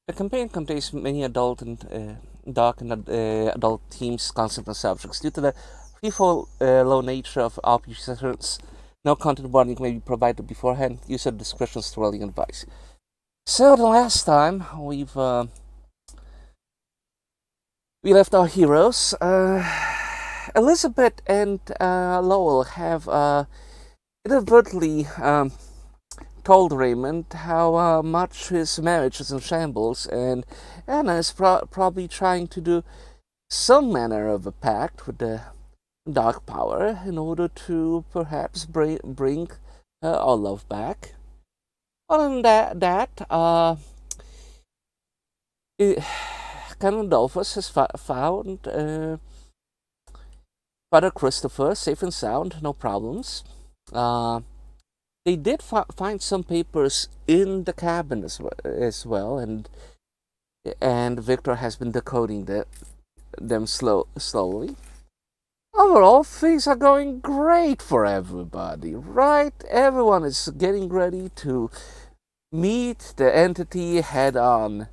The campaign contains many adult and dark and adult themes, concepts, and subjects. Due to the free-for low nature of RPG sessions, no content warning may be provided beforehand. User discretion is strongly advised. So the last time we left our heroes. Elizabeth and Lowell have inadvertently told Raymond how much his marriage is in shambles, and Anna is probably trying to do some manner of a pact with the Dark Power in order to perhaps bring our love back. Other than Canon Dolphus has found Father Christopher safe and sound, no problems. They did find some papers in the cabin as well, and Victor has been decoding them slowly. Overall, things are going great for everybody, right? Everyone is getting ready to meet the entity head on,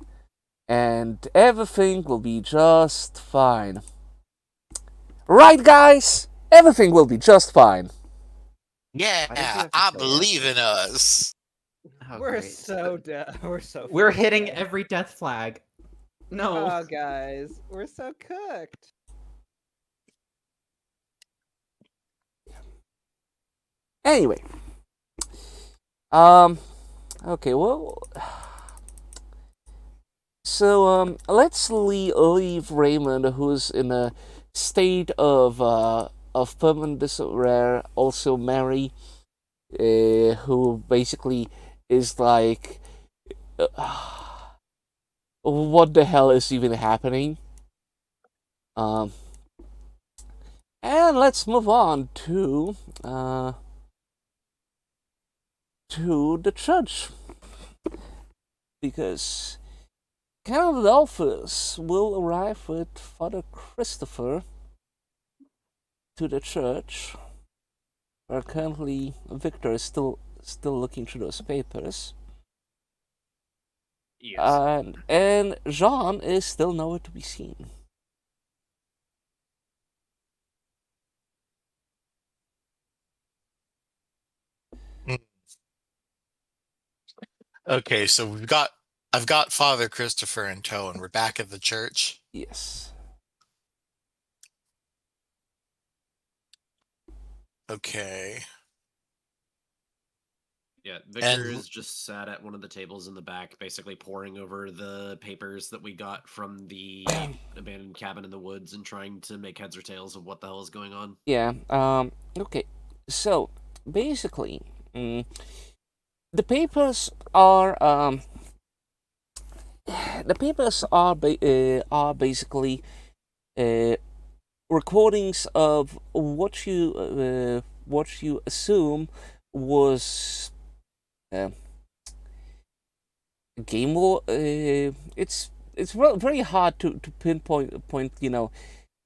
and everything will be just fine. Right, guys? Everything will be just fine. Yeah, Why did you have to I say believe in us. Oh, We're great. so dead. We're so. We're fucking hitting dead. every death flag. No. Oh, guys, we're so cooked. Anyway, okay, well, so let's leave Raymond, who's in a state of permanent disarray. Also, Mary, who basically is like, what the hell is even happening? Um, and let's move on to the church, because Count Adolphus will arrive with Father Christopher to the church, where currently Victor is still looking through those papers. Yes. And Jean is still nowhere to be seen. Mm. Okay, so I've got Father Christopher in tow, and we're back at the church. Yes. Okay. Yeah, Victor is just sat at one of the tables in the back, basically poring over the papers that we got from the abandoned cabin in the woods and trying to make heads or tails of what the hell is going on. Yeah. Okay. So basically, the papers are basically recordings of what you assume was game war. It's very hard to pinpoint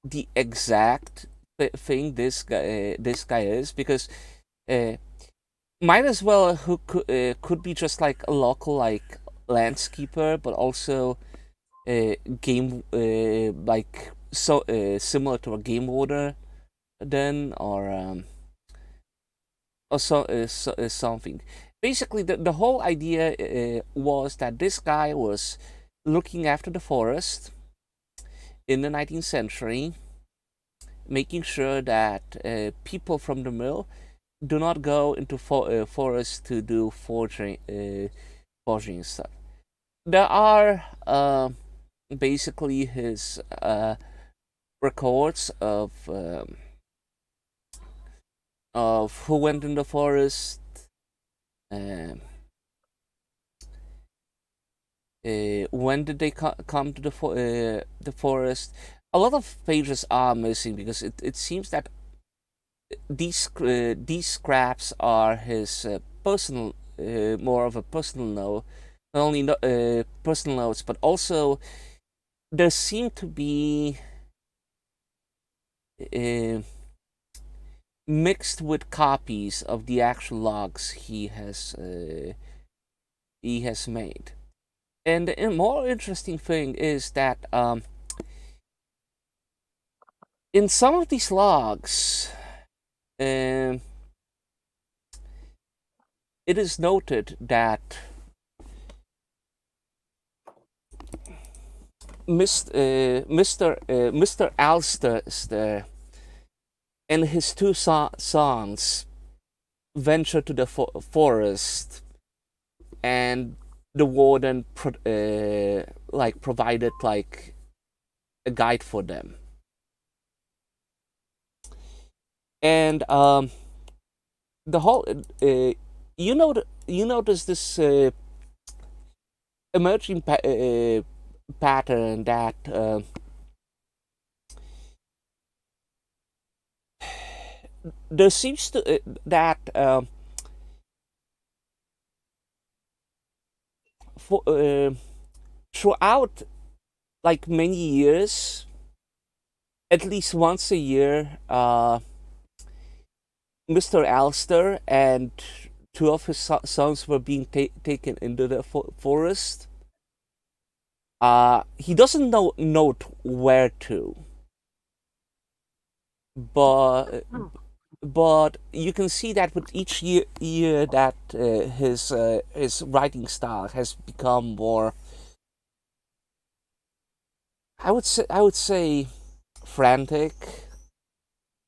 the exact thing this guy is, because might as well who could be just like a local like landscaper, but also game like so similar to a game warder then, or something. Basically, the whole idea was that this guy was looking after the forest in the 19th century, making sure that people from the mill do not go into forest to do forging stuff. There are basically his records of who went in the forest, um, when did they come to the forest. A lot of pages are missing because it seems that these scraps are his personal, more of a personal note, not only personal notes, but also there seem to be uh, mixed with copies of the actual logs he has made. And the more interesting thing is that in some of these logs, um, it is noted that Mr. Alster and his two sons venture to the forest, and the warden provided like a guide for them. And the whole you notice this emerging pattern that there seems to that for throughout like many years, at least once a year, Mr. Alster and two of his sons were being taken into the forest. He doesn't note where to, but you can see that with each year that his writing style has become more, I would say frantic.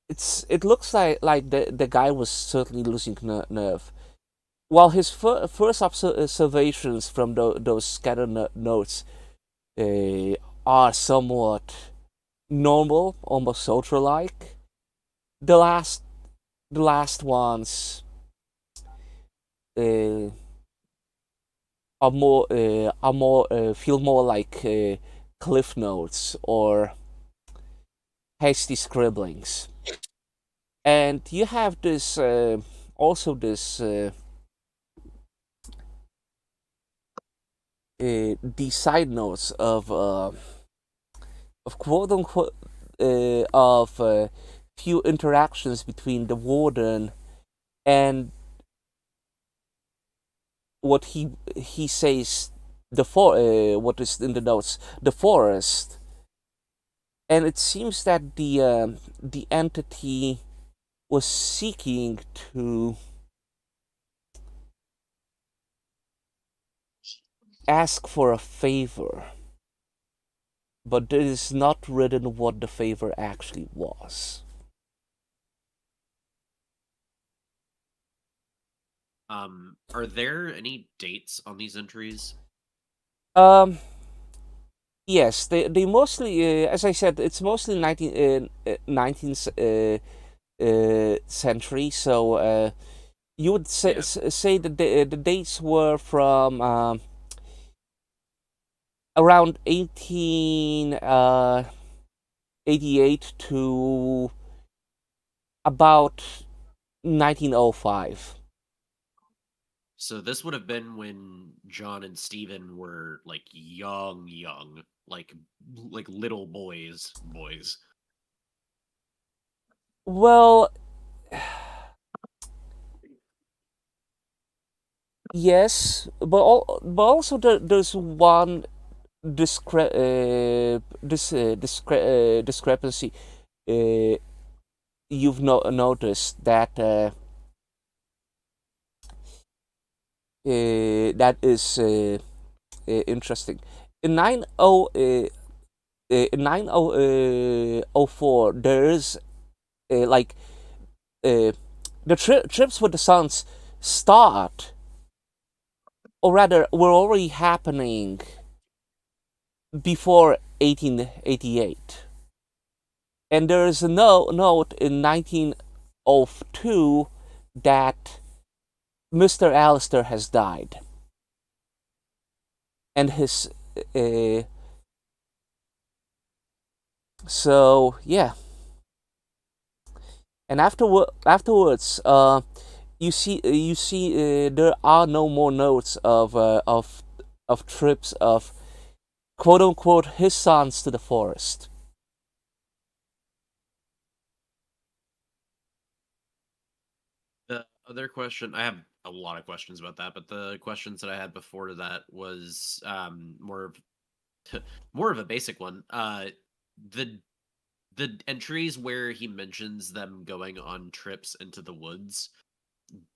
It looks like the guy was certainly losing nerve. While his first observations from those scattered notes are somewhat normal, almost soldier-like, the last ones are more feel more like cliff notes or hasty scribblings. And you have this also this these side notes of quote unquote of few interactions between the warden and what he says what is in the notes, the forest. And it seems that the entity was seeking to ask for a favor, but it is not written what the favor actually was. Are there any dates on these entries? Yes, they mostly, as I said, it's mostly 19th century. So you would say that the dates were from around 1888 to about 1905. So this would have been when John and Stephen were like young, like little boys. Well, yes, but also there's one discrepancy. You've noticed that that is interesting. In 9004, there is like the trips with the sons start, or rather, were already happening before 1888. And there is a note in 1902 that Mr. Allister has died. And his so yeah. And afterwards, you see there are no more notes of trips of quote unquote his sons to the forest. The other question I have a lot of questions about that, but the questions that I had before that was more of more of a basic one. The entries where he mentions them going on trips into the woods,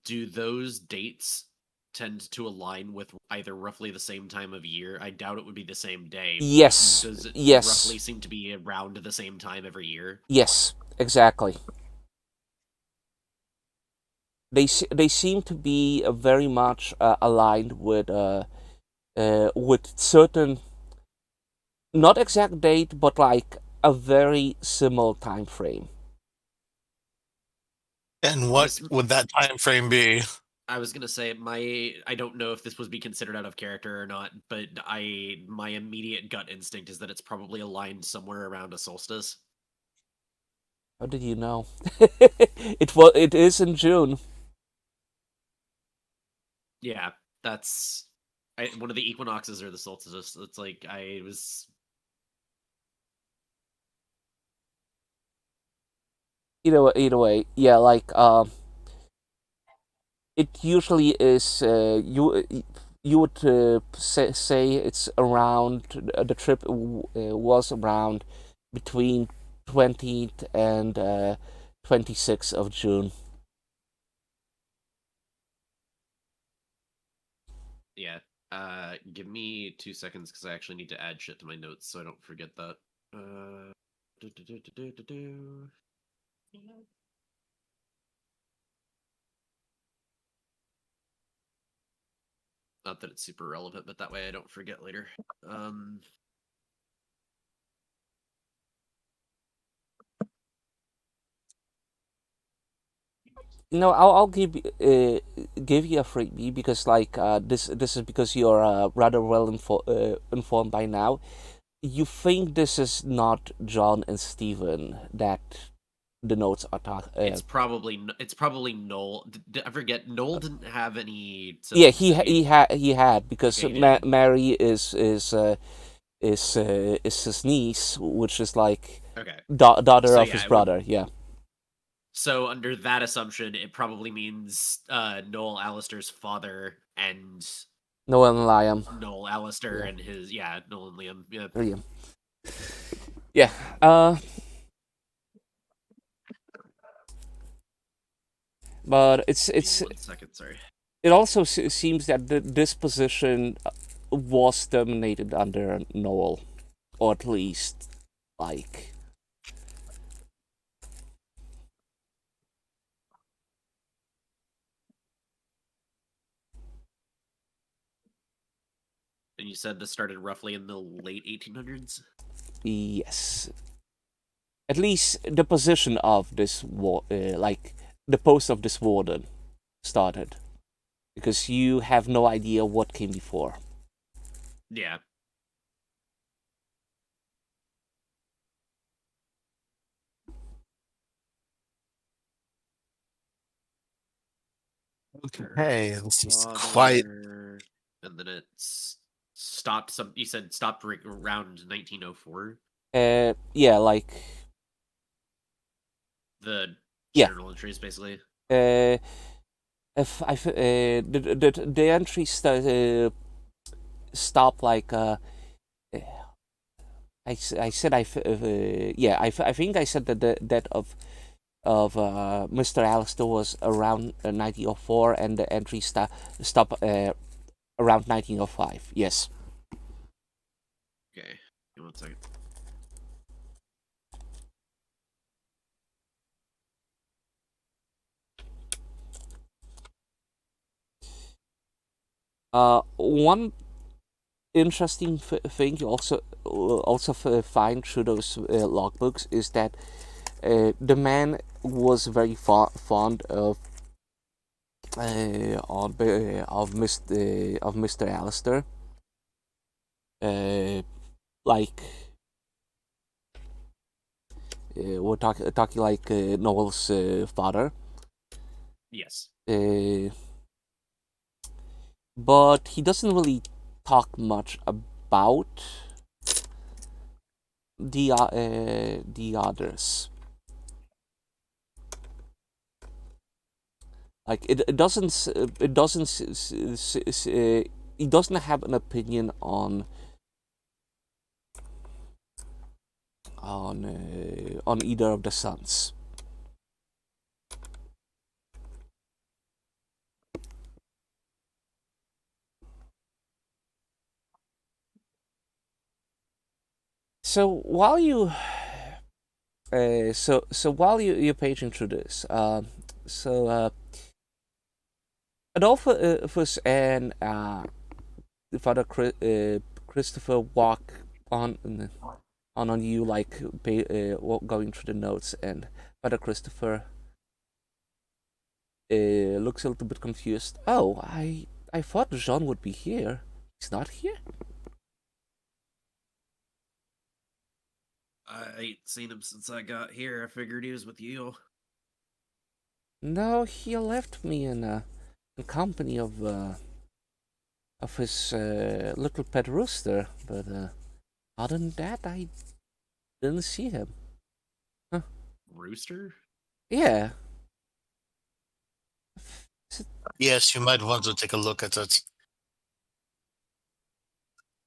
do those dates tend to align with either roughly the same time of year? I doubt it would be the same day. But Yes, does it yes. roughly seem to be around the same time every year? Yes, exactly. They seem to be very much aligned with certain, not exact date, but like a very similar time frame. And what This- would that time frame be? I was gonna say I don't know if this would be considered out of character or not, but my immediate gut instinct is that it's probably aligned somewhere around a solstice. How did you know? It is in June. Yeah, that's one of the equinoxes or the solstices. It's like I was. Either way, yeah. Like it usually is. You would say it's around the trip was around between 20th and 26th of June. Yeah. Give me 2 seconds because I actually need to add shit to my notes so I don't forget that. Do, do, do, do, do, do, do. Not that it's super relevant, but that way I don't forget later. I'll give you a freebie because like this is because you're rather well informed by now. You think this is not John and Steven that the notes are talking. It's probably Noel. I forget. Noel didn't have any. Yeah, siblings, did he had because Okay, he did. Mary is his niece, which is like Okay. daughter So, of yeah, his it would- brother. Yeah. So under that assumption, it probably means Noel Alistair's father and Noel and Liam. Noel Alistair Yeah. and his Noel and Liam. Yeah. Liam. Yeah. But it's Give me 1 second, sorry. it also seems that this position was terminated under Noel, or at least like. And you said this started roughly in the late 1800s? Yes. At least the position of this like the post of this warden started, because you have no idea what came before. Yeah. Okay, this is quite. Father, and then it's stopped. You said stopped around 1904. Yeah, like The Yeah. journal entries, basically. if the entry stop like I said yeah, I think I said that the death of Mr. Alistair was around 1904 and the entry stop around 1905. Yes. Okay. Give me 1 second. One interesting thing you also find through those logbooks is that the man was very fond of Mr. Alistair. Like we're talking like Noel's father. Yes. But he doesn't really talk much about the others. Like it doesn't it doesn't he doesn't have an opinion on either of the sons. So while you while you're paging through this, Adolphus and Father Christopher walk on you, like going through the notes, and Father Christopher looks a little bit confused. Oh, I thought Jean would be here. He's not here? I ain't seen him since I got here. I figured he was with you. No, he left me in company of his little pet rooster, but other than that, I didn't see him. Huh? Rooster? Yeah. Yes, you might want to take a look at it.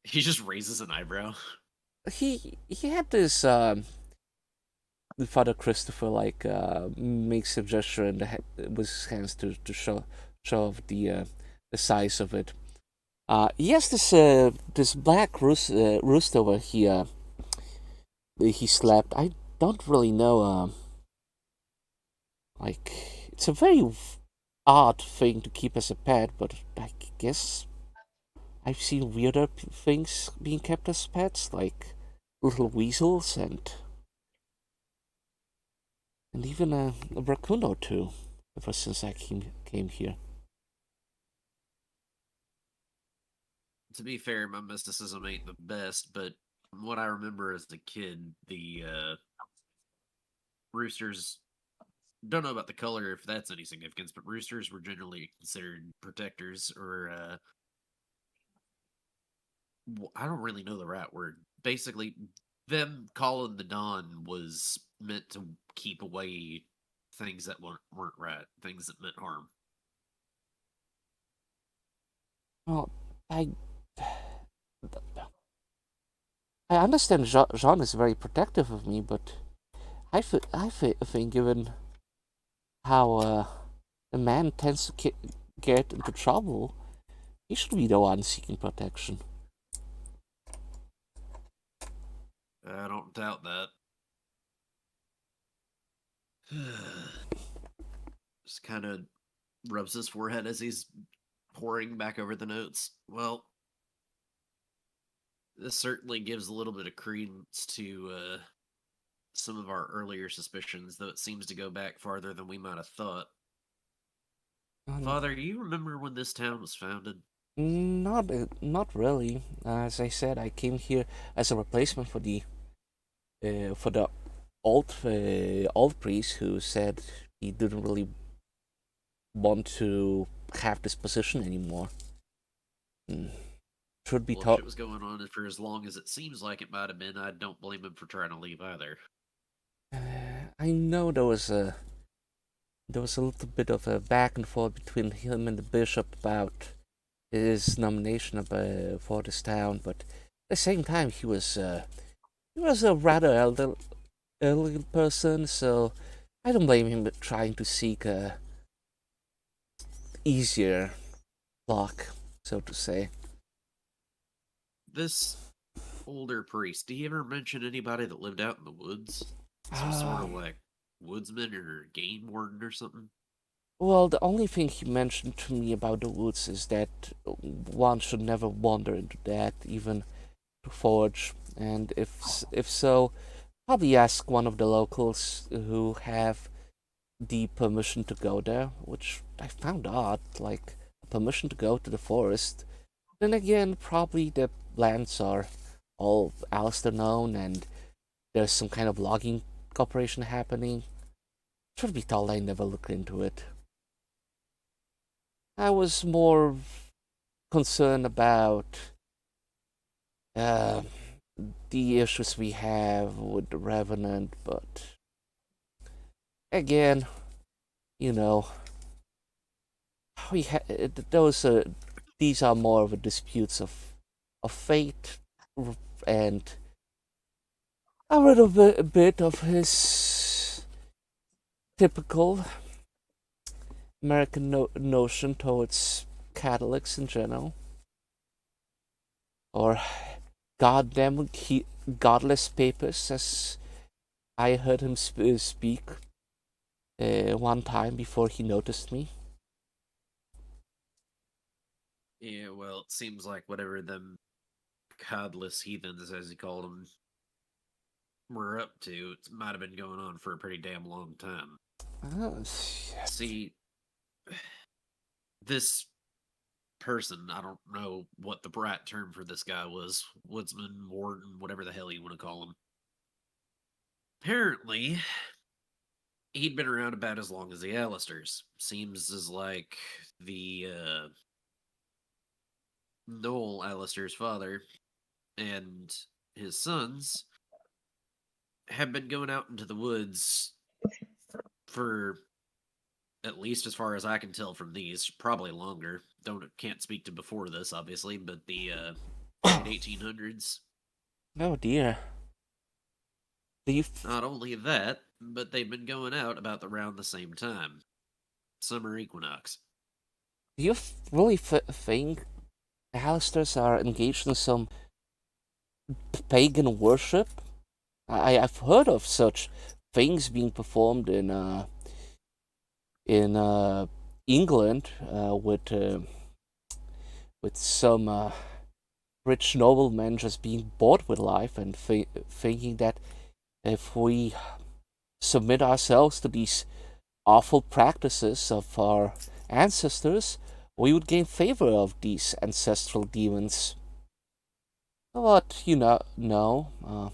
He just raises an eyebrow. He had this Father Christopher makes a gesture in with his hands to show off the size of it. Yes, this black rooster where he slept. I don't really know. Like, it's a very odd thing to keep as a pet, but I guess I've seen weirder things being kept as pets, like little weasels and even a raccoon or two, ever since I came here. To be fair, my mysticism ain't the best, but from what I remember as a kid, the roosters, don't know about the color if that's any significance, but roosters were generally considered protectors, or I don't really know the right word. Basically, them calling the dawn was meant to keep away things that weren't right, things that meant harm. Well, I understand Jean is very protective of me, but I think given how a man tends to get into trouble, he should be the one seeking protection. I don't doubt that. Just kind of rubs his forehead as he's poring back over the notes. Well, this certainly gives a little bit of credence to some of our earlier suspicions, though it seems to go back farther than we might have thought. Father, do you remember when this town was founded? Not really. As I said, I came here as a replacement for the old priest who said he didn't really want to have this position anymore. Should be Well, if taught. it was going on for as long as it seems like it might have been, I don't blame him for trying to leave either. I know there was a little bit of a back and forth between him and the bishop about his nomination for this town, but at the same time he was a rather elderly person, so I don't blame him for trying to seek a easier block, so to say. This older priest, did he ever mention anybody that lived out in the woods? Some sort of like woodsman or game warden or something? Well, the only thing he mentioned to me about the woods is that one should never wander into that, even to forage. And if so, probably ask one of the locals who have the permission to go there, which I found odd, like permission to go to the forest. Then again, probably the lands are all Alistair known, and there's some kind of logging operation happening. Truth be told, I never looked into it. I was more concerned about the issues we have with the Revenant, but again, you know, these are more of a disputes of fate and a little bit of his typical American notion towards Catholics in general, or goddamn godless papists, as I heard him speak one time before he noticed me. Yeah, well, it seems like whatever them godless heathens, as he called them, were up to, it might have been going on for a pretty damn long time. See, this person, I don't know what the right term for this guy was, woodsman, warden, whatever the hell you want to call him. Apparently, he'd been around about as long as the Allisters. Seems as like the Noel Allister's father and his sons have been going out into the woods for at least as far as I can tell from these, probably longer. Can't speak to before this, obviously, but the late 1800s. Oh dear. Not only that, but they've been going out about around the same time, summer equinox. Do you really think the Allisters are engaged in some pagan worship? I've heard of such things being performed in England with some rich noblemen just being bored with life and thinking that if we submit ourselves to these awful practices of our ancestors, we would gain favor of these ancestral demons. But no.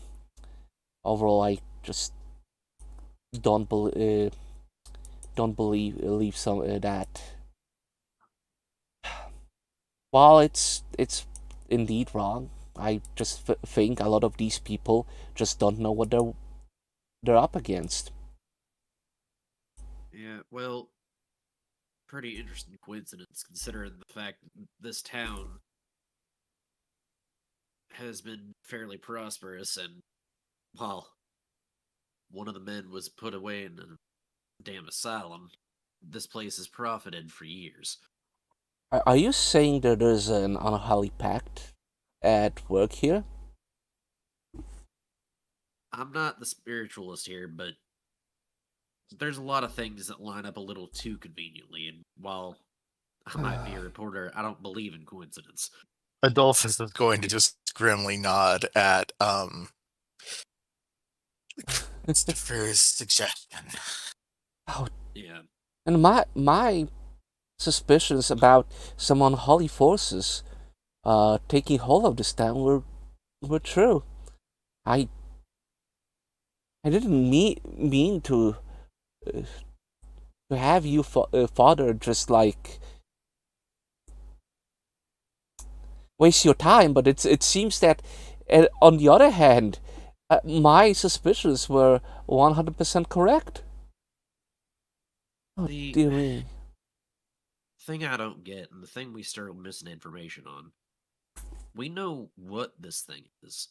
Overall, I just don't believe some that. While it's indeed wrong, I just think a lot of these people just don't know what they're up against. Yeah, well, pretty interesting coincidence considering the fact that this town has been fairly prosperous, and while one of the men was put away in a damn asylum, this place has profited for years. Are you saying that there's an unholy pact at work here? I'm not the spiritualist here, but there's a lot of things that line up a little too conveniently, and while I might be a reporter, I don't believe in coincidence. Adolphus is going to just grimly nod at Christopher's suggestion. Oh, Yeah. and my suspicions about some unholy forces taking hold of this town were true. I didn't mean to have you father just like waste your time, but it seems that on the other hand, my suspicions were 100% correct. Oh dear me. Thing I don't get, and the thing we started missing information on, we know what this thing is.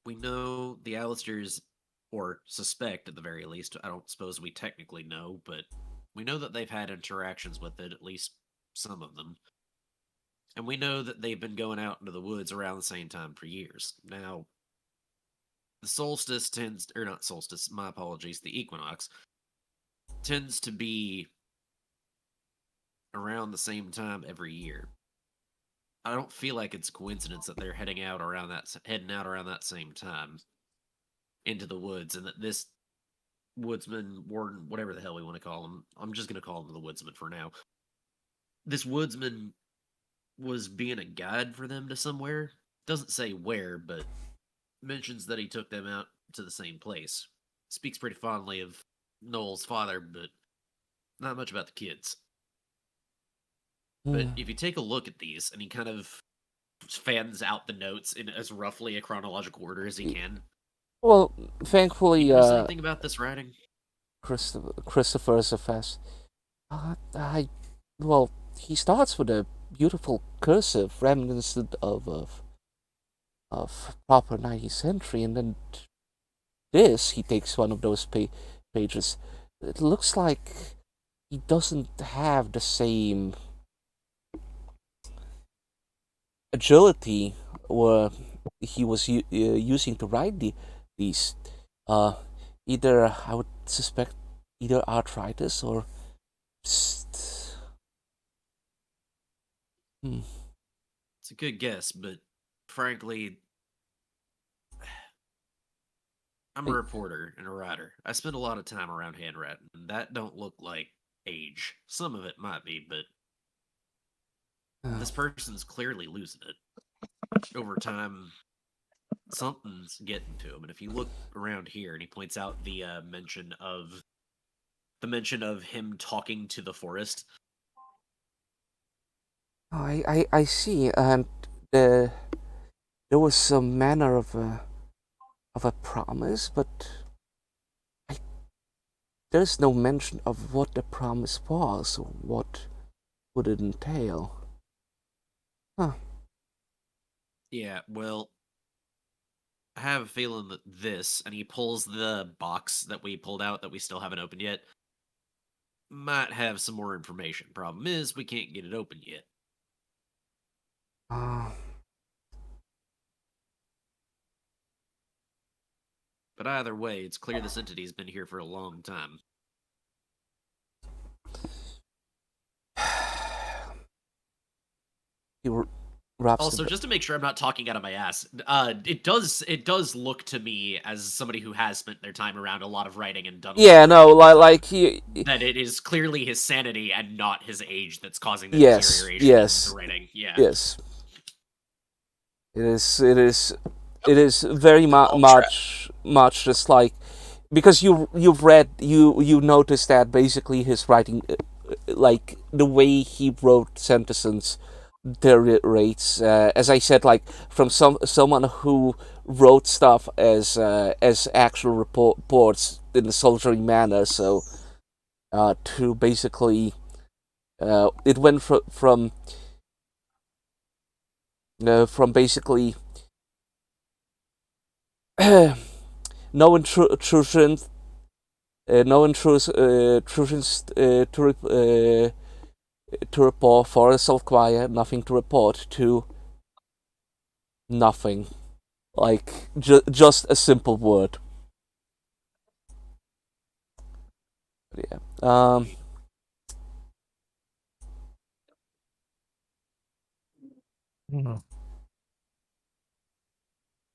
We know the Allisters, or suspect at the very least, I don't suppose we technically know, but we know that they've had interactions with it, at least some of them. And we know that they've been going out into the woods around the same time for years. Now, the solstice or not solstice, my apologies, the equinox, tends to be around the same time every year. I don't feel like it's a coincidence that they're heading out around that same time into the woods, and that this woodsman, warden, whatever the hell we want to call him, I'm just going to call him the woodsman for now. This woodsman was being a guide for them to somewhere. Doesn't say where, but mentions that he took them out to the same place. Speaks pretty fondly of Noel's father, but not much about the kids. But if you take a look at these, and he kind of fans out the notes in as roughly a chronological order as he can. Well, thankfully, you know anything about this writing? Christopher is a fast. I well, he starts with a beautiful cursive reminiscent of proper 19th century, and then he takes one of those pages. It looks like he doesn't have the same agility or he was using to write these. Uh, either I would suspect either arthritis or. Hmm. It's a good guess, but frankly, I'm a reporter and a writer. I spend a lot of time around handwriting, and that don't look like age. Some of it might be, but this person's clearly losing it. Over time, something's getting to him. And if you look around here, and he points out the mention of him talking to the forest. I see, and there was some manner of a promise, but there's no mention of what the promise was or what would it entail. Huh. Yeah, well, I have a feeling that this, and he pulls the box that we pulled out that we still haven't opened yet, might have some more information. Problem is, we can't get it open yet. But either way, it's clear this entity's been here for a long time. He wraps Also, just to make sure I'm not talking out of my ass, it does look to me, as somebody who has spent their time around a lot of writing and done. Yeah, no, like he. That it is clearly his sanity and not his age that's causing the Yes, deterioration yes. in the writing. Yeah. Yes. It is very much just like, because you've read, you noticed that basically his writing, like the way he wrote sentences deteriorates. As I said, like from someone who wrote stuff as actual reports in a soldierly manner, so to basically it went from basically no intrusions, to report, forest all quiet, nothing to report, to nothing, like just a simple word. Yeah.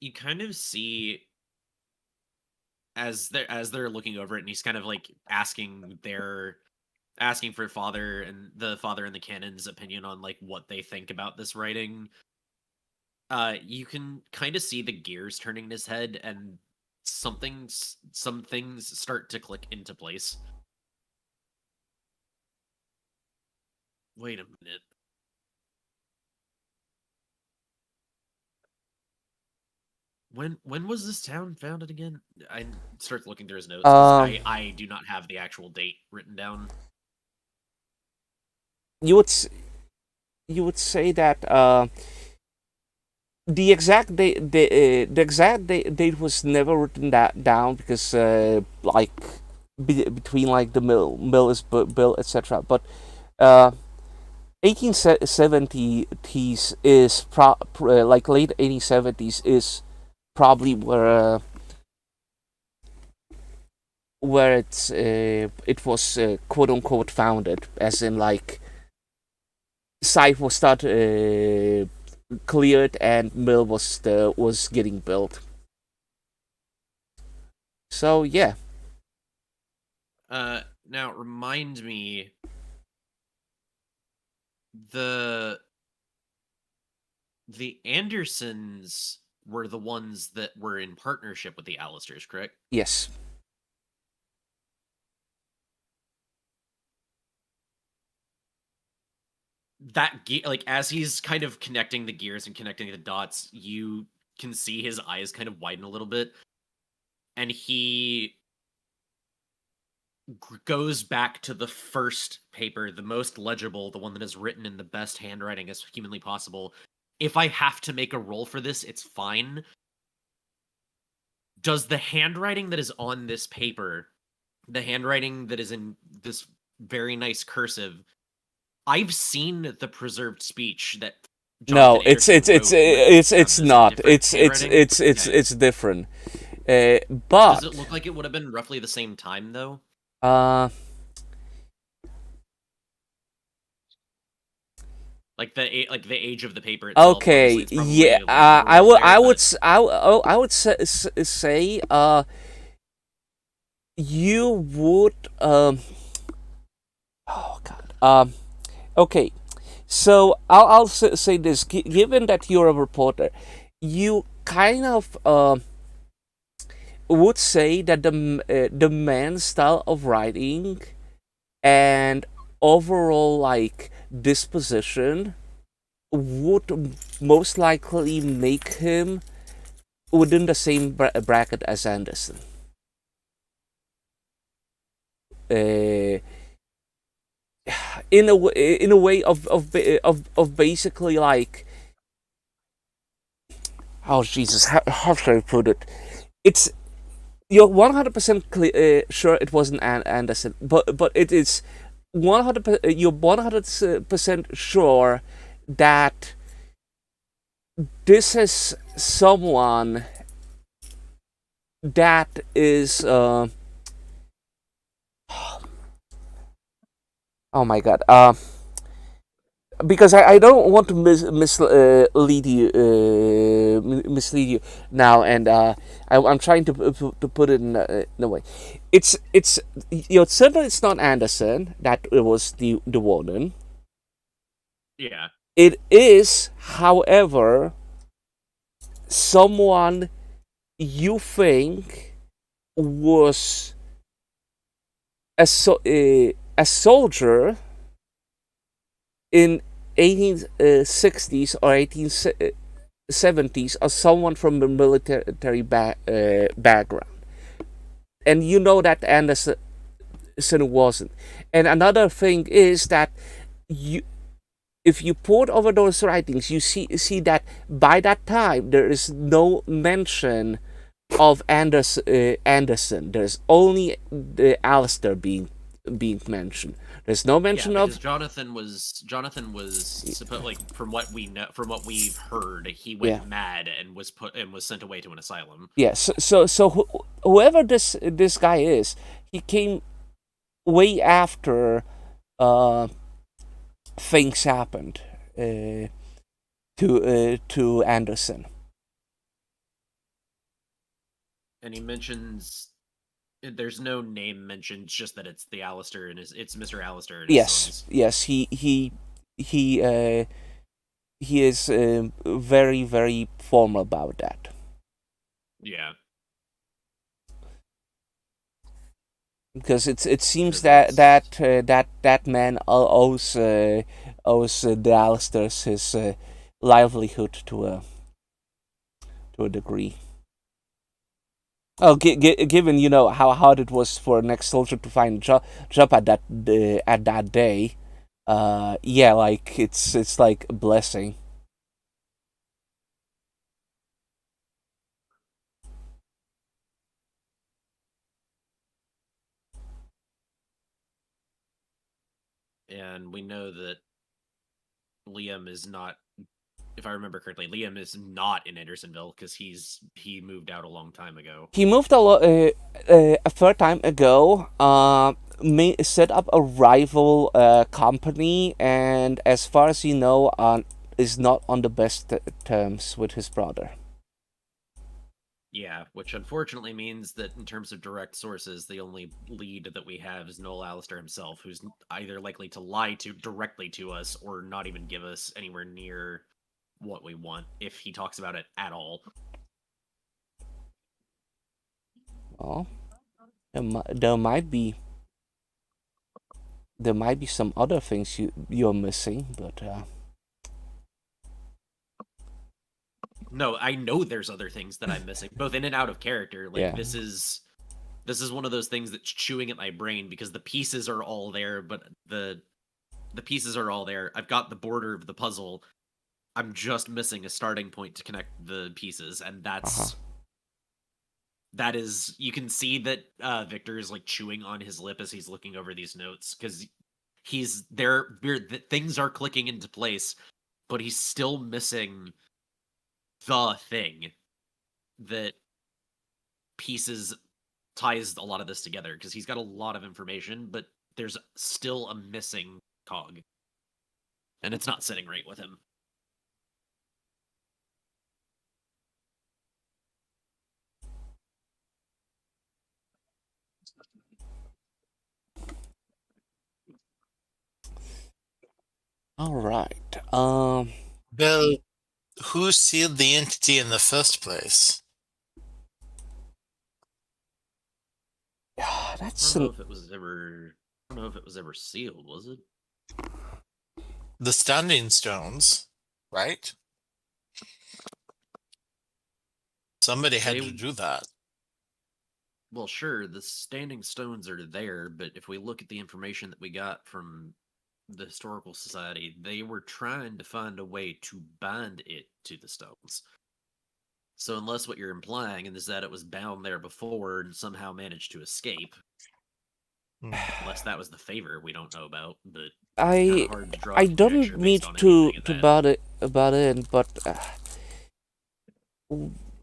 You kind of see as they're looking over it, and he's kind of like asking for the father and the canon's opinion on like what they think about this writing. You can kind of see the gears turning in his head, and some things start to click into place. Wait a minute. When was this town founded again? I start looking through his notes, 'cause I do not have the actual date written down. You would say that the exact date was never written down, because like between like the mill is built, etc. But 1870s is like late 1870s is probably where it was quote unquote founded, as in like site was cleared and mill was getting built. So yeah. Now remind me, the Andersons were the ones that were in partnership with the Allisters, correct? Yes. Like as he's kind of connecting the gears and connecting the dots, you can see his eyes kind of widen a little bit, and he goes back to the first paper, the most legible, the one that is written in the best handwriting as humanly possible. If I have to make a roll for this, it's fine. Does the handwriting that is on this paper, the handwriting that is in this very nice cursive, I've seen the preserved speech that No, Jonathan Anderson wrote with, it's this not. different It's handwriting? Okay. it's different. But Does it look like it would have been roughly the same time though? uh, Like the age of the paper itself. okay, Obviously, it's probably yeah. a little more up there, I would but I would say you would oh god okay. So I'll say this: given that you're a reporter, you kind of would say that the man's style of writing and overall like disposition would most likely make him within the same bracket as Anderson. Uh, in a way of basically like, oh Jesus, how should I put it? It's you're 100% sure it wasn't Anderson, but it is 100%. You're 100% sure that this is someone that is. Oh my God. Because I don't want to mislead you mislead you now, and I'm trying to put it in a way. It's certainly it's not Anderson that it was the warden. yeah. It is, however, someone you think was a soldier in 1860s or 1870s, or someone from a military background, and you know that Anderson wasn't. And another thing is that if you put over those writings, you see that by that time there is no mention of Anderson. There's only Alistair being mentioned. There's no mention Yeah, because of Jonathan was like from what we know, from what we've heard, he went mad and was sent away to an asylum. Yes. So whoever this guy is, he came way after things happened to Anderson. And he mentions there's no name mentioned, just that it's the Alistair and it's Mr. Alistair and his sons. Yes. He is very very formal about that. Yeah. Because it seems Because that man owes the Alistairs his livelihood to a degree. Oh, given how hard it was for an ex-soldier to find a job at that day, yeah, like it's like a blessing. And we know that Liam is not, if I remember correctly, Liam is not in Andersonville because he moved out a long time ago. He moved a third time ago. Set up a rival company, and as far as you know, is not on the best terms with his brother. Yeah, which unfortunately means that in terms of direct sources, the only lead that we have is Noel Alistair himself, who's either likely to lie directly to us or not even give us anywhere near what we want if he talks about it at all. Well, there might be some other things you're missing, but no, I know there's other things that I'm missing, both in and out of character. Like Yeah. this is This is one of those things that's chewing at my brain because the pieces are all there, but the pieces are all there. I've got the border of the puzzle. I'm just missing a starting point to connect the pieces, and that is, you can see that Victor is like chewing on his lip as he's looking over these notes because he's there. Things are clicking into place, but he's still missing the thing that pieces ties a lot of this together because he's got a lot of information, but there's still a missing cog, and it's not sitting right with him. All right. Bill, who sealed the entity in the first place? That's I don't know if it was ever sealed, was it? The Standing Stones, right? Somebody had to do that. Well, sure, the standing stones are there, but if we look at the information that we got from the Historical Society, they were trying to find a way to bind it to the stones. So unless what you're implying is that it was bound there before and somehow managed to escape, unless that was the favor we don't know about, but I hard to draw I a don't conjecture mean based on to anything at that. about it, but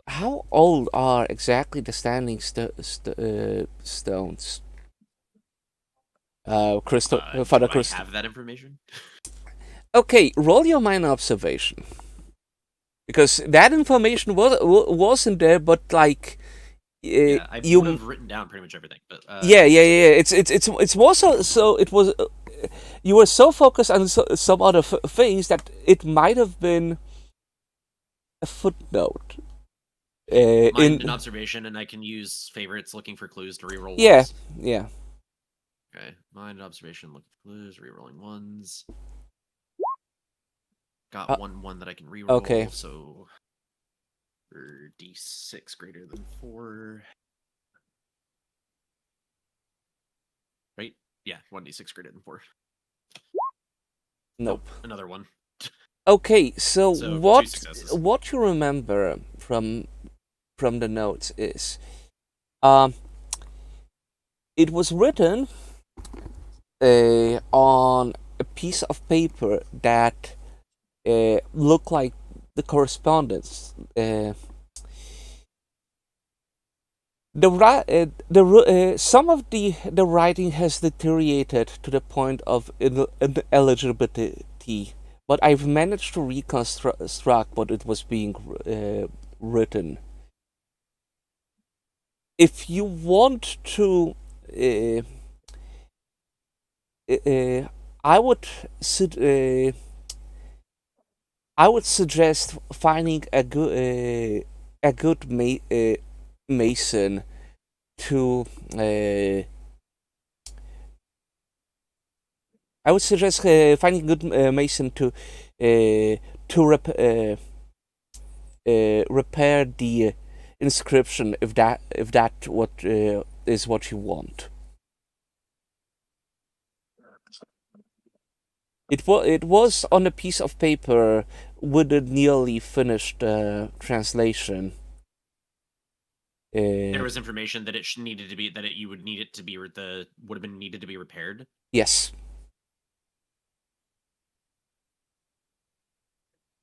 how old are exactly the standing stones? Father Do I Christo. have that information? Okay, roll your mind observation, because that information wasn't there, but like Yeah, I you would have written down pretty much everything, but yeah. It's more so it was you were so focused on some other things that it might have been a footnote. Mind an observation, and I can use favorites looking for clues to reroll Yeah, ones. yeah. Okay, mind an observation, looking for clues, rerolling ones. Got one that I can reroll. Okay. So for D6 greater than 4. Right? Yeah, 1D6 greater than 4. Nope. Oh, another one. Okay, so So, 2 what successes. what you remember from the notes is it was written on a piece of paper that looked like the correspondence. Some of the writing has deteriorated to the point of ineligibility, but I've managed to reconstruct what it was being written. If you want to, I would suggest finding a good mason to. I would suggest finding a good mason to repair the inscription if that what is what you want. It was on a piece of paper with a nearly finished translation. There was information that needed to be would have been needed to be repaired. Yes.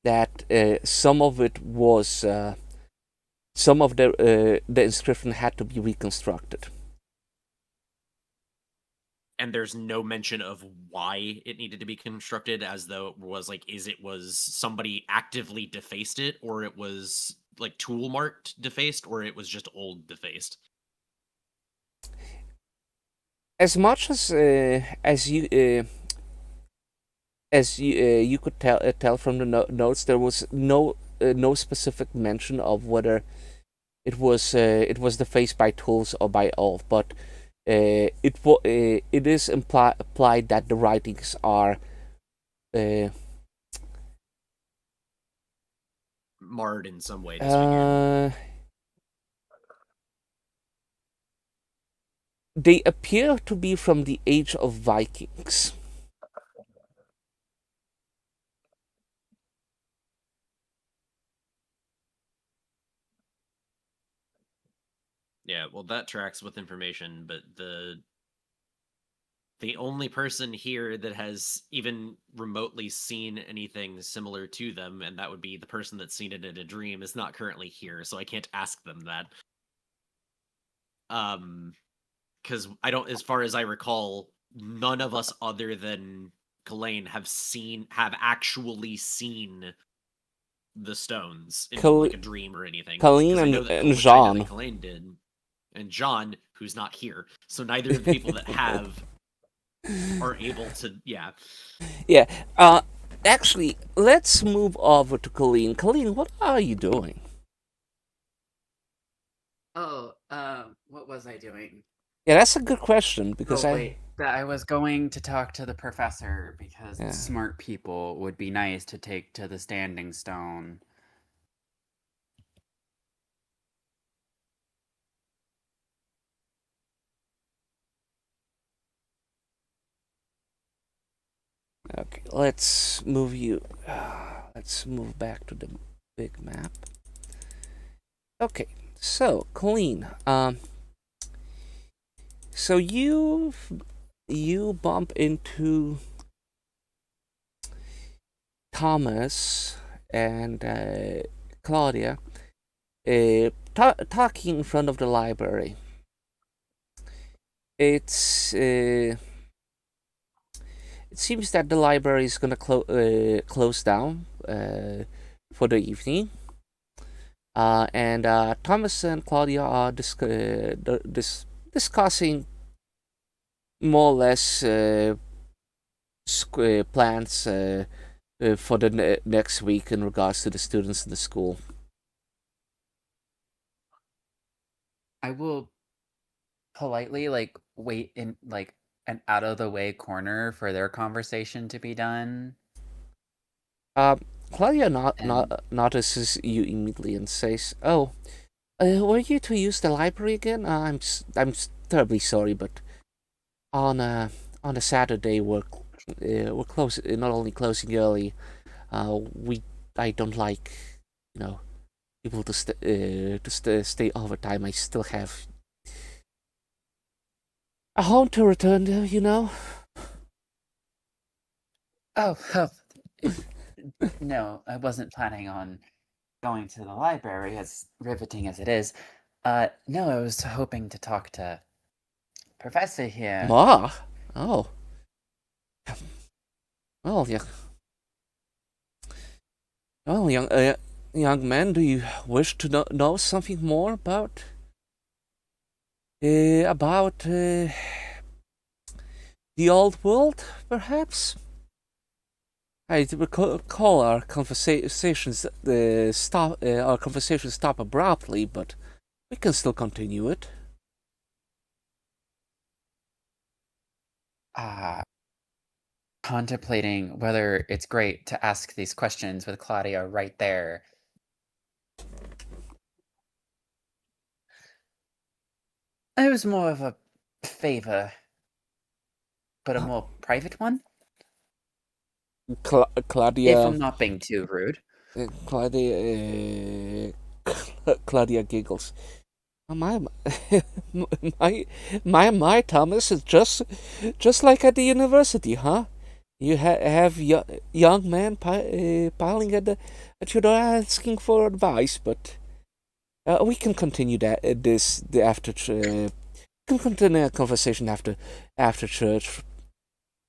That some of it was some of the inscription had to be reconstructed. And there's no mention of why it needed to be constructed, as though it was like, was somebody actively defaced it, or it was like tool marked defaced, or it was just old defaced. As much as you could tell from the notes, there was no specific mention of whether it was defaced by tools or by Ulf, but it is implied that the writings are marred in some way. They appear to be from the age of Vikings. Yeah, well, that tracks with information, but the only person here that has even remotely seen anything similar to them, and that would be the person that's seen it in a dream, is not currently here, so I can't ask them that. Because I don't, as far as I recall, none of us other than Kalain have actually seen the stones in Kal- like a dream or anything. Colleen Because I know that and which I know that Jean. Kalain did, and John, who's not here. So neither of the people that have are able to. Yeah. Yeah. Actually, let's move over to Colleen. Colleen, what are you doing? Oh, what was I doing? Yeah, that's a good question because Oh, wait. I was going to talk to the professor because Yeah. smart people would be nice to take to the Standing Stone. Okay, let's move you. Let's move back to the big map. Okay, so Colleen, so you bump into Thomas and Claudia, talking in front of the library. It's it seems that the library is gonna close down for the evening. And Thomas and Claudia are discussing more or less plans for the next week in regards to the students in the school. I will politely wait in an out of the way corner for their conversation to be done. Claudia And notices you immediately and says, "Oh, were you to use the library again? I'm terribly sorry, but on a Saturday we're close. Not only closing early, we I don't like, you know, people to stay overtime. I still have a home to return to, you know." oh, no, I wasn't planning on going to the library, as riveting as it is. No, I was hoping to talk to Professor here. Ma? Oh. Well, yeah. Well, young man, do you wish to know something more about the old world, perhaps? I recall our conversations stop abruptly, but we can still continue it. Contemplating whether it's great to ask these questions with Claudia right there. It was more of a favor, but a more private one, if Claudia, I'm not being too rude. Claudia, Claudia giggles. My, my Thomas is just like at the university, huh? You have young men piling at your door asking for advice, but we can continue the after can continue a conversation after church.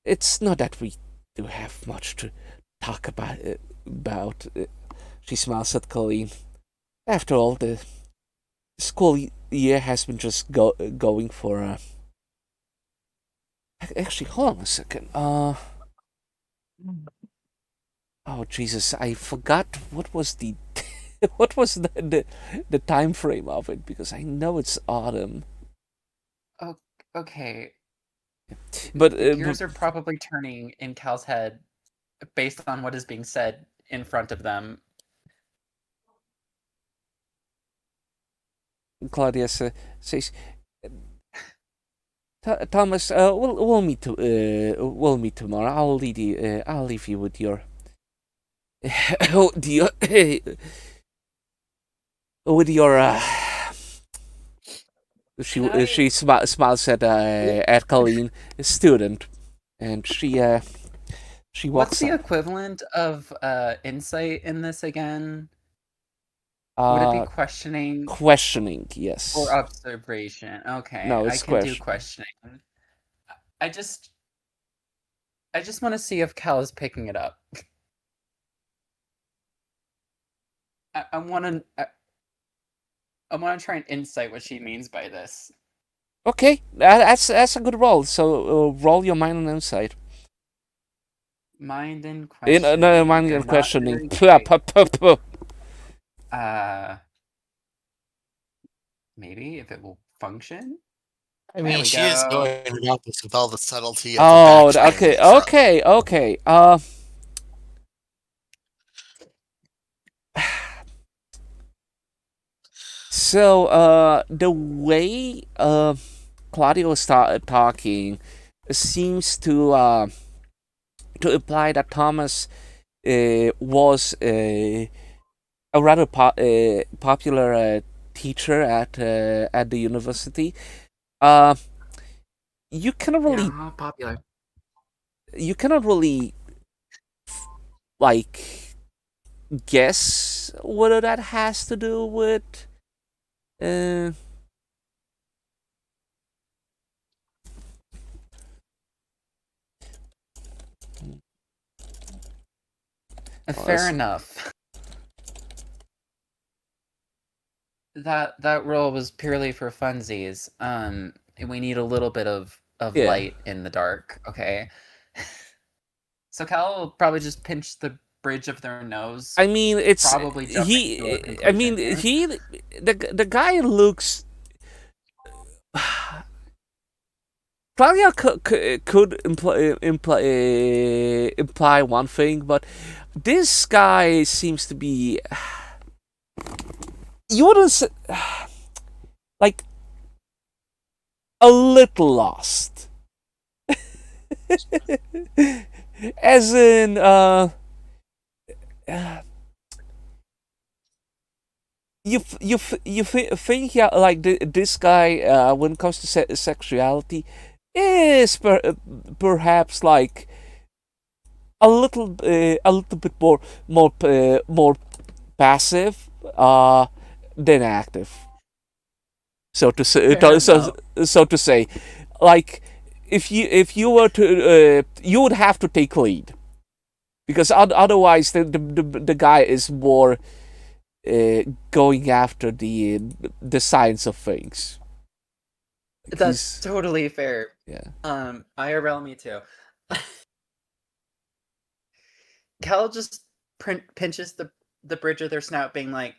It's not that we do have much to talk about. She smiles at Colleen. After all, the school year has been just going for. Actually, hold on a second. Oh Jesus, I forgot what was the what was the time frame of it, because I know it's autumn. Oh, okay. But The gears are probably turning in Cal's head based on what is being said in front of them. Claudia says, Thomas, we'll meet tomorrow. I'll leave you with your with your with your. She smiles at Colleen, student, and she walks What's the out. equivalent of insight in this again? Would it be questioning Questioning? Yes. or observation? Okay, No, I it's can do question. questioning. I just want to see if Cal is picking it up. I want to try and insight what she means by this. Okay, that's a good roll. So roll your mind and insight. Mind and In questioning. no, mind They're and not questioning. very Puh, great. puh, puh, puh. Maybe if it will function. I There mean, we she is go. going about this with all the subtlety of Oh, a backstabbing okay, front. okay. So the way Claudio started talking seems to imply that Thomas was a rather popular teacher at the university. You cannot really Yeah, popular. like guess whether that has to do with uh, Fair enough. That roll was purely for funsies. And we need a little bit of Yeah. light in the dark. Okay. So Cal will probably just pinch the bridge of their nose. I mean, it's Probably jumping to a I mean, conclusion here. the guy looks. Claudia could imply one thing, but this guy seems to be. You wouldn't say, like a little lost, as in you think like this guy when it comes to sexuality is perhaps like a little bit more passive than active, so to say. Fair So to say, like if you were to you would have to take lead, because otherwise the guy is more going after the science of things. That's totally fair. Yeah. IRL, me too. Cal just pinches the bridge of their snout, being like,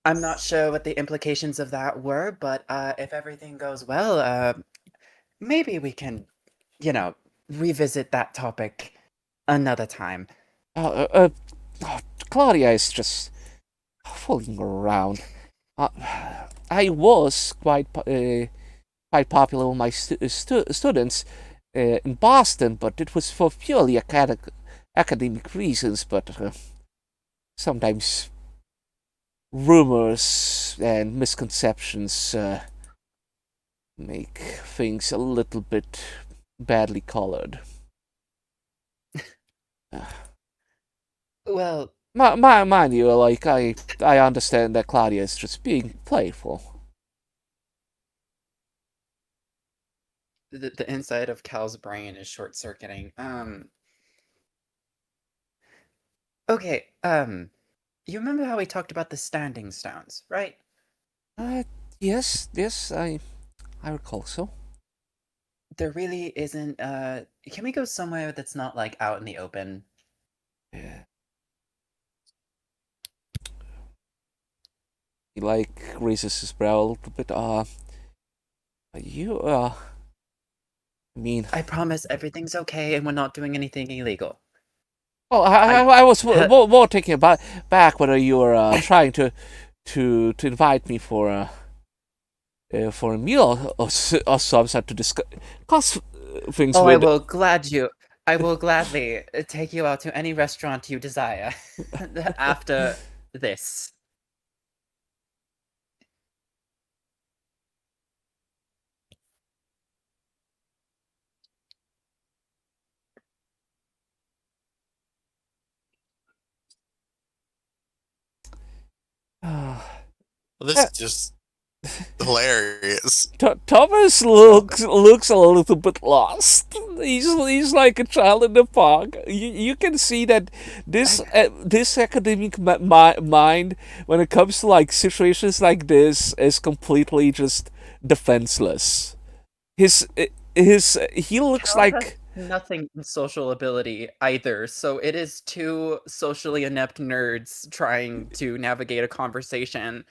I'm not sure what the implications of that were, but if everything goes well, maybe we can, revisit that topic another time. Claudia is just fooling around. I was quite popular with my students in Boston, but it was for purely academic reasons. But sometimes rumors and misconceptions make things a little bit badly colored. Well, mind you, like I understand that Claudia is just being playful. the inside of Cal's brain is short circuiting. Okay, you remember how we talked about the standing stones, right? Yes, I recall so. There really isn't, can we go somewhere that's not, like, out in the open? Yeah. He, like, raises his brow a little bit. I mean... I promise everything's okay and we're not doing anything illegal. Oh, I was more taking back whether you were trying to invite me for for a meal or some sort to discuss things Oh, I with. will gladly take you out to any restaurant you desire after this. This is just hilarious. Thomas looks a little bit lost. He's like a child in the park. You can see that this academic mind, when it comes to like situations like this, is completely just defenseless. He looks Cal has like nothing in social ability either, so it is two socially inept nerds trying to navigate a conversation.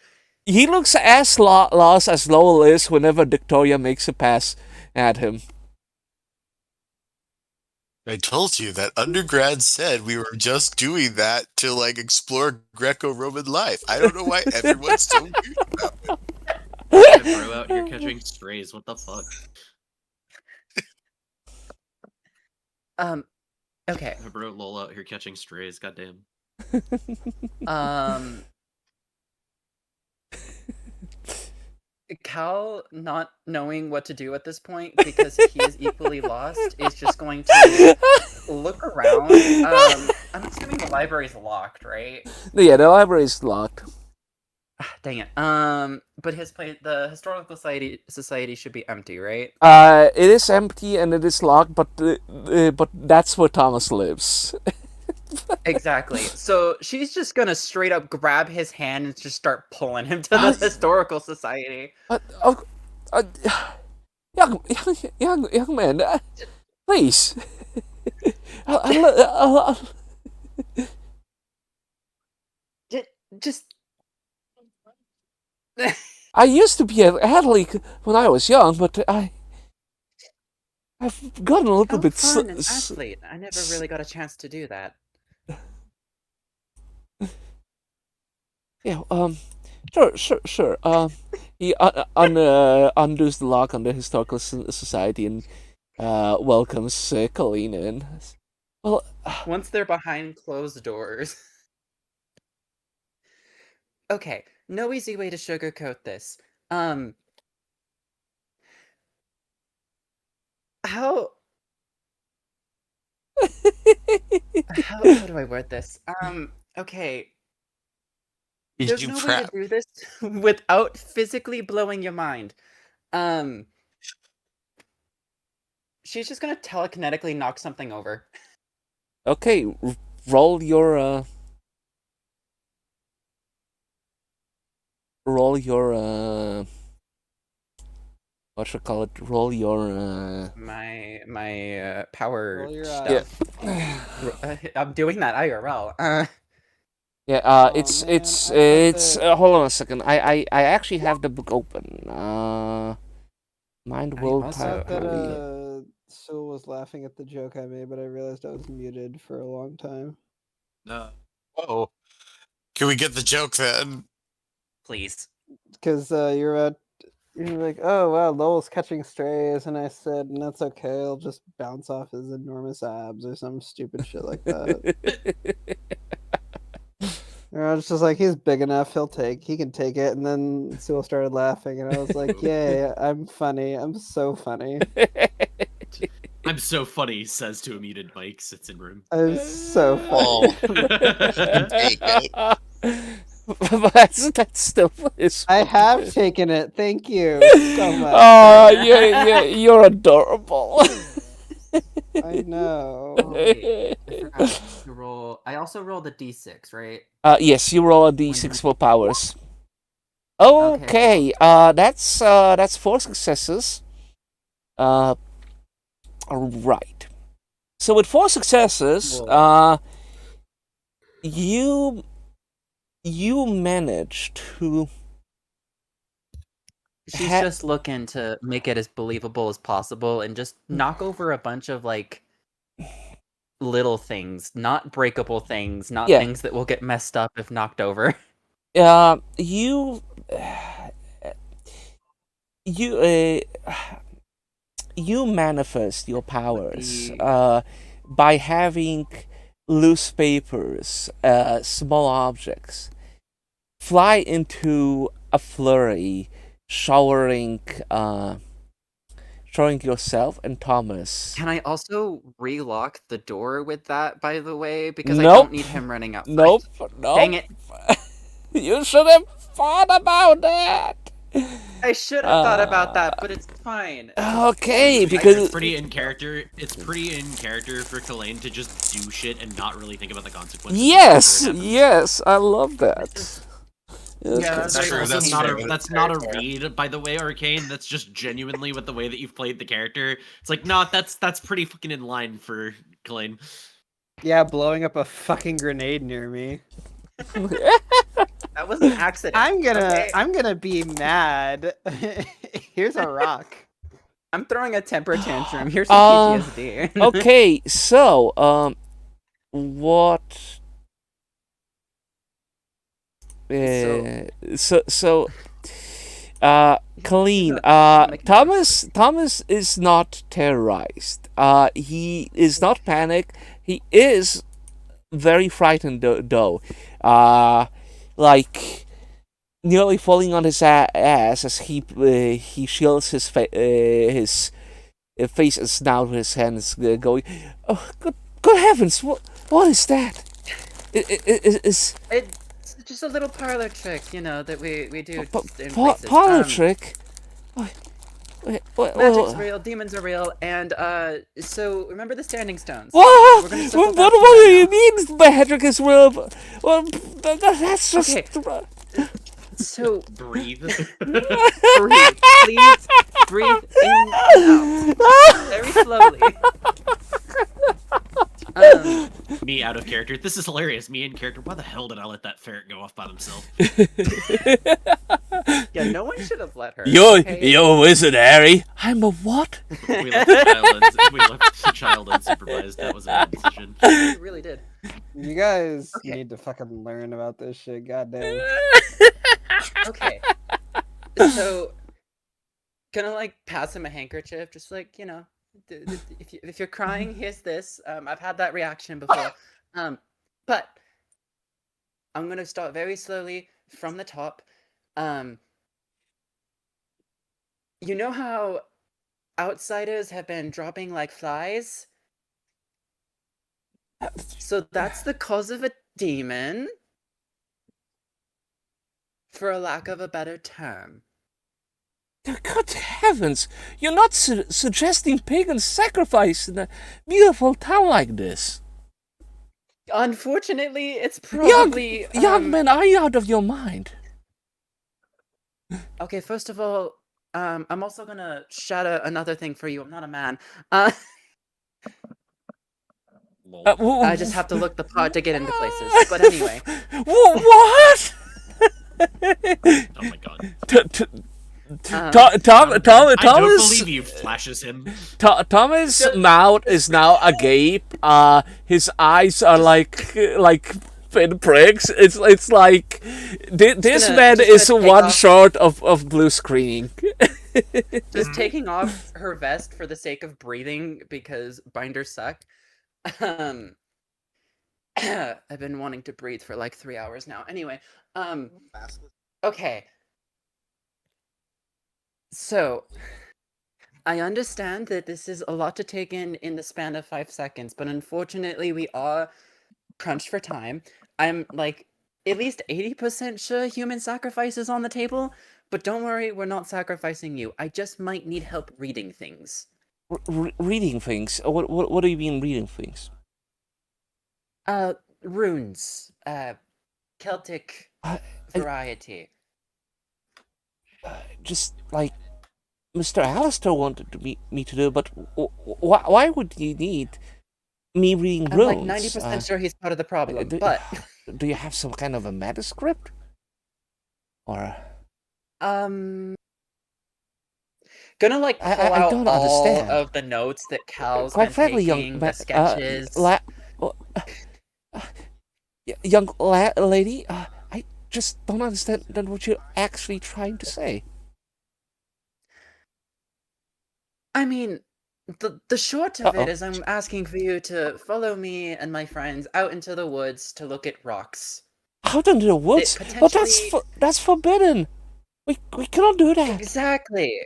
he looks as lost as Lowell is whenever Victoria makes a pass at him. I told you that undergrad said we were just doing that to like explore Greco-Roman life. I don't know why everyone's so weird about it. Yeah, bro, out here catching strays. What the fuck? Okay. Bro, lol out here catching strays. Goddamn. Cal, not knowing what to do at this point because he is equally lost, is just going to look around. I'm assuming the library's locked, right? Yeah, the library is locked. Dang it. But the historical society should be empty, right? It is empty and it is locked, but that's where Thomas lives. Exactly. So she's just gonna straight up grab his hand and just start pulling him to the historical society. Young man, please. Just. I used to be an athlete when I was young, but I've gotten a little bit. Fun, an athlete. I never really got a chance to do that. Yeah. Sure. He undoes the lock on the historical society and welcomes Colleen in. Well, Once they're behind closed doors. Okay, no easy way to sugarcoat this. How do I word this? Okay. There's You no way to prep. do this without physically blowing your mind. She's just gonna telekinetically knock something over. okay, roll your what should I call it? Roll your My power Roll your stuff. I'm doing that IRL. yeah. Oh, It's man, I thought that- hold on a second. I actually have the book open. Mind, I will, also power. I thought that Sewell was laughing at the joke I made, but I realized I was muted for a long time. No. Oh, can we get the joke then? Please. Because you're like, oh wow, Lowell's catching strays, and I said, and that's okay, I'll just bounce off his enormous abs or some stupid shit like that. Or I was just like, he's big enough, he can take it. And then Sewell started laughing, and I was like, yay, I'm funny, I'm so funny. I'm so funny, he says to a muted mic, sits in room. I'm so Oh, funny. take it. But that's still his. I have taken it, thank you so much. Oh, you're adorable. I know. Wait, I forgot to roll. I also rolled a d6, right? Yes, you roll a d6 for powers. Okay, that's 4 successes. Right. So with 4 successes, you manage to. She's just looking to make it as believable as possible and just knock over a bunch of like little things, not breakable things, not Yeah. things that will get messed up if knocked over. You you you manifest your powers The by having loose papers, small objects, fly into a flurry, showering, showering yourself and Thomas. Can I also relock the door with that, by the way? Because I Nope. don't need him running outside. Nope, nope. Dang it. You should have thought about that. I should have thought about that, but it's fine. Okay, It's because pretty in character. It's pretty in character for Kalain to just do shit and not really think about the consequences. yes, after it happens. yes, I love that. Yeah, That's very true. awesome. That's not a read, by the way, Arcane. That's just genuinely with the way that you've played the character. It's like, no, that's pretty fucking in line for Kalain. Yeah, blowing up a fucking grenade near me. That was an accident. okay? I'm gonna be mad. Here's a rock. I'm throwing a temper tantrum. Here's some PTSD. Okay, so what? Colleen, Thomas is not terrorized. He is not panicked. He is very frightened though. Like nearly falling on his ass as he shields his face and snout with his hands, going, "Oh, good heavens! What is that? Is It's just a little parlor trick, that we do in places. parlor trick? Magic's real, demons are real, and so remember the standing stones. What? We're gonna circle What back to do you that mean Patrick is real? Well, that's just... Okay. now. So Breathe. breathe, please breathe in and out very slowly. Me out of character. This is hilarious. Me in character. Why the hell did I let that ferret go off by himself? Yeah, no one should have let her. You're okay? a wizard, Harry. I'm a what? We left the child unsupervised. That was a bad decision. You really did. You guys Okay. need to fucking learn about this shit. Goddamn. Okay. So, gonna pass him a handkerchief, just if you're crying, here's this. I've had that reaction before. But I'm gonna start very slowly from the top. You know how outsiders have been dropping like flies? So that's the cause of a demon, for a lack of a better term. Good heavens! You're not suggesting pagan sacrifice in a beautiful town like this. Unfortunately, it's probably Young man, are you out of your mind? Okay, first of all, I'm also gonna shout out another thing for you. I'm not a man. Lol. I just have to look the part to get into places. But anyway, What? Oh my god. um, I don't Thomas. believe you. Flashes him. Thomas' mouth is now agape. His eyes are like pinpricks. It's like this gonna- man just is gonna take one off- short of blue screening. just taking off her vest for the sake of breathing because binders suck. I've been wanting to breathe for like 3 hours now. Anyway, okay. So, I understand that this is a lot to take in the span of 5 seconds, but unfortunately, we are crunched for time. I'm at least 80% sure human sacrifice is on the table, but don't worry, we're not sacrificing you. I just might need help reading things. Reading things. What do you mean reading things? Runes. Celtic I- variety. Just like Mr. Alistair wanted me to do, but why would you need me reading I'm runes? 90% sure he's part of the problem, do- but Do you have some kind of a manuscript? Or gonna pull I out don't all understand. of the notes that Cal's quite been frankly, taking, the sketches. Young lady, I just don't understand what you're actually trying to say. I mean, the short of it Uh-oh. is I'm asking for you to follow me and my friends out into the woods to look at rocks. Out in the woods? But Potentially, that's forbidden. We cannot do that. exactly.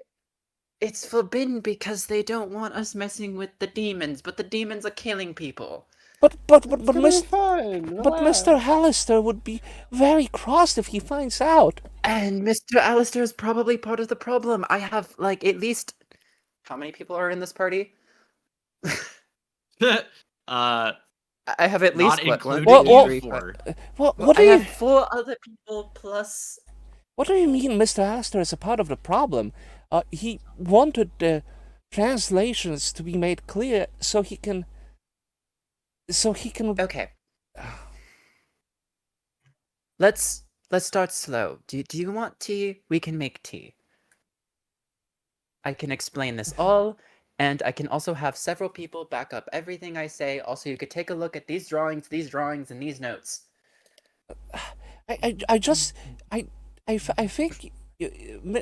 It's forbidden because they don't want us messing with the demons, but the demons are killing people. But It's gonna be fine. but Mr. Relax. Hallister would be very cross if he finds out. And Mr. Alistair is probably part of the problem. I have like at least how many people are in this party? uh, I have at not least what, one, including two, Well, you three, four. What I do you have 4 other people plus. What do you mean Mr. Astor is a part of the problem? He wanted the translations to be made clear so he can. Okay. Let's start slow. Do you want tea? We can make tea. I can explain this all, and I can also have several people back up everything I say. Also, you could take a look at these drawings, and these notes. I just I think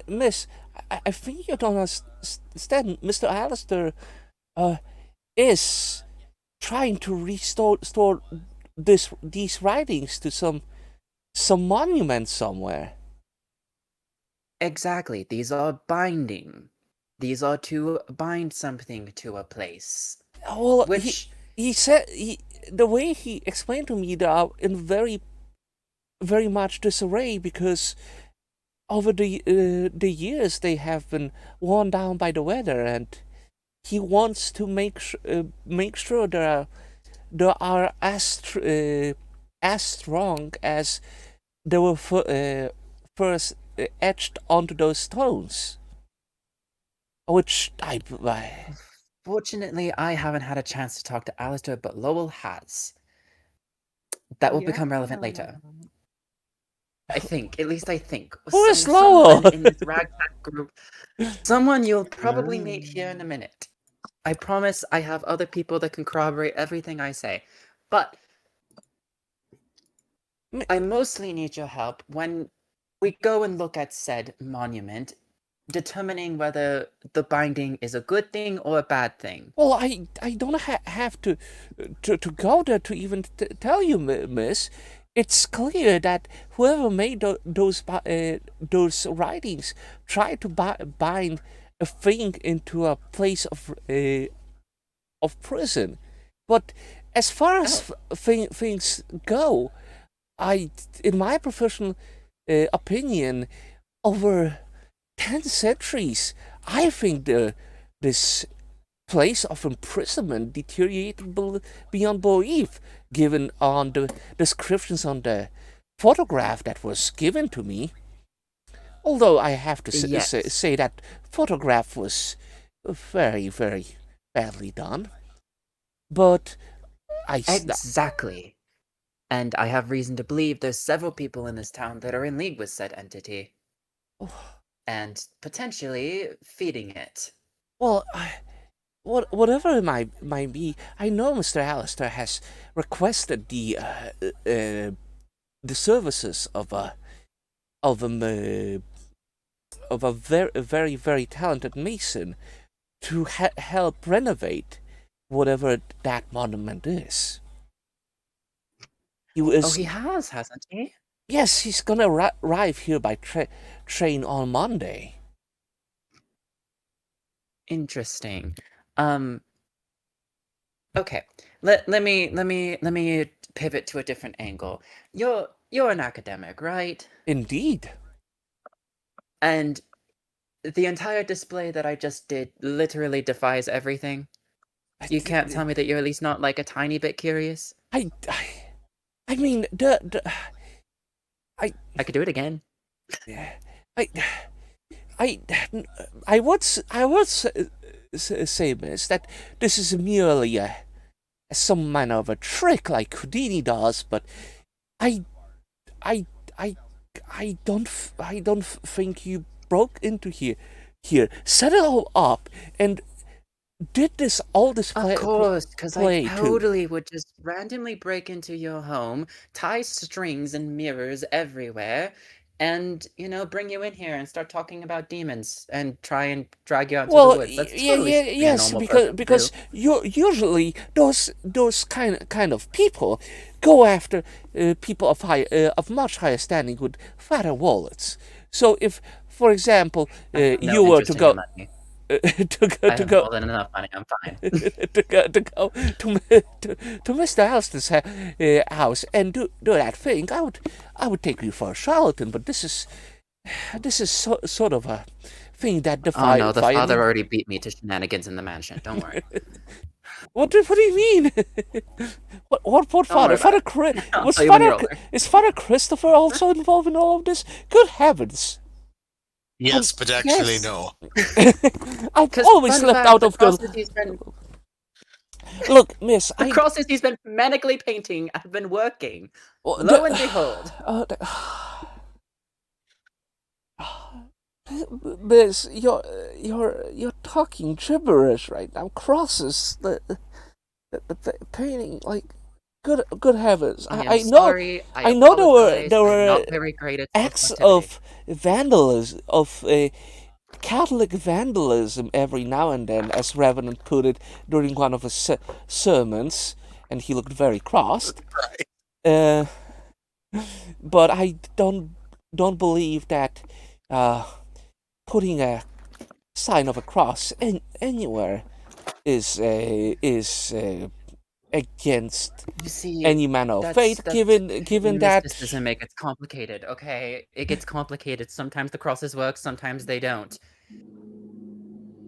Miss I think you don't understand. Mr. Alistair is trying to restore these writings to some monument somewhere. Exactly. These are binding. These are to bind something to a place. Well, Which he said the way he explained to me they are in very much disarray because over the years they have been worn down by the weather, and he wants to make sure they are as strong as they were first etched onto those stones. Which I fortunately I haven't had a chance to talk to Alistair, but Lowell has. That will become relevant later. I think. At least I think. Who is Someone Lowell? in this ragtag group. Someone you'll probably meet here in a minute. I promise I have other people that can corroborate everything I say. But I mostly need your help when we go and look at said monument, determining whether the binding is a good thing or a bad thing. Well, I don't have to go there to even tell you, miss. It's clear that whoever made those writings tried to bind a thing into a place of prison. But as far as things go, in my professional opinion, over 10 centuries, I think this place of imprisonment deteriorated beyond belief, given on the descriptions on the photograph that was given to me. Although I have to say that photograph was very, very badly done. But Exactly. And I have reason to believe there's several people in this town that are in league with said entity. And potentially feeding it. Well, whatever it might be, I know Mr. Alistair has requested the services of a very very talented mason to help renovate whatever that monument is. He has, hasn't he? Yes, he's gonna arrive here by train on Monday. Interesting. Okay. Let me pivot to a different angle. You're an academic, right? Indeed. And the entire display that I just did literally defies everything. You can't tell me that you're at least not like a tiny bit curious? I mean I could do it again. I would say, miss, that this is merely some manner of a trick like Houdini does, but I don't think you broke into here, set it all up, and did all this play. Of course, because I totally would just randomly break into your home, tie strings and mirrors everywhere, and bring you in here and start talking about demons and try and drag you out to the Well, woods. That's yeah, totally yeah, something a yes, normal because person would do. you usually those kind of people go after people of much higher standing with fatter wallets. So if, for example, I have no you were interest to in your go money. I to have go more than enough money. I'm fine. to Mr. Alston's house and do that thing, I would take you for a charlatan. But this is sort of a thing that Oh no, the defy father me. already beat me to shenanigans in the mansion. Don't worry. What do you mean? What Don't father? worry about Father it. I'll tell you when you're older. Is Father Christopher also involved in all of this? Good heavens! Yes, but actually, Yes. no. I've 'Cause always fun left fact, out the of the. crosses he's been Look, miss, the crosses he's been manically painting have been working. well, Lo and behold. Miss, you're talking gibberish right now. Crosses, the painting, like, good heavens! I am I know, sorry. I know apologize. there I'm were not very great at acts social activity. of vandalism, of Catholic vandalism every now and then, as Revenant put it during one of his sermons, and he looked very crossed. Right. But I don't believe that putting a sign of a cross anywhere is against You see, any manner of faith, given that. mysticism, it gets complicated, okay? It gets complicated. Sometimes the crosses work, sometimes they don't.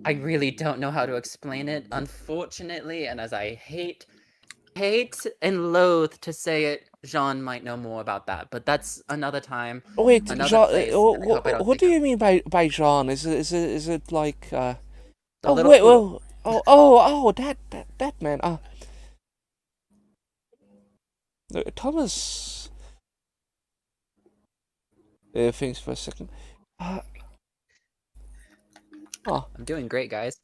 I really don't know how to explain it, unfortunately, and as I hate and loathe to say it, Jean might know more about that, but that's another time, Wait, another Jean, place, and I hope I don't what take do up you mean by Jean? Is it like the oh little wait, poodle. that man. Thomas thinks for a second. I'm doing great, guys.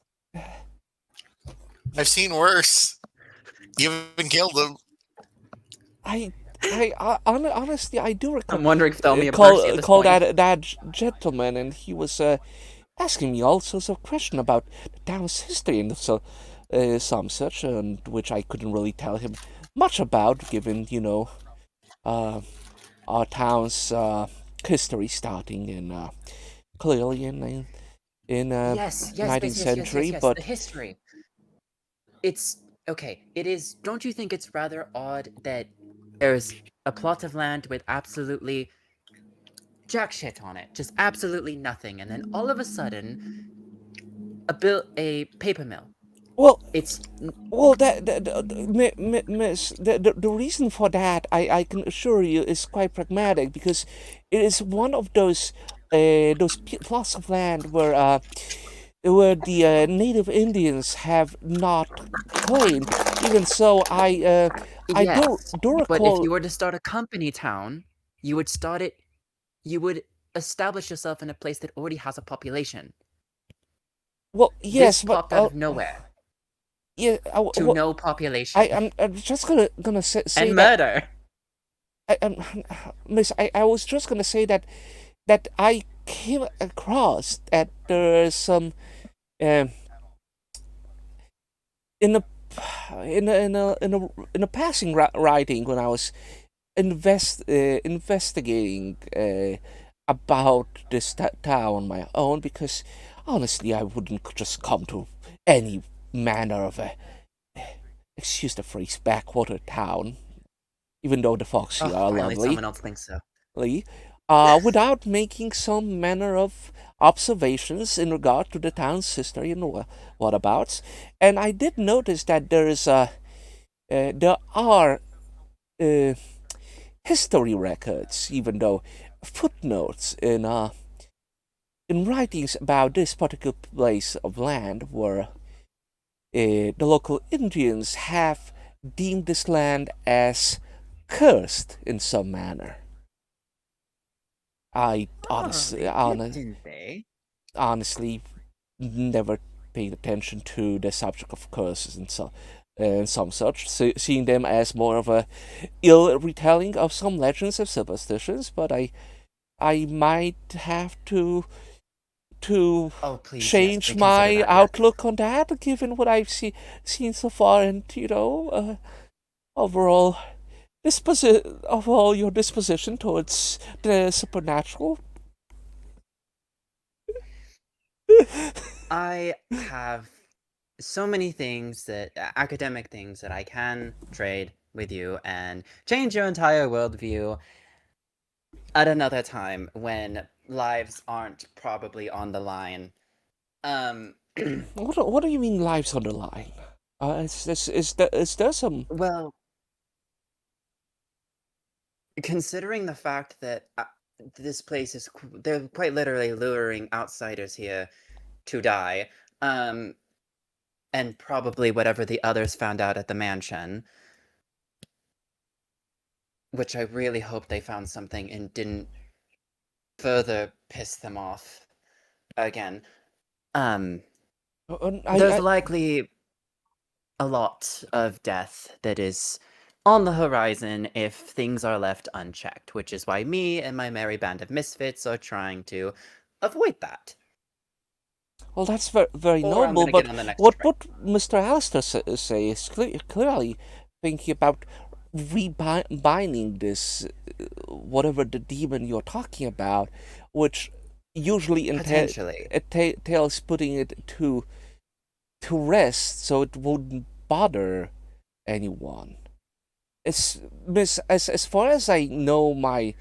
I've seen worse. You haven't killed them. Honestly, I do recall. I'm wondering if they'll me a mercy at this call point. that gentleman, and he was asking me all sorts of questions about the town's history and some such, and which I couldn't really tell him much about, given our town's history starting in clearly in Yes, 19th century, yes. but The history. It's okay. It is. Don't you think it's rather odd that there's a plot of land with absolutely jack shit on it, just absolutely nothing, and then all of a sudden, a paper mill. well, It's Well, miss, the reason for that, I can assure you, is quite pragmatic, because it is one of those plots of land where the native Indians have not claimed. Even so, I do yes, do but if recall. you were to start a company town, you would start it. You would establish yourself in a place that already has a population. Well, yes, This but popped out of nowhere yeah, to no population I'm just gonna say and that. murder. Miss, I was just gonna say that I came across that there's some in a passing writing when I was investigating about this town on my own, because honestly I wouldn't just come to any manner of excuse the phrase, backwater town, even though the folks here are Finally, lovely, someone else thinks so. without making some manner of observations in regard to the town's history and whatabouts. And I did notice that there are history records, even though footnotes in writings about this particular place of land, where the local Indians have deemed this land as cursed in some manner. I Didn't they? honestly never paid attention to the subject of curses and some such, seeing them as more of a ill retelling of some legends and superstitions. But I I might have to Oh, please, yes, change we consider my that, yes. outlook on that, given what I've seen so far, and overall overall your disposition towards the supernatural. I have so many things academic things that I can trade with you and change your entire worldview at another time when lives aren't probably on the line. What do you mean lives on the line? Is there some? Well, considering the fact that this place is they're quite literally luring outsiders here to die, and probably whatever the others found out at the mansion, which I really hope they found something and didn't further piss them off again. There's likely a lot of death that is on the horizon if things are left unchecked, which is why me and my merry band of misfits are trying to avoid that. Well, that's very Or I'm noble, gonna but get on the next what train. Mr. Alistair say is clearly thinking about rebinding this, whatever the demon you're talking about, which usually Potentially. entails putting it to rest so it wouldn't bother anyone. As far as I know my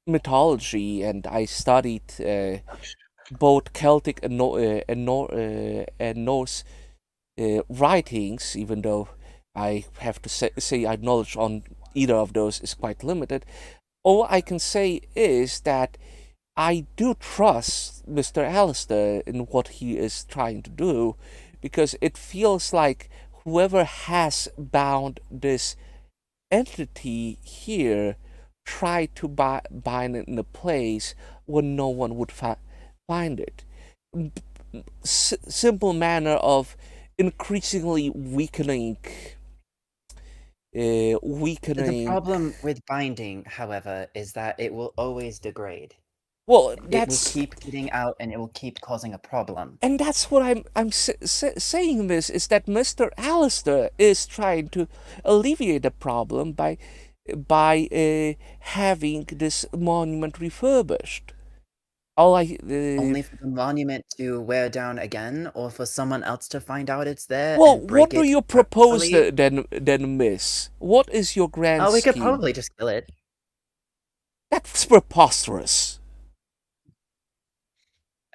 mythology, and I studied both Celtic and Norse writings, even though I have to say our knowledge on either of those is quite limited. All I can say is that I do trust Mr. Alistair in what he is trying to do, because it feels like whoever has bound this entity here tried to bind it in a place where no one would find it. Simple manner of increasingly weakening. The problem with binding, however, is that it will always degrade. Well, It will that's keep getting out, and it will keep causing a problem. and that's what I'm saying. This is that Mr. Alistair is trying to alleviate the problem by having this monument refurbished. Only for the monument to wear down again, or for someone else to find out it's there Well, and break what do it you propose purposefully? then, Miss? What is your grand Oh, we could scheme? probably just kill it. That's preposterous.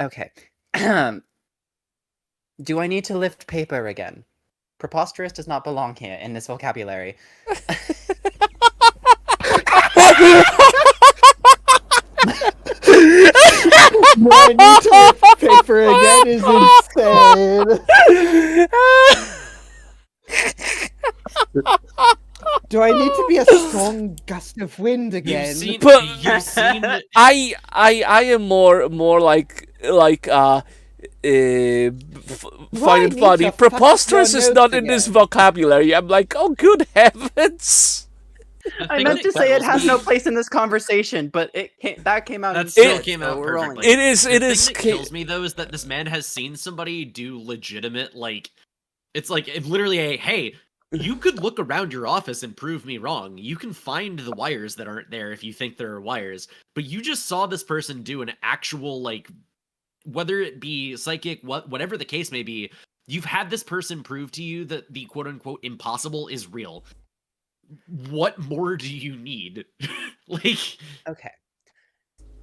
Okay. Do I need to lift paper again? Preposterous does not belong here in this vocabulary. No, I need to lift paper again is insane. Do I need to be a strong gust of wind again? You've seen. I am more like find it need funny. to Preposterous fuck is your not notes in this again? vocabulary. I'm like, oh, good heavens! I meant to say it has no place in this conversation, but that came out. That instead, still came so out we're rolling. perfectly. It is. The It thing is. that kills me though is that this man has seen somebody do legitimate, like, it's like literally a hey. You could look around your office and prove me wrong. You can find the wires that aren't there if you think there are wires. But you just saw this person do an actual, like, whether it be psychic, whatever the case may be, you've had this person prove to you that the quote-unquote impossible is real. What more do you need? Like... Okay.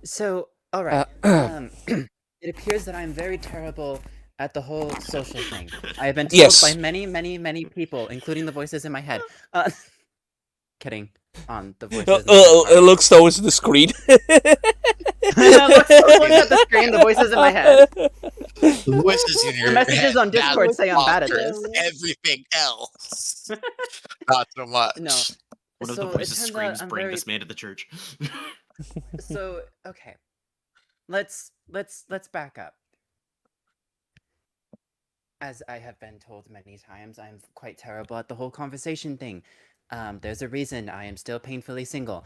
So, alright. It appears that I'm very terrible at the whole social thing. I have been told Yes. by many, many, many people, including the voices in my head. Kidding. On the voices in my It head. looks towards the screen. Looking at the screen, the voices in my head. The voices in your The messages on head, that Discord say I'm bad at bothers this. everything else. Not so much. No. One of So the it voices turns out screams, I'm bring very- this man to the church. So, okay. Let's back up. As I have been told many times, I'm quite terrible at the whole conversation thing. There's a reason I am still painfully single.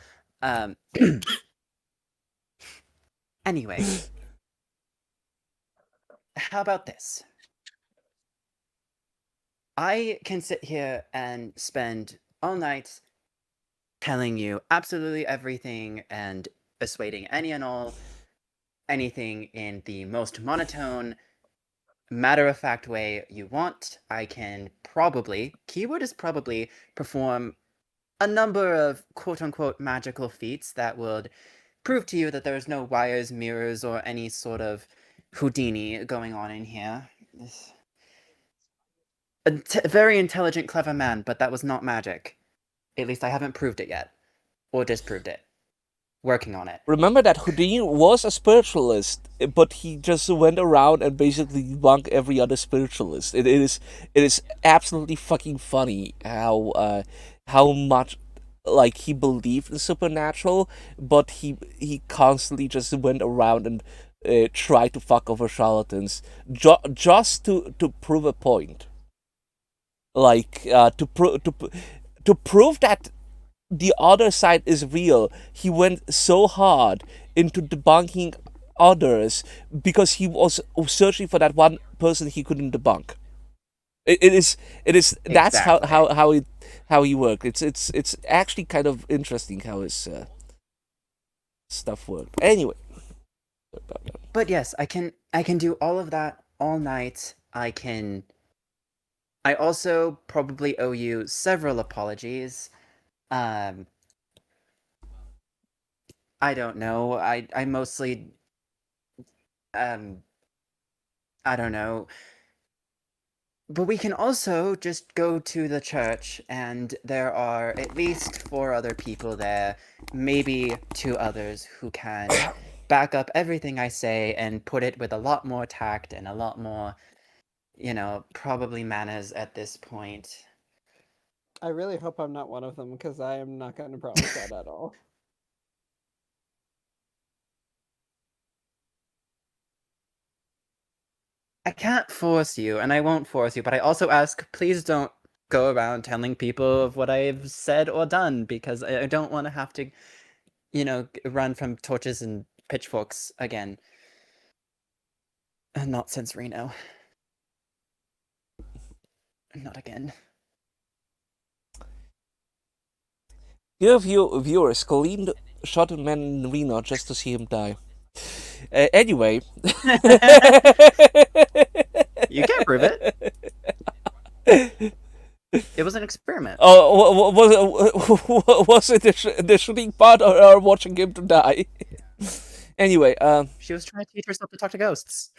Anyway, how about this? I can sit here and spend all night telling you absolutely everything and persuading any and all anything in the most monotone, matter-of-fact way you want. I can probably, keyword is probably, perform a number of quote-unquote magical feats that would prove to you that there's no wires, mirrors, or any sort of Houdini going on in here. Very intelligent, clever man, but that was not magic. At least I haven't proved it yet. Or disproved it. Working on it. Remember that Houdini was a spiritualist, but he just went around and basically debunked every other spiritualist. It is absolutely fucking funny how much like he believed in supernatural, but he constantly just went around and tried to fuck over charlatans just to prove a point. Like to prove that the other side is real, he went so hard into debunking others because he was searching for that one person he couldn't debunk. It is that's Exactly. how he worked. It's actually kind of interesting how his stuff worked. Anyway, But yes, I can do all of that all night. I also probably owe you several apologies. Um I don't know. I mostly um I don't know. But we can also just go to the church, and there are at least 4 other people there, maybe 2 others who can back up everything I say and put it with a lot more tact and a lot more, probably manners at this point. I really hope I'm not one of them because I am not going to promise that at all. I can't force you, and I won't force you, but I also ask, please don't go around telling people of what I've said or done, because I don't want to have to, run from torches and pitchforks again. Not since Reno. Not again. dear viewers, Colleen shot a man in Reno just to see him die. Anyway. You can't prove it. It was an experiment. Oh, was it the shooting part or watching him to die? Anyway, She was trying to teach herself to talk to ghosts.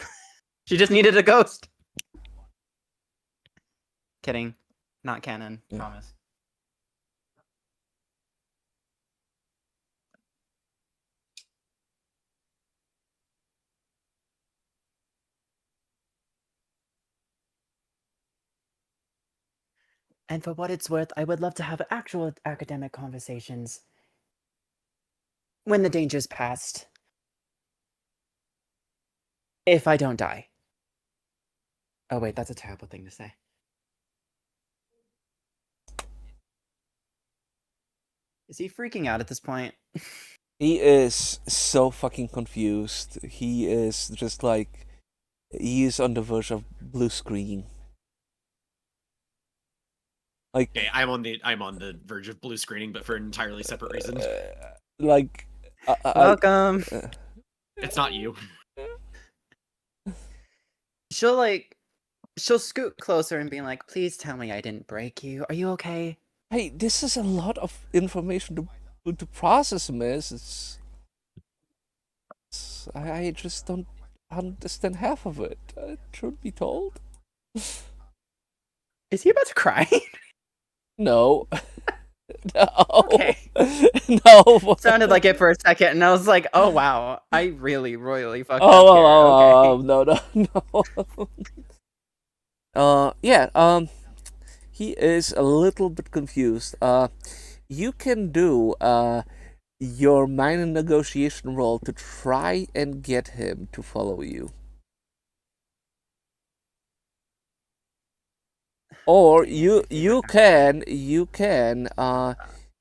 She just needed a ghost. Kidding. Not canon. Yeah. Promise. And for what it's worth, I would love to have actual academic conversations when the danger's past. If I don't die. Oh wait, that's a terrible thing to say. Is he freaking out at this point? he is so fucking confused. He is just like, he is on the verge of blue screen. Like, Okay, I'm on the verge of blue screening, but for an entirely separate reason. like, Welcome. It's not you. She'll scoot closer and be like, please tell me I didn't break you. Are you okay? hey, this is a lot of information to process, miss. I just don't understand half of it. Truth be told. Is he about to cry? No. No. Okay. No. Sounded like it for a second, and I was like, oh wow, I really royally fucked up Oh, here. Okay. no. Yeah, he is a little bit confused. You can do your minor negotiation roll to try and get him to follow you. Or you can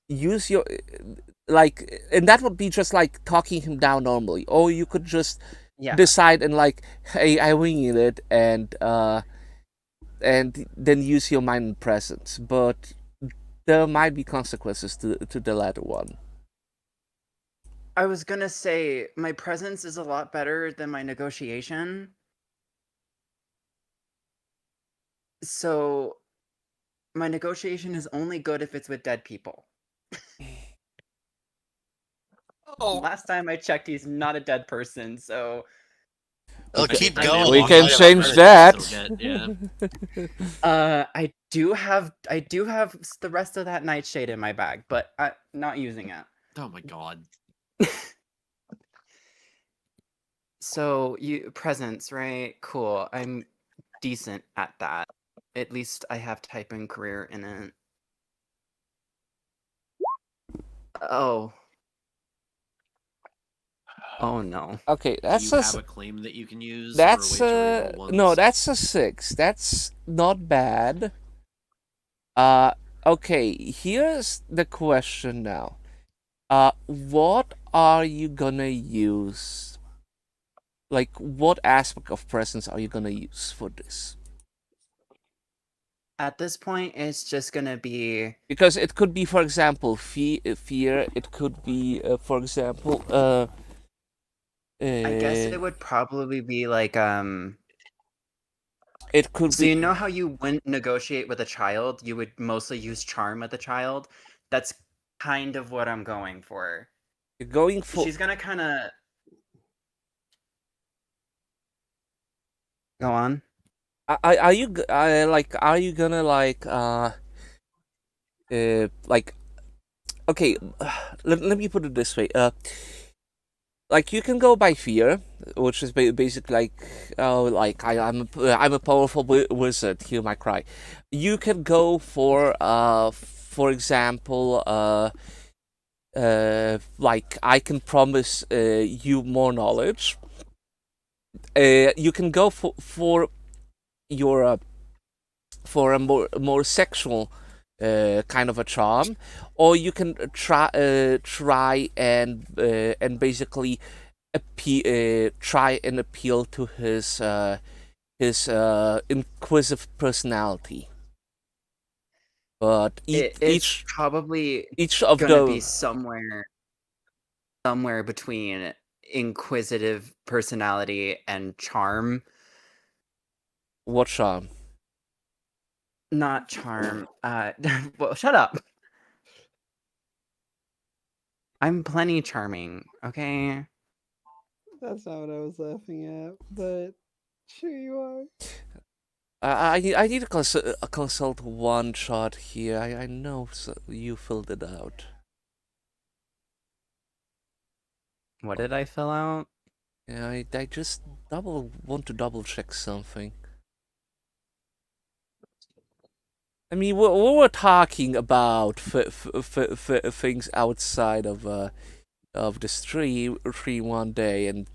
use your and that would be just like talking him down normally, or you could just Yeah. decide and like, hey, I winged it, and then use your mind and presence. But there might be consequences to the latter one. I was gonna say my presence is a lot better than my negotiation. So my negotiation is only good if it's with dead people. Oh, Last time I checked, he's not a dead person, so I'll keep I going. mean, We I'll can find out change first. that. Still get, I do have the rest of that nightshade in my bag, but I'm not using it. Oh my god. So you presents, right? Cool. I'm decent at that. At least I have type and career in it. Oh. Oh no. Okay, Do that's you a have a claim that you can use? that's or wait to reroll no, ones? that's a 6. That's not bad. Okay, here's the question now. What are you gonna use? Like, what aspect of presence are you gonna use for this? At this point, it's just gonna be. Because it could be, for example, fear. It could be, for example, I guess uh, it would probably be like it could So be you know how you wouldn't negotiate with a child? You would mostly use charm with a child. That's kind of what I'm going for. going for. She's gonna kind of go on. Are you are you gonna like, okay, let me put it this way. Like, you can go by fear, which is basically like, oh, like I'm a powerful wizard. Hear my cry. You can go for example, like, I can promise you more knowledge. You can go for your for a more sexual kind of a charm, or you can try and basically try and appeal to his inquisitive personality. But It's probably each of gonna be those, somewhere between inquisitive personality and charm. what charm? Not charm. Well, shut up. I'm plenty charming, okay? That's not what I was laughing at, but sure you are. I need to consult one chart here. I know you filled it out. What did I fill out? Yeah, I just want to double check something. I mean, we were talking about things outside of this tree one day, and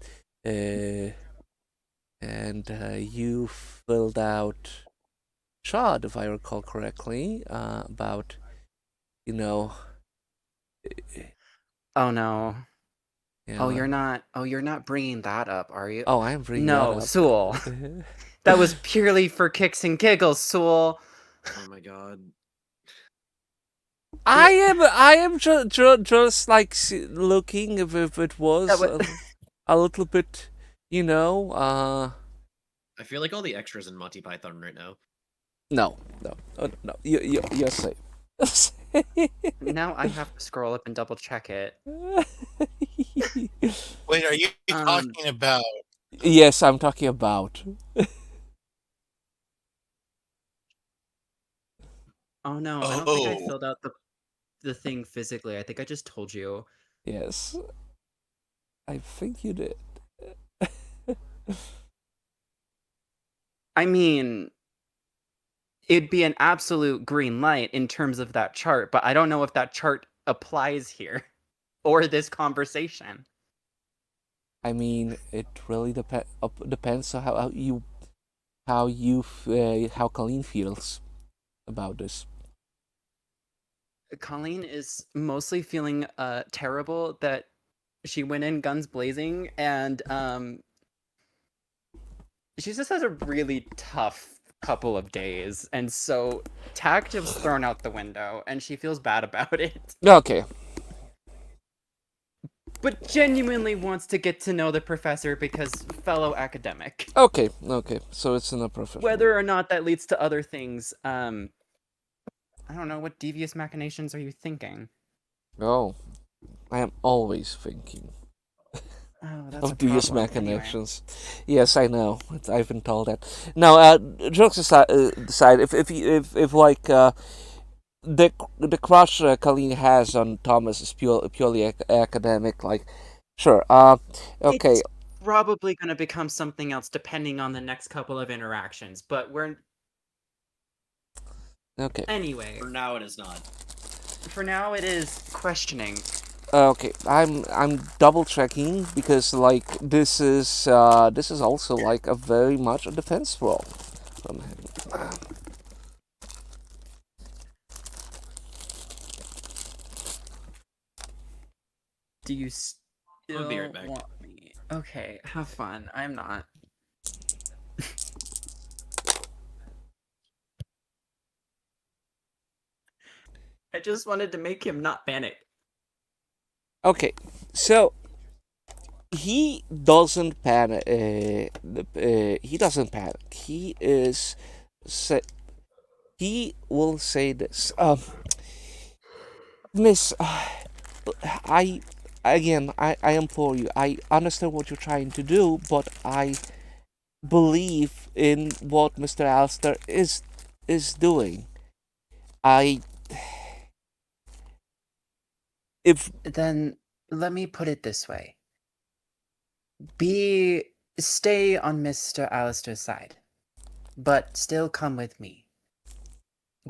you filled out chart, if I recall correctly, about, you know. Oh no. You Oh, know, you're not bringing that up, are you? oh, I'm bringing No, that up. Sewell. That was purely for kicks and giggles, Sewell. Oh my god. I am just like looking if it was a little bit, you know. I feel like all the extras in Monty Python right now. No, no. You're safe. Now I have to scroll up and double check it. Wait, are you talking about? Yes, I'm talking about. Oh no, I don't think I Oh, filled out the thing physically. I think I just told you. Yes, I think you did. I mean, it'd be an absolute green light in terms of that chart, but I don't know if that chart applies here or this conversation. I mean, it really depends on how Colleen feels about this. Colleen is mostly feeling terrible that she went in guns blazing, and she just has a really tough couple of days, and so tact is thrown out the window, and she feels bad about it. Okay. But genuinely wants to get to know the professor because fellow academic. Okay. So it's in a professional. Whether or not that leads to other things, I don't know, what devious machinations are you thinking? Oh, I am always thinking Oh, that's of a devious problem. Anyway. machinations. Yes, I know. I've been told that. Now, jokes aside, if like the crush Colleen has on Thomas is purely academic, like, sure. Okay. It's probably going to become something else depending on the next couple of interactions, but we're... Okay. Anyway, For now, it is not. for now it is questioning. Okay, I'm double checking because like this is also like a very much a defense roll from him. Do you still I'll be right back. want me? Okay, have fun. I'm not. I just wanted to make him not panic. Okay, so he doesn't panic. He doesn't panic. He will say this. Miss, I I implore you. I understand what you're trying to do, but I believe in what Mr. Alistair is doing. If Then let me put it this way. Stay on Mr. Alistair's side, but still come with me.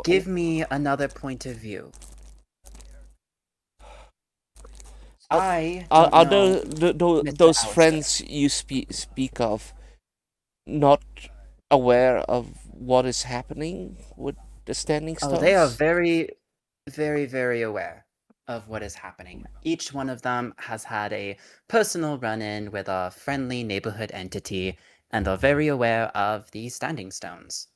Give me another point of view. I don't are know those Mr. Alistair. friends you speak of not aware of what is happening with the Standing Stones? Oh, they are very, very, very aware of what is happening. Each one of them has had a personal run-in with a friendly neighborhood entity and are very aware of the Standing Stones.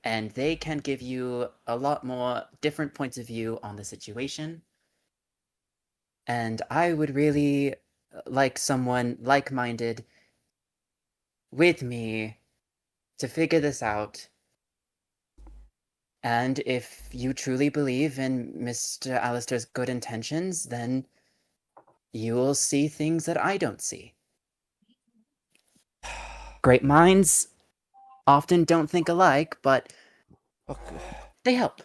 And they can give you a lot more different points of view on the situation. And I would really like someone like-minded with me to figure this out. And if you truly believe in Mr. Alistair's good intentions, then you will see things that I don't see. Great minds often don't think alike, but Okay. they help.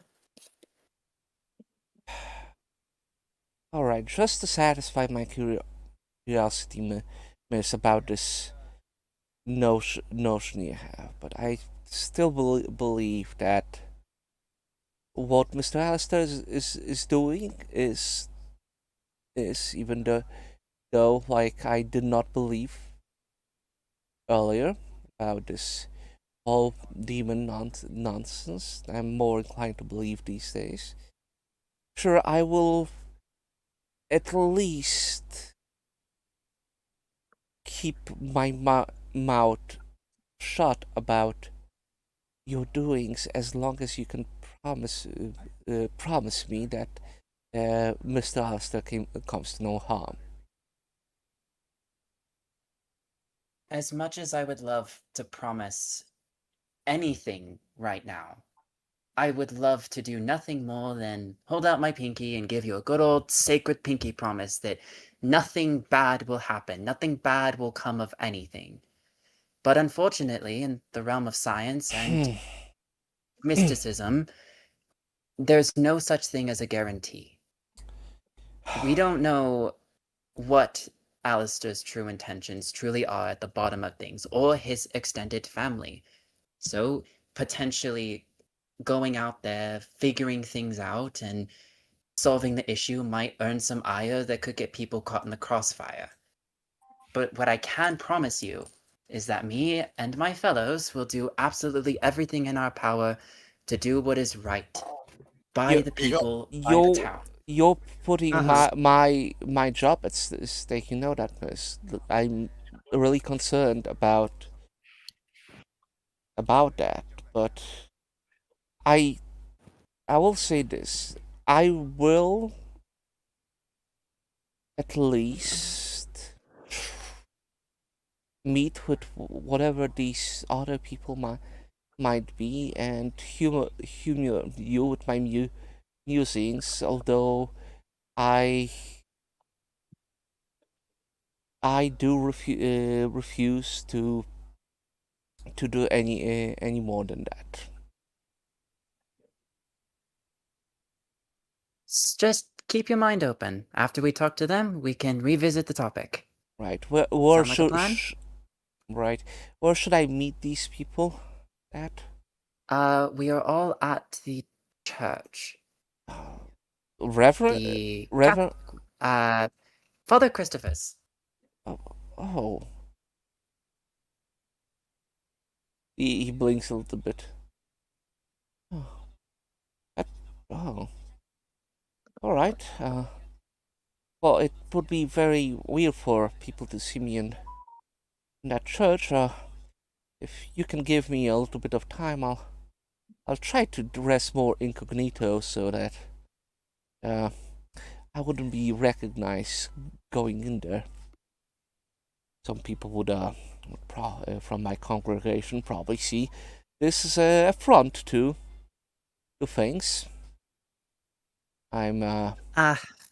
All right, just to satisfy my curiosity, miss, about this notion you have, but I still believe that what Mr. Alistair is doing is even though like I did not believe earlier about this whole demon nonsense, I'm more inclined to believe these days. Sure, I will at least keep my mouth shut about your doings as long as you can promise me that Mr. Alistair comes to no harm. As much as I would love to promise anything right now, I would love to do nothing more than hold out my pinky and give you a good old sacred pinky promise that nothing bad will happen, nothing bad will come of anything. But unfortunately, in the realm of science and mysticism, there's no such thing as a guarantee. We don't know what Alistair's true intentions truly are at the bottom of things, or his extended family. So, potentially going out there, figuring things out, and solving the issue might earn some ire that could get people caught in the crossfire. But what I can promise you is that me and my fellows will do absolutely everything in our power to do what is right by You- the There you go. people, by the You're town. you're putting Uh-huh. my job at stake. You know that, Miss. I'm really concerned about that. But I I will say this. I will at least meet with whatever these other people might be and humor you with my musings. Although I I do refuse to do any more than that. Just keep your mind open. After we talk to them, we can revisit the topic. Right? Where Sound like a plan? right? Where should I meet these people at? We are all at the church. Reverend, The Reverend. Father Christophus. Oh, he blinks a little bit. Oh, oh. All right. Well, it would be very weird for people to see me in that church. If you can give me a little bit of time, I'll try to dress more incognito so that I wouldn't be recognized going in there. Some people would from my congregation probably see this is a affront to things. I'm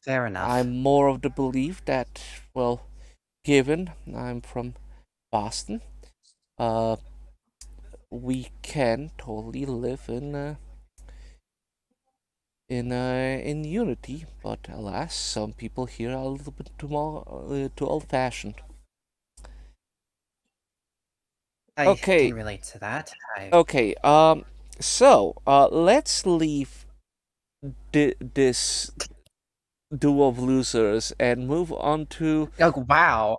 Fair enough. I'm more of the belief that, well, given I'm from Boston, we can totally live in unity. But alas, some people here are a little bit too old-fashioned. I Okay. can relate to that. Okay. So let's leave this duo of losers and move on to Oh, wow.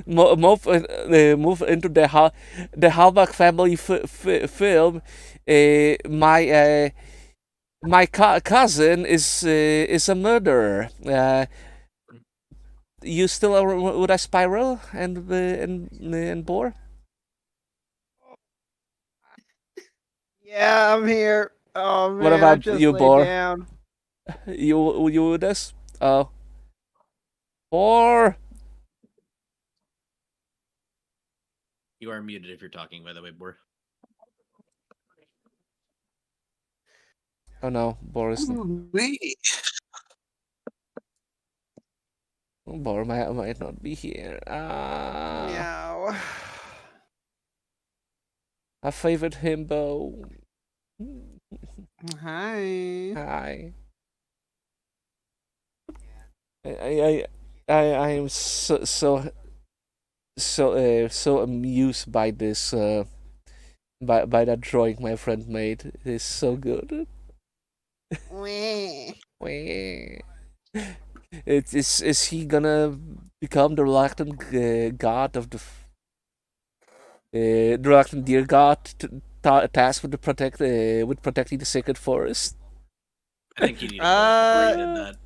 move into the Halbach family film. My cousin is a murderer. You still are with a Spiral and Boar? Yeah, I'm here. Oh man, What I about just you, lay Boar? down. You with us? Oh, Boar. You are muted if you're talking, by the way, Bor. Oh no, Boris. Ooh-wee. Boar might not be here. Meow. A favorite himbo. Hi. Hi. I am so amused by this by that drawing my friend made. It is so good. Weh. Is he gonna become the reluctant god of the reluctant deer god tasked with protecting the sacred forest? I think you need to go before you did that.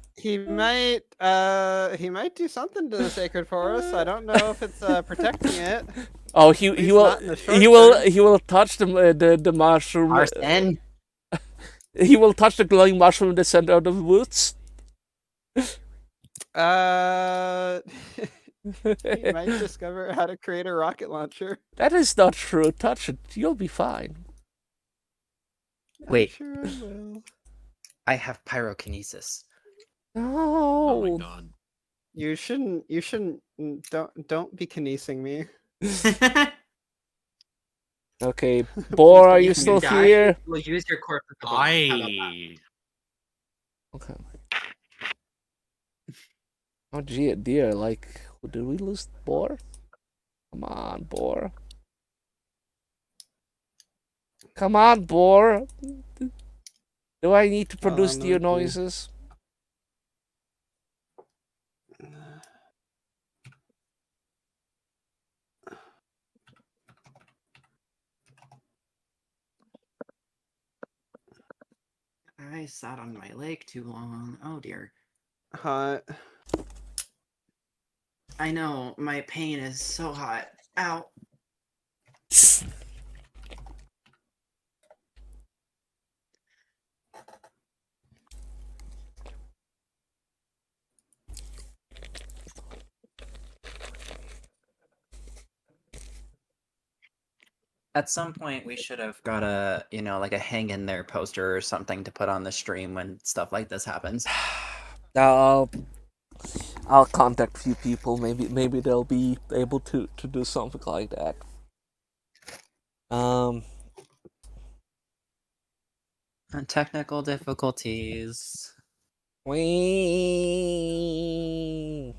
He might do something to the sacred forest. I don't know if it's protecting it. Oh, At he least will not in the short he will term. he will touch the mushroom. Arson. He will touch the glowing mushroom in the center of the woods. He might discover how to create a rocket launcher. That is not true. Touch it. You'll be fine. Wait. I'm sure I will. I have pyrokinesis. Oh my No. god. You shouldn't. Don't be kinesing me. Okay, Boar, are If you you still die, here? we'll use your corpse. How about that? Okay. Oh gee, dear, like, did we lose Boar? Come on, Boar. Come on, Boar. Do I need to produce no, deer it's me. noises? sat on my leg too long. Oh dear. Hot. I know, my pain is so hot. Ow. At some point, we should have got a, like a hang in there poster or something to put on the stream when stuff like this happens. I'll contact a few people. Maybe they'll be able to do something like that. Technical difficulties. Wee.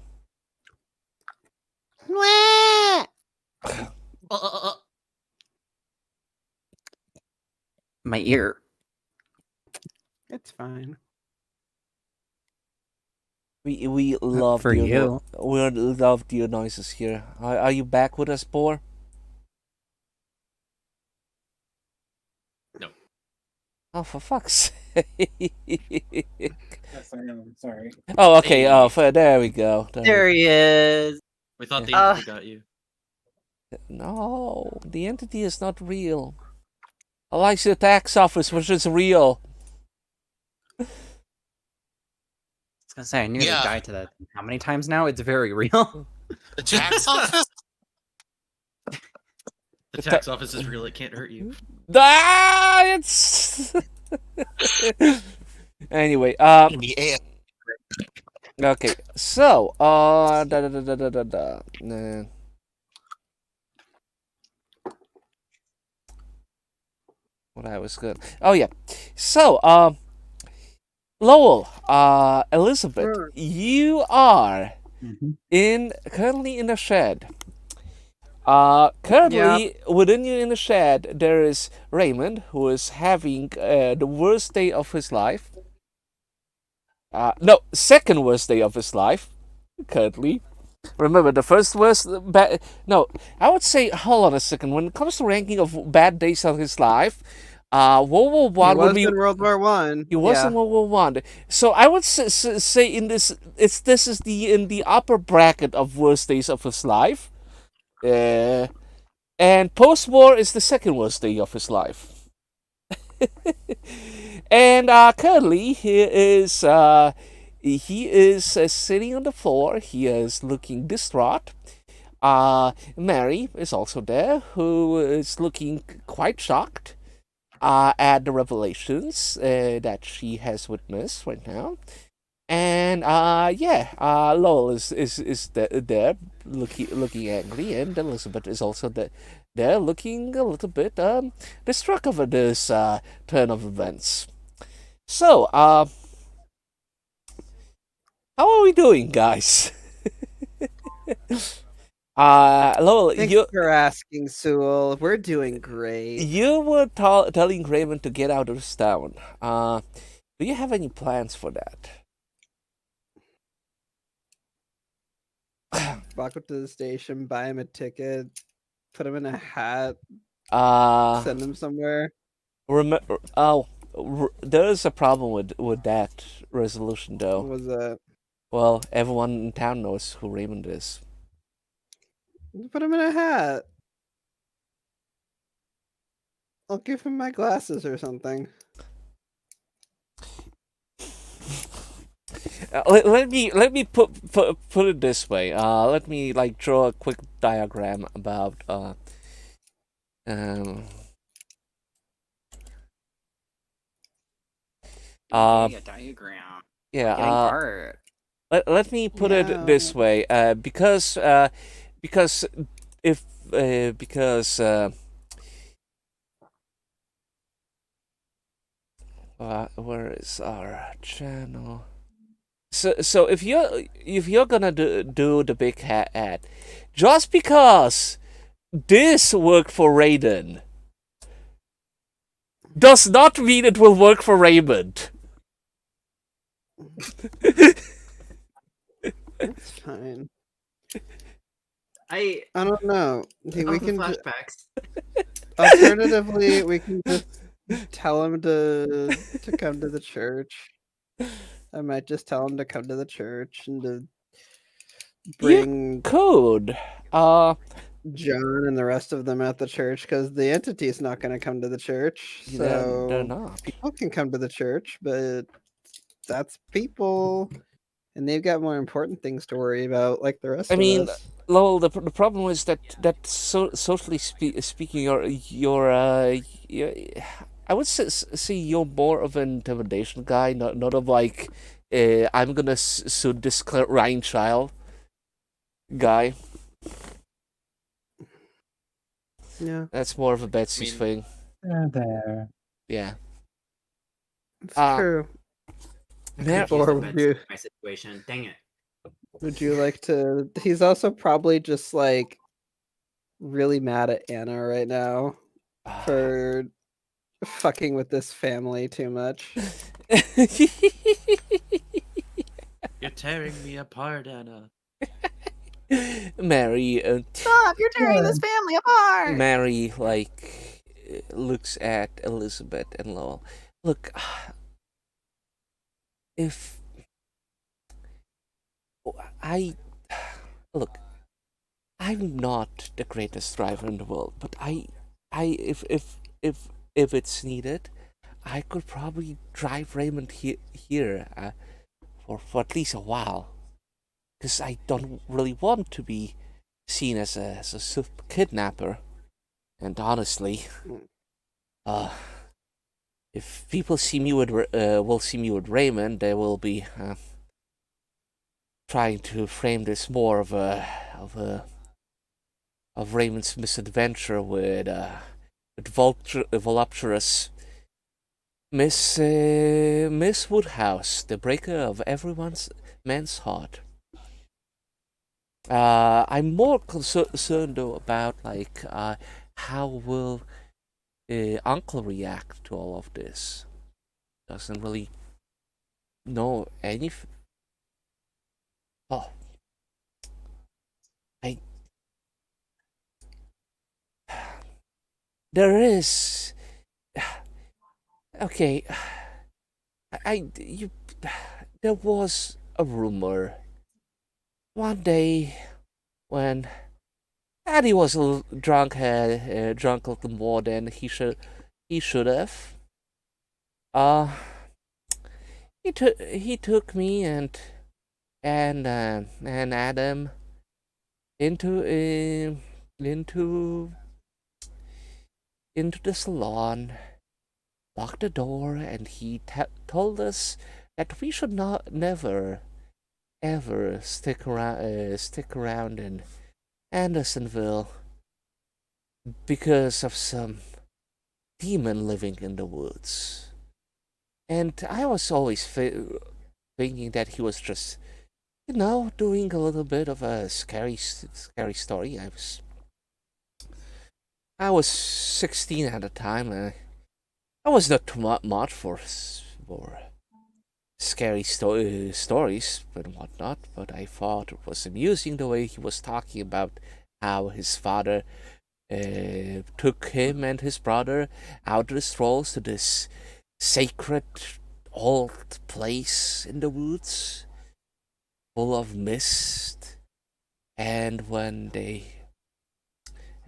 My ear. It's fine. We love for you. We love your noises here. Are you back with us, Boar? No. Oh, for fuck's sake! Yes, I am. Sorry. Oh, okay. Oh, there we go. There he is. We thought the Yeah. entity got you. No, the entity is not real. Unlike the tax office, which is real. I was gonna say, I nearly Yeah. died to that. How many times now? It's very real. The tax office? The tax office is real. It can't hurt you. Ah, it's anyway. In the air. Okay. So, Nah. What I was good. Oh yeah. So, Lowell, Elizabeth, Sure. you are currently in the shed. Currently within you in the shed, there is Raymond, who is having the worst day of his life. No, second worst day of his life. Currently, remember the first worst bad. No, I would say. Hold on a second. When it comes to ranking of bad days of his life, World War He One would was be. in World War One. He was in World War One. So I would say in this, this is in the upper bracket of worst days of his life. And post-war is the second worst day of his life. And currently he is sitting on the floor. He is looking distraught. Mary is also there, who is looking quite shocked at the revelations that she has witnessed right now. And Lowell is there looking angry, and Elizabeth is also there looking a little bit distraught over this turn of events. So, how are we doing, guys? Lowell, Thanks for asking, Sewell. We're doing great. you were telling Raymond to get out of this town. Do you have any plans for that? Walk up to the station, buy him a ticket, put him in a hat, send him somewhere. Remember, there is a problem with that resolution, What though. was that? Well, everyone in town knows who Raymond is. Put him in a hat. I'll give him my glasses or something. Let me put it this way. Let me draw a quick diagram about A diagram. yeah. Getting art. Let me put it this way. Because where is our channel? So if you're gonna do the big hat ad, just because this worked for Raiden does not mean it will work for Raymond. It's fine. I I don't know. We the can flashbacks. alternatively we can just tell him to come to the church. I might just tell him to come to the church and to You bring could. John and the rest of them at the church because the entity's not going to come to the church. They're So not. people can come to the church, but that's people, and they've got more important things to worry about, like the rest I of mean, us. Lowell, the problem is that socially speaking, I would see you're more of an intimidation guy, not of like, I'm gonna sue this Ryan Child guy. Yeah, That's more of a Betsy's thing. There. Yeah. it's Uh, true. Mar- Could use the Or med would my situation. Dang it. you like to? He's also probably just like really mad at Anna right now for fucking with this family too much. You're tearing me apart, Anna. Mary, Stop! You're tearing this family apart. Mary, like, looks at Elizabeth and Lowell. Look, if I look, I'm not the greatest driver in the world, but if it's needed, I could probably drive Raymond here for at least a while, because I don't really want to be seen as a kidnapper. And honestly, if people see me with will see me with Raymond, they will be trying to frame this more of Raymond's misadventure with voluptuous Miss Woodhouse, the breaker of everyone's man's heart. I'm more concerned though about like how will Uncle react to all of this. Doesn't really know any. Oh, there is. Okay, there was a rumor one day when Eddie was a little drunk, drunk a little more than he should have. He took me and Adam into the salon, locked the door, and he told us that we should never ever stick around in Andersonville because of some demon living in the woods. And I was always thinking that he was just, doing a little bit of a scary story. I was 16 at the time, and I was not too much for scary stories and whatnot, but I thought it was amusing the way he was talking about how his father took him and his brother out of the strolls to this sacred old place in the woods, full of mist, and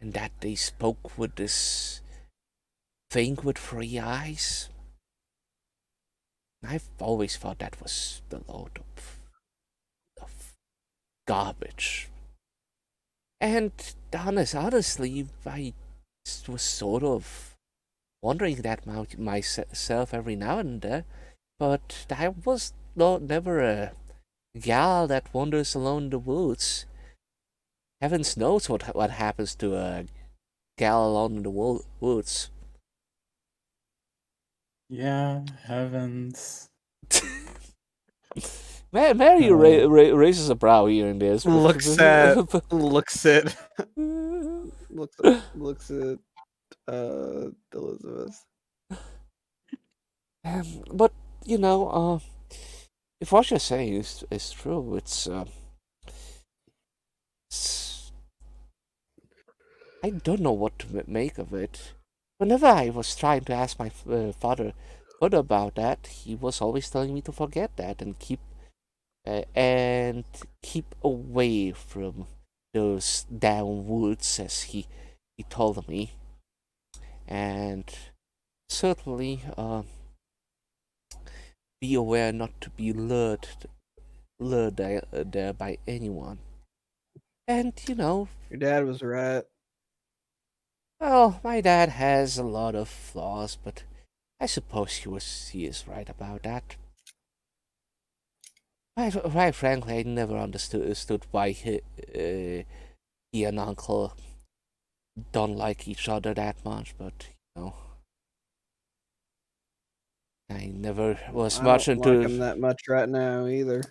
that they spoke with this thing with 3 eyes. I've always thought that was a load of garbage. And honestly, I was sort of wondering that myself every now and then, but I was never a gal that wanders alone in the woods. Heavens knows what happens to a gal alone in the woods. Yeah, heavens. Mary raises a brow here and there. Looks at Elizabeth. But if what you're saying is true, it's I don't know what to make of it. whenever I was trying to ask my father about that, he was always telling me to forget that and keep away from those damn woods, as he told me, and certainly be aware not to be lured there by anyone. And Your dad was right. well, my dad has a lot of flaws, but I suppose he is right about that. Quite frankly, I never understood why he and Uncle don't like each other that much, but I never was I much don't like into. him that much right now either.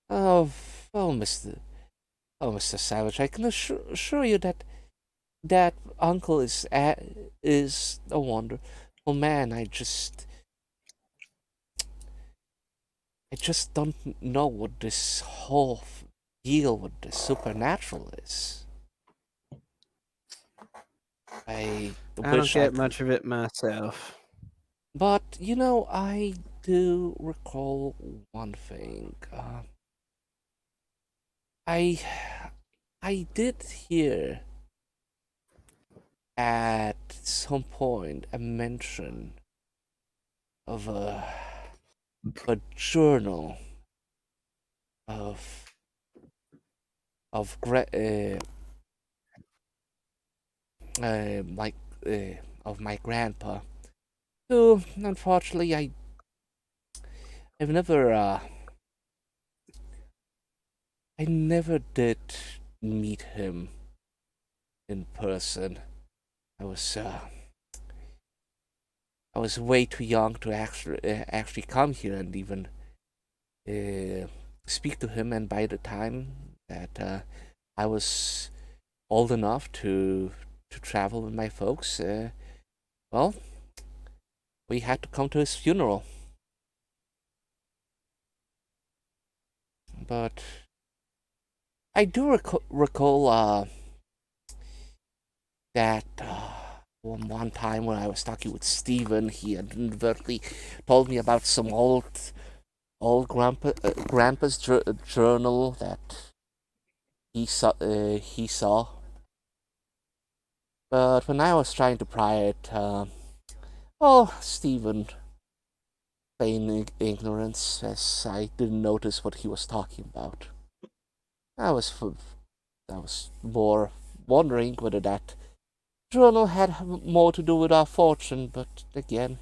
Oh, oh, Mr. Savage, I can assure you that Uncle is a wonderful man. I just don't know what this whole deal with the supernatural is. I I don't wish I get could, much of it myself. but I do recall one thing. I I did hear at some point a mention of a journal of of gra- uh, like of my grandpa, who unfortunately I've never I never did meet him in person. I was uh, I was way too young to actually come here and even uh, speak to him. And by the time that I was old enough to travel with my folks, well, we had to come to his funeral. But I do recall that one time when I was talking with Steven, he inadvertently told me about some old grandpa's journal that he saw. But when I was trying to pry it, Steven feigned ignorance, as I didn't notice what he was talking about. I was I was more wondering whether that journal had more to do with our fortune, but again,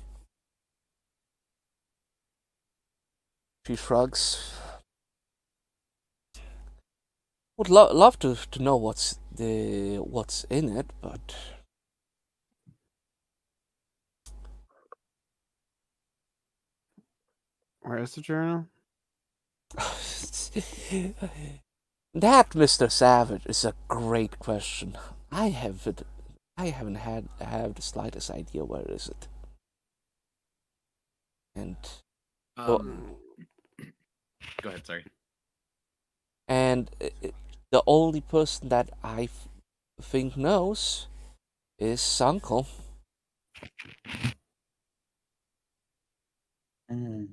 she shrugs. Would love to know what's in it, but Where's the journal? that, Mr. Savage, is a great question. I haven't have the slightest idea where is it. And well, Go ahead. Sorry. and the only person that I think knows is Uncle. I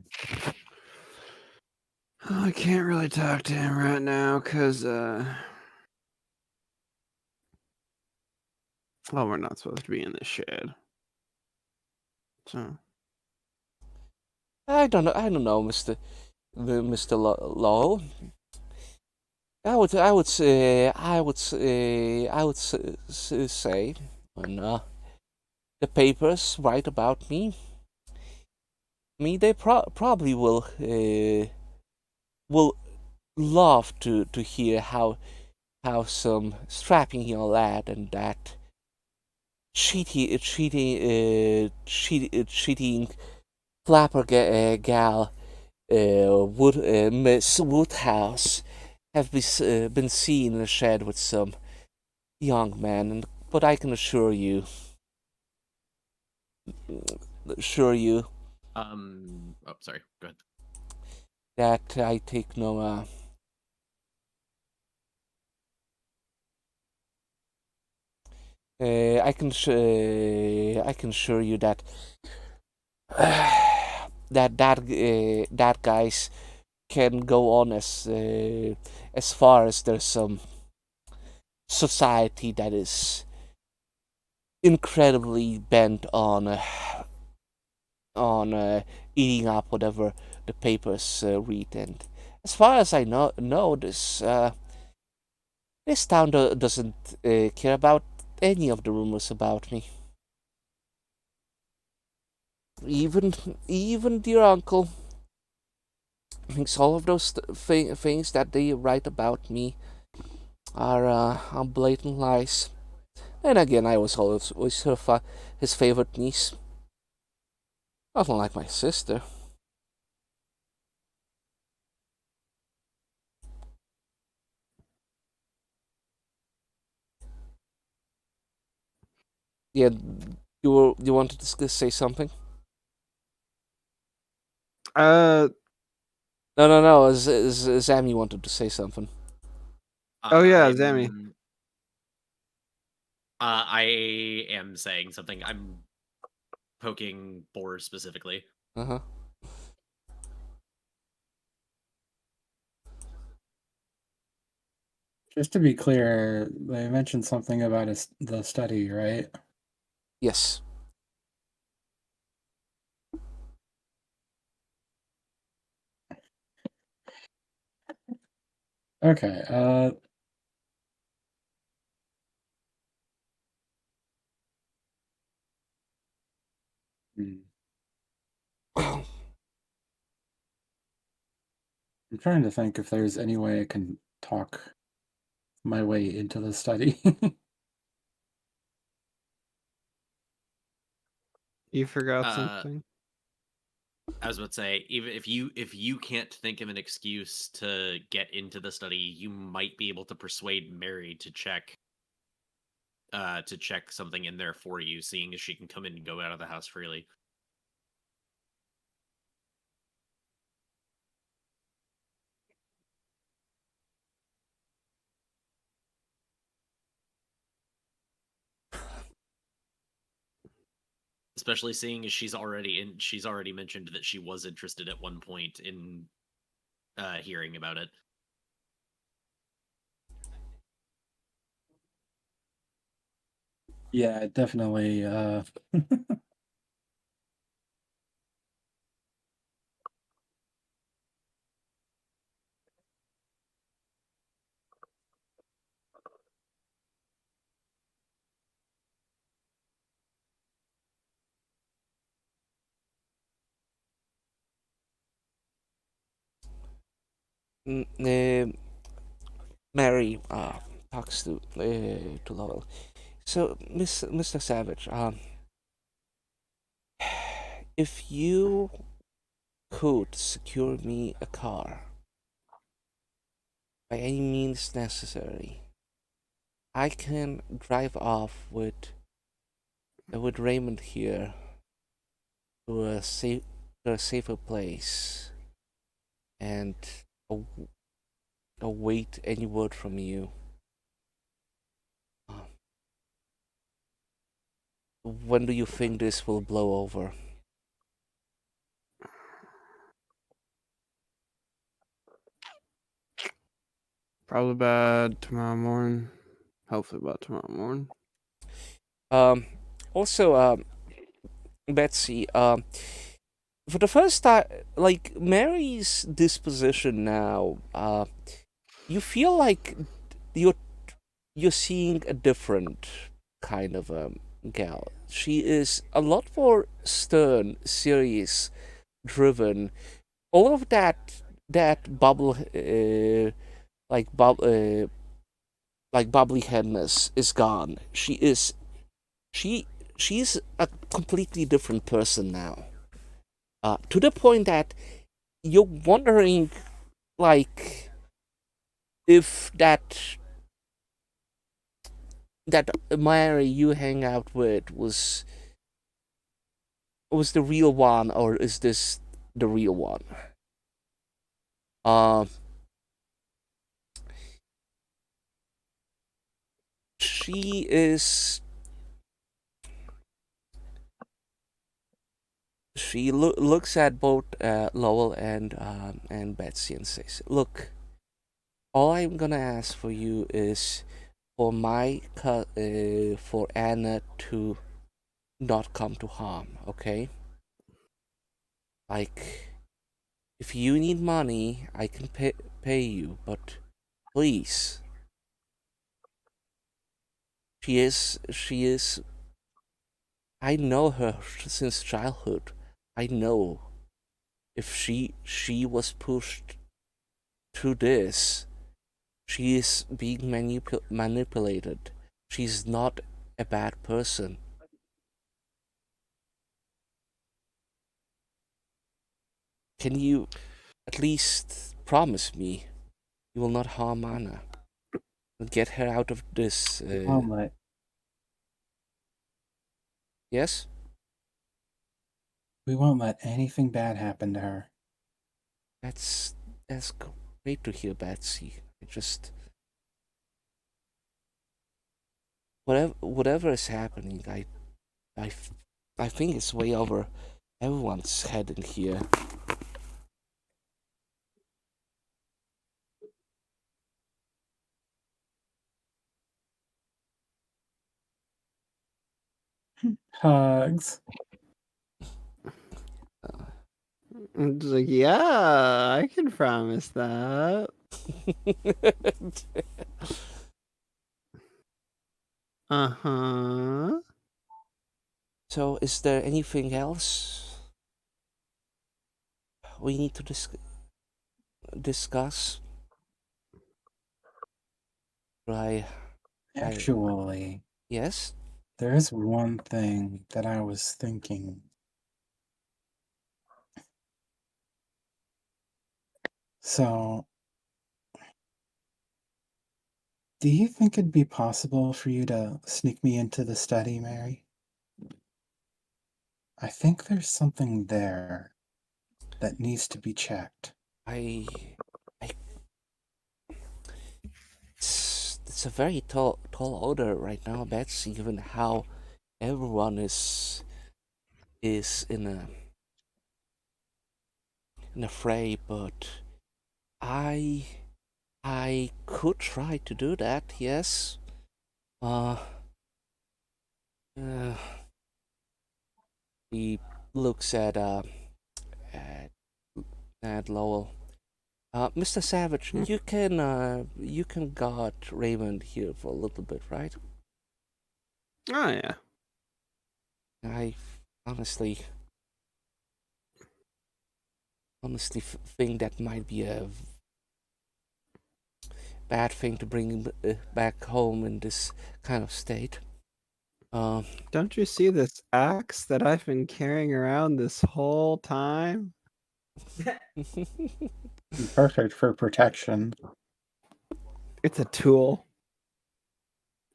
can't really talk to him right now because, well, we're not supposed to be in the shed. So I don't know, Mr. Lowell. I would say when the papers write about me, they probably will love to hear how some strapping young lad and that cheating flapper gal Miss Woodhouse have been seen in a shed with some young man, but I can assure you, Oh, sorry. Go ahead. that I take I can assure you that that guys can go on as far as there's some society that is incredibly bent on eating up whatever the papers read. And as far as I know this town doesn't care about any of the rumors about me. Even dear uncle thinks all of those things that they write about me are blatant lies. And again, I was always his favorite niece. Nothing like my sister. Yeah, you wanted to say something? Uh No. Zammy wanted to say something. Oh, yeah, Zammy. I am saying something. I'm poking Boar specifically. Uh-huh. Just to be clear, they mentioned something about the study, right? Yes. Okay. Hmm. I'm trying to think if there's any way I can talk my way into the study. You forgot Uh, something. I was about to say, even if you can't think of an excuse to get into the study, you might be able to persuade Mary to check something in there for you, seeing as she can come in and go out of the house freely. Especially seeing as she's already mentioned that she was interested at one point in hearing about it. Yeah, definitely. Mary talks to Lowell. So, Mr. Savage, if you could secure me a car by any means necessary, I can drive off with Raymond here to a safer place and await any word from you. Uh, When do you think this will blow over? Probably about tomorrow morning. Hopefully about tomorrow morning. Um, Also, Betsy, for the first time, like Mary's disposition now, you feel like you're you're seeing a different kind of gal. She is a lot more stern, serious, driven. All of that bubble, like like bubblyheadness is gone. She she's a completely different person now. To the point that you're wondering, like, if that Mary you hang out with was the real one, or is this the real one? Uh, she is she looks at both Lowell and Betsy and says, "Look, all I'm gonna ask for you is for for Anna to not come to harm, okay? Like, if you need money, I can pay you, but please." She is. I know her since childhood. I know if she was pushed through this, she is being manipulated. She's not a bad person. Can you at least promise me you will not harm Anna and get her out of this? Won't let Yes? we won't let anything bad happen to her. That's great to hear, Betsy. I just whatever is happening, I think it's way over everyone's head in here. Hugs. It's like, yeah, I can promise that. Uh-huh. So, is there anything else we need to discuss? Right. Actually, Yes? there is one thing that I was thinking. So, do you think it'd be possible for you to sneak me into the study, Mary? I think there's something there that needs to be checked. I it's a very tall order right now, Betsy, given how everyone is in a fray, but I could try to do that, yes. Uh, he looks at Lowell. Mr. Savage, you can guard Raymond here for a little bit, right? Oh, yeah. I honestly think that might be a bad thing to bring him back home in this kind of state. Don't you see this axe that I've been carrying around this whole time? Perfect for protection. It's a tool.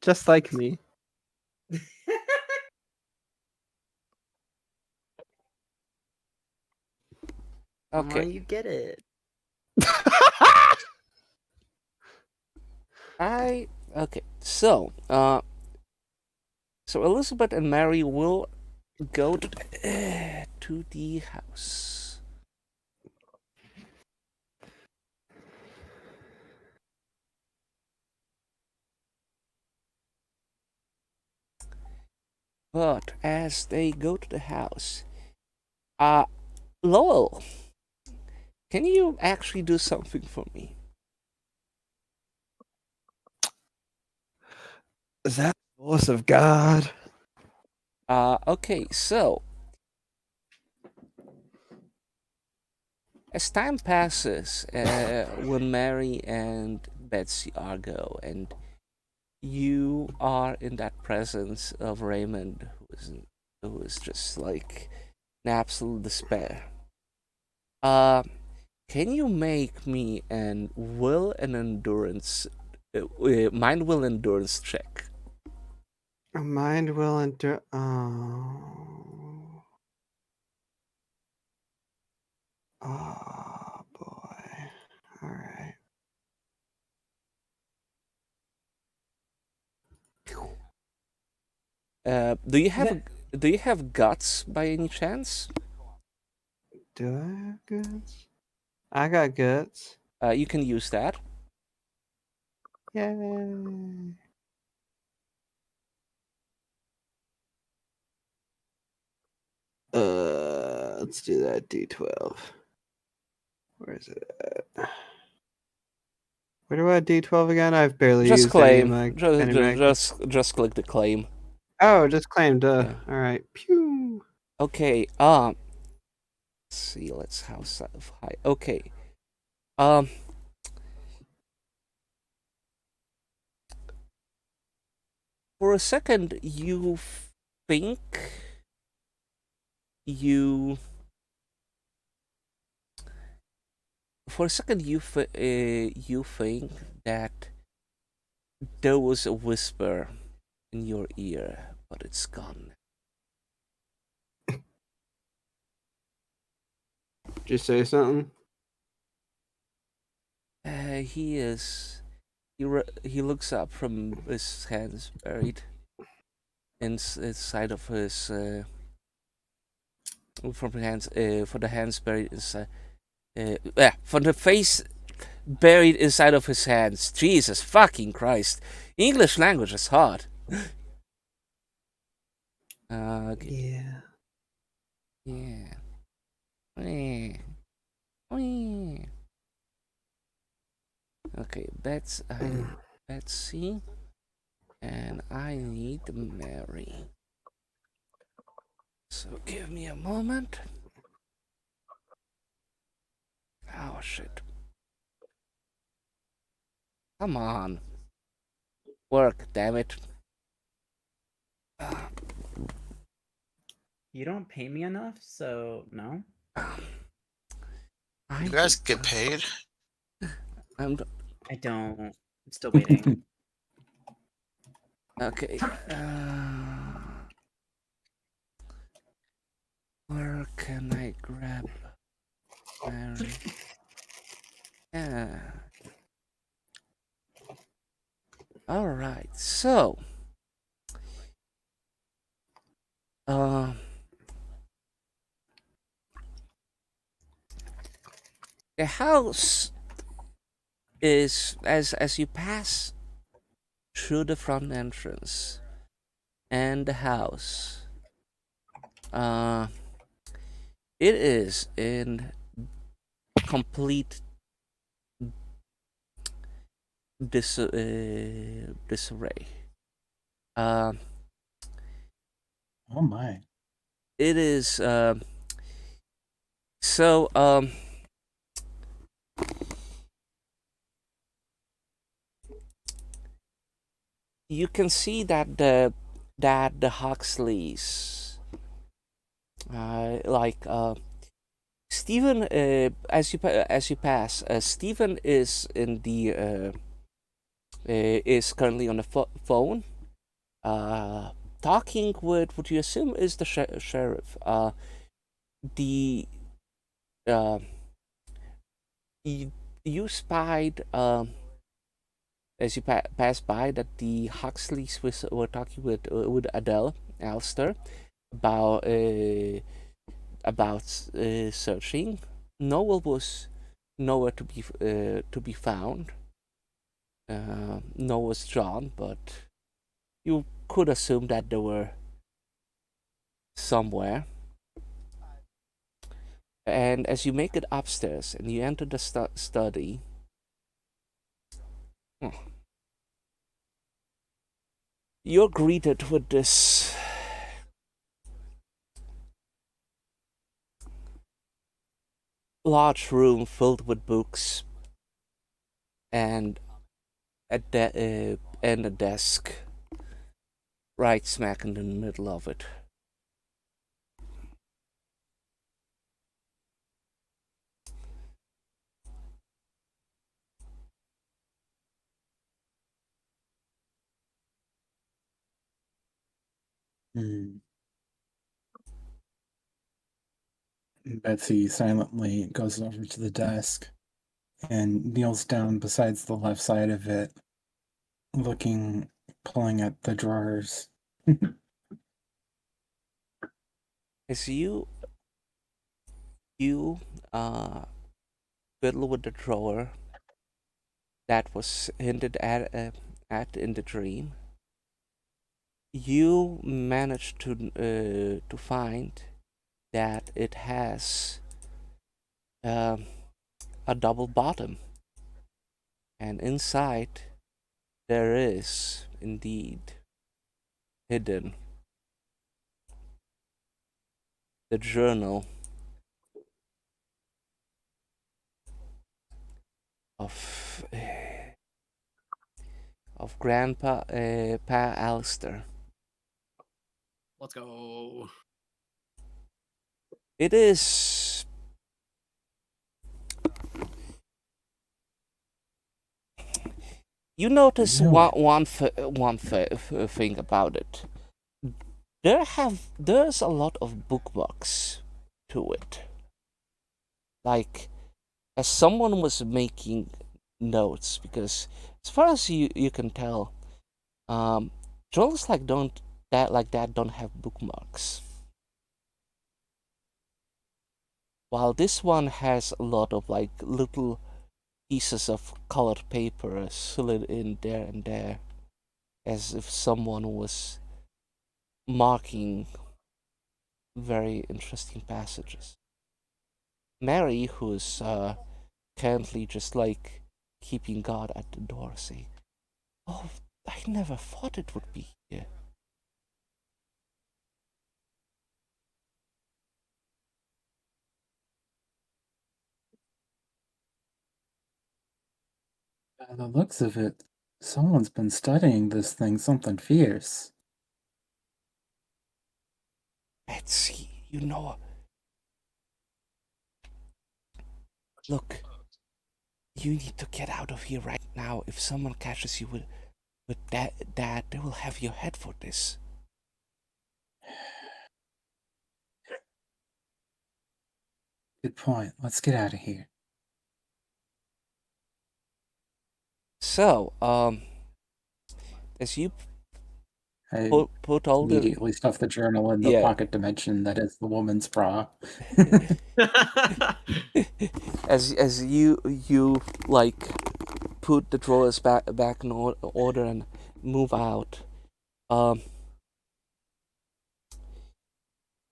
Just like me. Why Okay. you get it? Okay. So Elizabeth and Mary will go to the house. But as they go to the house, Lowell, can you actually do something for me? Is that the voice of God? Okay, so as time passes, when Mary and Betsy go, and you are in that presence of Raymond, who is just like in absolute despair. Can you make me an will and endurance, mind will endurance check? A mind will endure. Oh. Oh boy. All right. Do you have guts by any chance? Do I have goods? I got goods. You can use that. Yay. Let's do that D12. Where is it at? Where do I add D12 again? I've barely Just used any of claim. my any of my- Just click the claim. Oh, just claimed. Yeah. All right. Pew. Okay. Let's see. Let's house high. Okay. Um. For a second, you think you. For a second, you think that there was a whisper in your ear, but it's gone. Did you say something? He is. He looks up from his hands buried inside of his. From hands. For the hands buried inside. For the face buried inside of his hands. Jesus fucking Christ! English language is hard. Okay. Yeah. Yeah. Wee. Okay, Betsy, and I need Mary. So give me a moment. Oh shit! Come on, work, damn it! You don't pay me enough, so no. You guys get paid? I don't. I'm still waiting. Okay. Where can I grab Mary? Yeah. All right. So, the house is as you pass through the front entrance and the house. It is in complete disarray. Oh my. It is so you can see that the Huxleys Stephen as you pass Stephen is in the is currently on the phone talking with what you assume is the sheriff. You spied as you pass by that the Huxleys were talking with Adele Alster about searching. Noel was nowhere to be found. Noel was John, but you could assume that they were somewhere. And as you make it upstairs and you enter the study, you're greeted with this large room filled with books and a desk right smack in the middle of it. Betsy silently goes over to the desk and kneels down besides the left side of it, pulling at the drawers. As you you fiddle with the drawer that was hinted at in the dream. You manage to find that it has a double bottom, and inside there is indeed hidden the journal of Grandpa Pa Alistair. Let's go. It is you notice Knew it. one thing about it. There's a lot of bookmarks to it. Like, as someone was making notes, because as far as you can tell, journals like that don't have bookmarks. While this one has a lot of like little pieces of colored paper slid in there and there, as if someone was marking very interesting passages. Mary, who's currently just like keeping guard at the door, say, "Oh, I never thought it would be here." By the looks of it, someone's been studying this thing something fierce. Betsy, look, you need to get out of here right now. If someone catches you with that, they will have your head for this. Good point. Let's get out of here. So, as you I put all the immediately stuff the journal in the Yeah. pocket dimension that is the woman's bra. as you like put the drawers back in order and move out,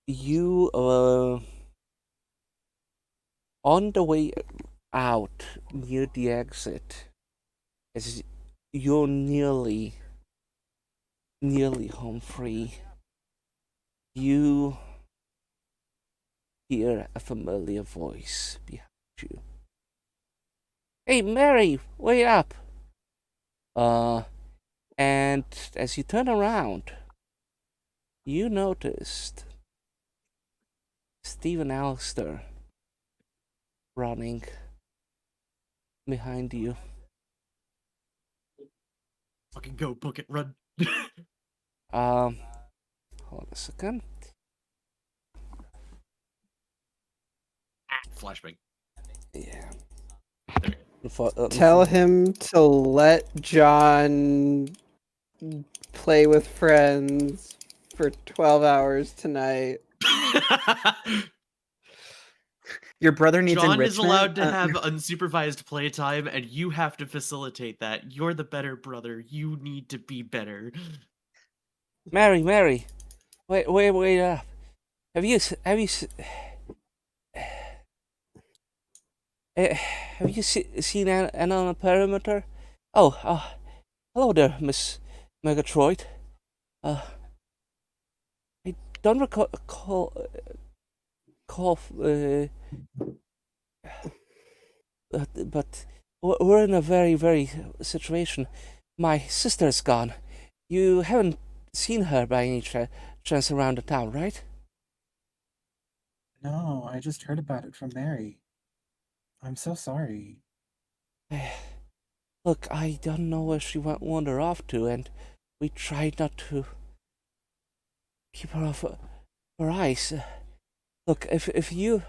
you on the way out near the exit, as you're nearly home free, you hear a familiar voice behind you. "Hey, Mary, wait up!" And as you turn around, you noticed Stephen Alistair running behind you. Fucking go, book it, run. Hold on a second. Flashbang. Yeah. Tell him to let John play with friends for 12 hours tonight. Your brother needs John enrichment. is allowed to have unsupervised playtime, and you have to facilitate that. You're the better brother. You need to be better. Mary, wait up. Have you seen Anna on the perimeter? Oh, hello there, Miss Megatroid. I don't recall. But we're in a very situation. My sister's gone. You haven't seen her by any chance around the town, right? No, I just heard about it from Mary. I'm so sorry. Look, I don't know where she went wander off to, and we tried not to keep her off her eyes. Look, if you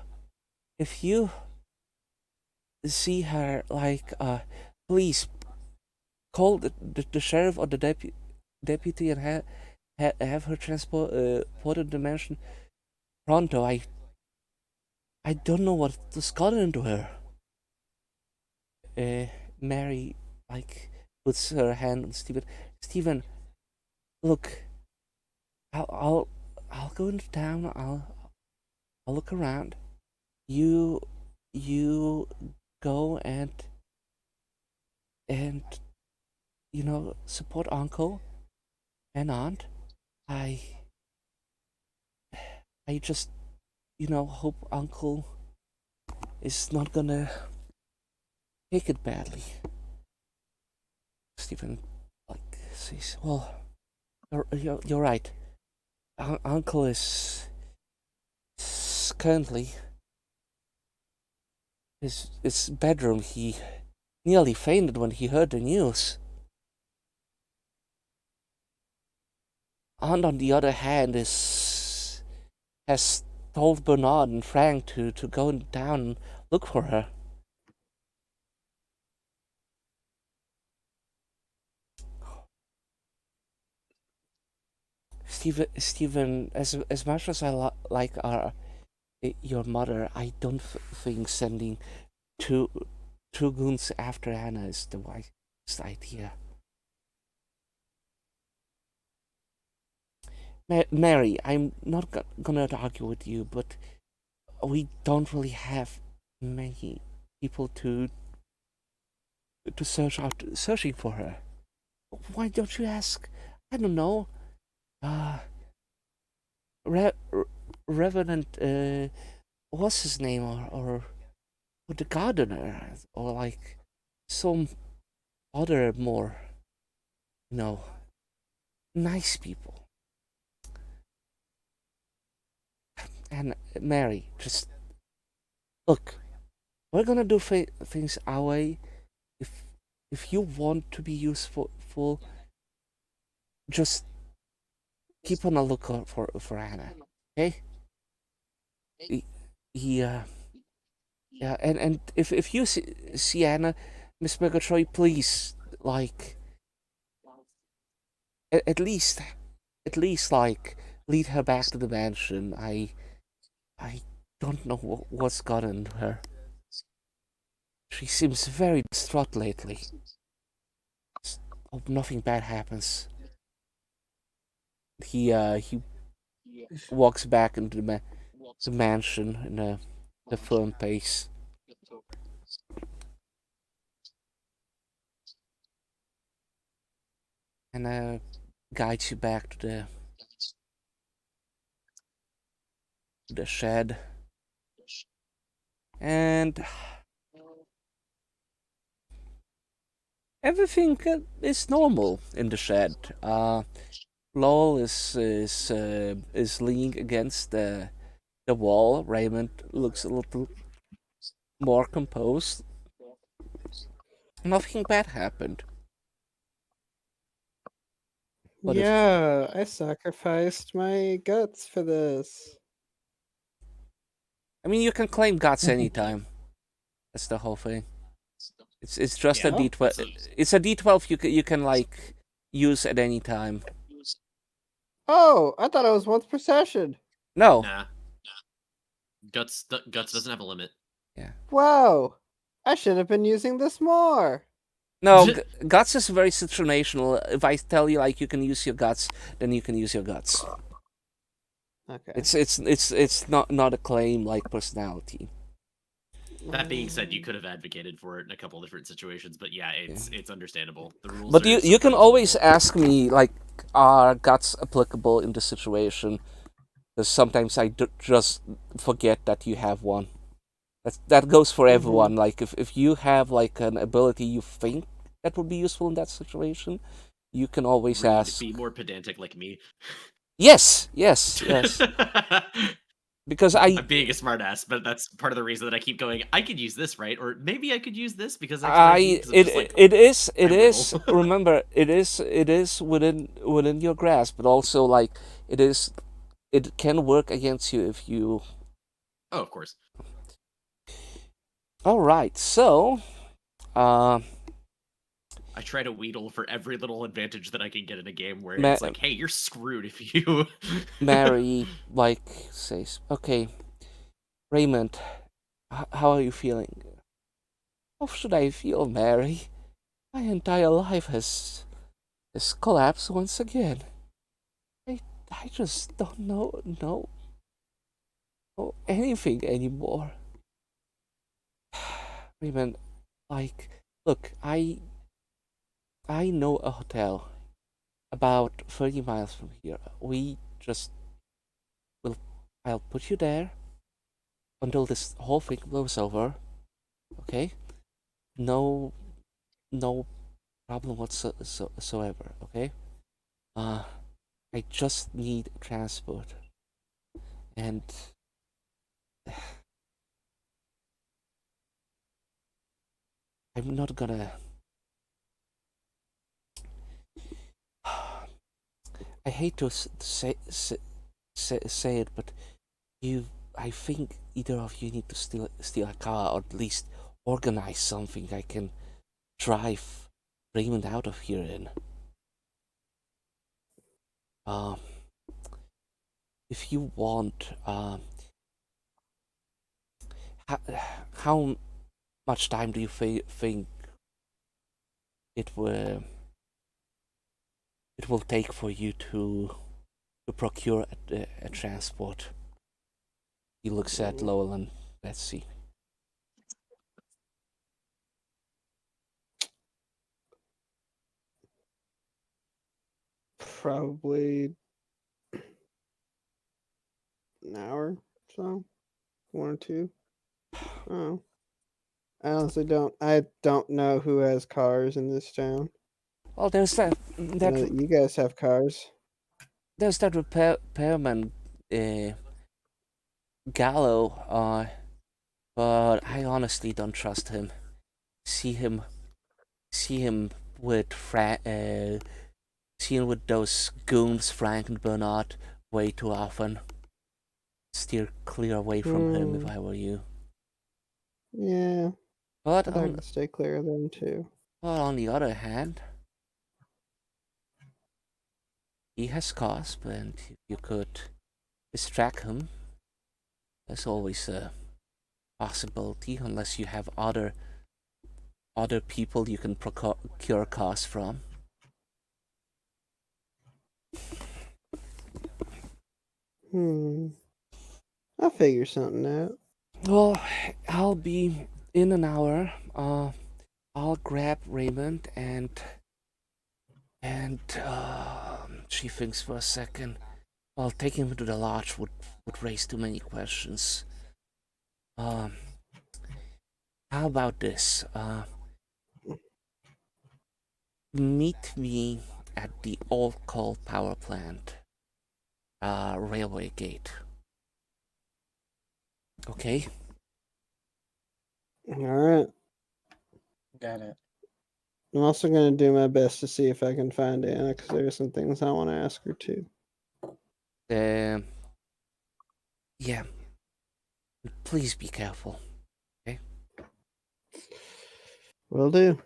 see her, like, please call the sheriff or the deputy and have her transported to the mansion pronto. I I don't know what has gotten into her. Mary, like, puts her hand on Stephen. Stephen, look, I'll go into town. I'll look around. You go and support uncle and aunt. I just hope uncle is not gonna take it badly. Stephen says, well, you're right. Uncle is currently his bedroom. He nearly fainted when he heard the news. Aunt, on the other hand, has told Bernard and Frank to go down and look for her. Stephen, as much as I like your mother, I don't think sending two goons after Anna is the wisest idea. Mary, I'm not gonna argue with you, but we don't really have many people to searching for her. Why don't you ask? I don't know. Reverend, what's his name, or the gardener, or like some other more, nice people. And Mary, just look, we're gonna do things our way. If you want to be useful, just keep on a lookout for Anna, okay? Yeah, and if you see Anna, Miss Murgatroyd, please, like, at least like, lead her back to the mansion. I don't know what's gotten into her. She seems very distraught lately. Hope nothing bad happens. He walks back into the mansion in a firm pace. And guides you back to the shed. And everything is normal in the shed. Lowell is leaning against the wall. Raymond looks a little more composed. Nothing bad happened. But yeah, I sacrificed my guts for this. I mean, you can claim guts anytime. That's the whole thing. It's just a D12. It's a D12 you can like use at any time. Oh, I thought it was once per session. No. Nah. Guts doesn't have a limit. Yeah. Wow, I should have been using this more. No, guts is very situational. If I tell you like you can use your guts, then you can use your guts. Okay. It's not a claim like personality. That being said, you could have advocated for it in a couple different situations, but yeah, it's understandable. The rules. But are you can sometimes always a little- ask me like, are guts applicable in the situation? Because sometimes I just forget that you have one. That goes for everyone. Like if you have like an ability you think that would be useful in that situation, you can always Rude, ask. Be more pedantic like me. Yes. Because I'm being a smartass, but that's part of the reason that I keep going. I could use this, right? Or maybe I could use this because it is remember it is within your grasp, but also like it can work against you if you. Oh, of course. All right, so I try to wheedle for every little advantage that I can get in a game where it's like, hey, you're screwed if you. Mary like says, okay, Raymond, how are you feeling? How should I feel, Mary? My entire life has collapsed once again. I just don't know anything anymore. Raymond, like, look, I know a hotel about 30 miles from here. I'll put you there until this whole thing blows over. Okay? No problem whatsoever. Okay? I just need transport, and I'm not gonna. I hate to say it, but I think either of you need to steal a car, or at least organize something I can drive Raymond out of here in. If you want, how much time do you think it will take for you to procure a transport? He looks at Lowell and Betsy. Probably an hour or so, 1 or 2. Oh, I honestly don't. I don't know who has cars in this town. Well, there's that I know that you guys have cars. there's that repairman, Gallo. But I honestly don't trust him. See him with seeing with those goons, Frank and Bernard, way too often. Steer clear away from him if I were you. Yeah, But I'd like to stay clear of them too. But on the other hand, he has cars, and if you could distract him, there's always a possibility, unless you have other people you can procure cars from. I'll figure something out. Well, I'll be in an hour. I'll grab Raymond and she thinks for a second. Well, taking him to the lodge would raise too many questions. How about this? Meet me at the Old Coal Power Plant, railway gate. Okay? Alright. Got it. I'm also going to do my best to see if I can find Anna, because there's some things I want to ask her too. Yeah. Please be careful. Okay? Will do.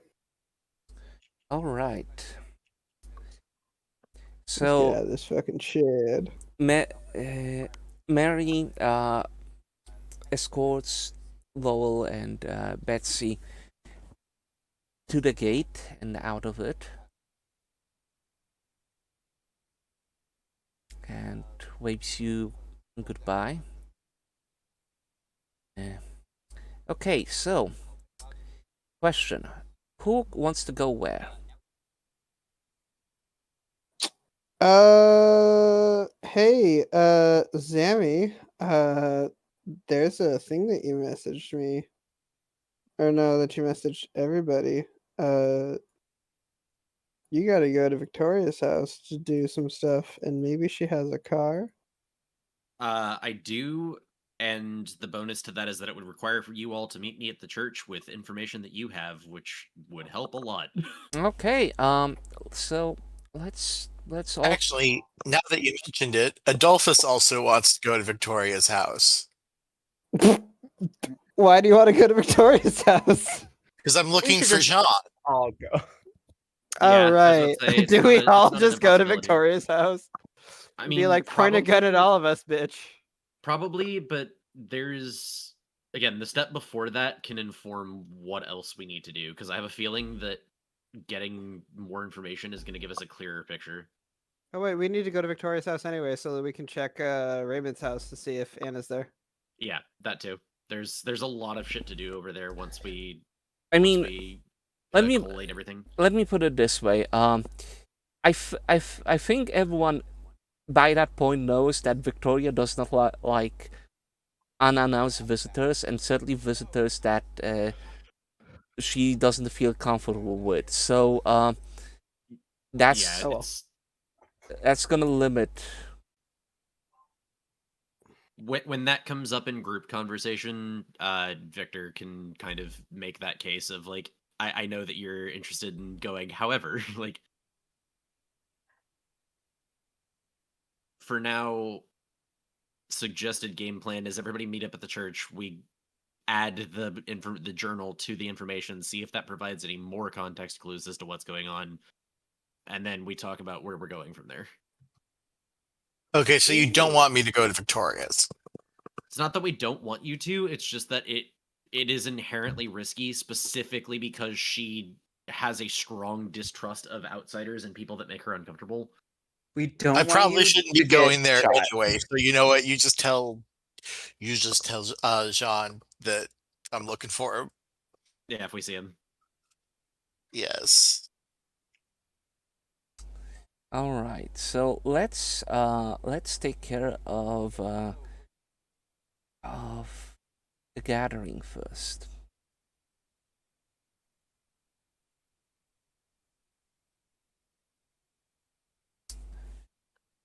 Alright. Let's So, get out of this fucking shed. Mary escorts Lowell and Betsy to the gate and out of it, and waves you goodbye. Okay, so question: who wants to go where? Hey, Zammy, there's a thing that you messaged me. Or no, that you messaged everybody. You gotta go to Victoria's house to do some stuff, and maybe she has a car. I do, and the bonus to that is that it would require for you all to meet me at the church with information that you have, which would help a lot. Okay, so let's all Actually, now that you mentioned it, Adolphus also wants to go to Victoria's house. Why do you want to go to Victoria's house? Because I'm looking should for just- Jean. I'll go. Yeah, I All was right. about to say, it's Do not we a- it's all not an just go to impossibility. Victoria's house? I Be mean, like, point a gun at probably- all of us, bitch. Probably, but there's again the step before that can inform what else we need to do because I have a feeling that getting more information is going to give us a clearer picture. Oh wait, we need to go to Victoria's house anyway, so that we can check Raymond's house to see if Anna's there. Yeah, that too. There's a lot of shit to do over there once we I once mean, we let me collate everything. let me put it this way. I think everyone by that point knows that Victoria does not like unannounced visitors, and certainly visitors that she doesn't feel comfortable with. So that's Yeah, Oh, well. that's gonna limit. When that comes up in group conversation, Victor can kind of make that case of like, I know that you're interested in going, however, like for now, suggested game plan is everybody meet up at the church. We add the journal to the information, see if that provides any more context clues as to what's going on, and then we talk about where we're going from there. Okay, so you don't want me to go to Victoria's. It's not that we don't want you to, it's just that it is inherently risky, specifically because she has a strong distrust of outsiders and people that make her uncomfortable. We don't. I want probably you shouldn't to be get going there shot. anyway. So you know what? You just tell Jean that I'm looking for him. Yeah, if we see him. Yes. All right, so let's take care of the gathering first.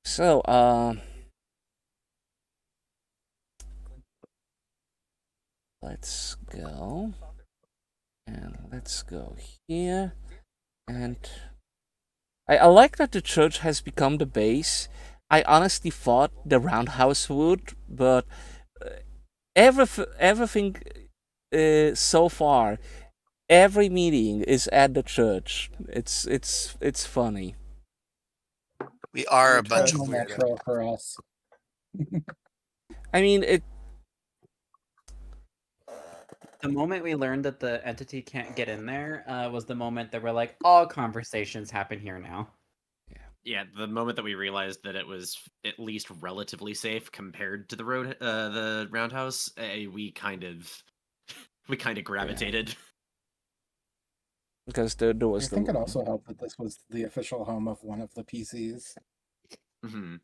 So let's go, and let's go here, and I like that the church has become the base. I honestly thought the roundhouse would, but everything so far, every meeting is at the church. It's funny. We are a bunch of Totally weirdos. natural for us. I mean, it. The moment we learned that the entity can't get in there was the moment that we're like, all conversations happen here now. Yeah, the moment that we realized that it was at least relatively safe compared to the roundhouse, we kind of gravitated. Because there I was think the. it also helped that this was the official home of one of the PCs. Mm-hmm.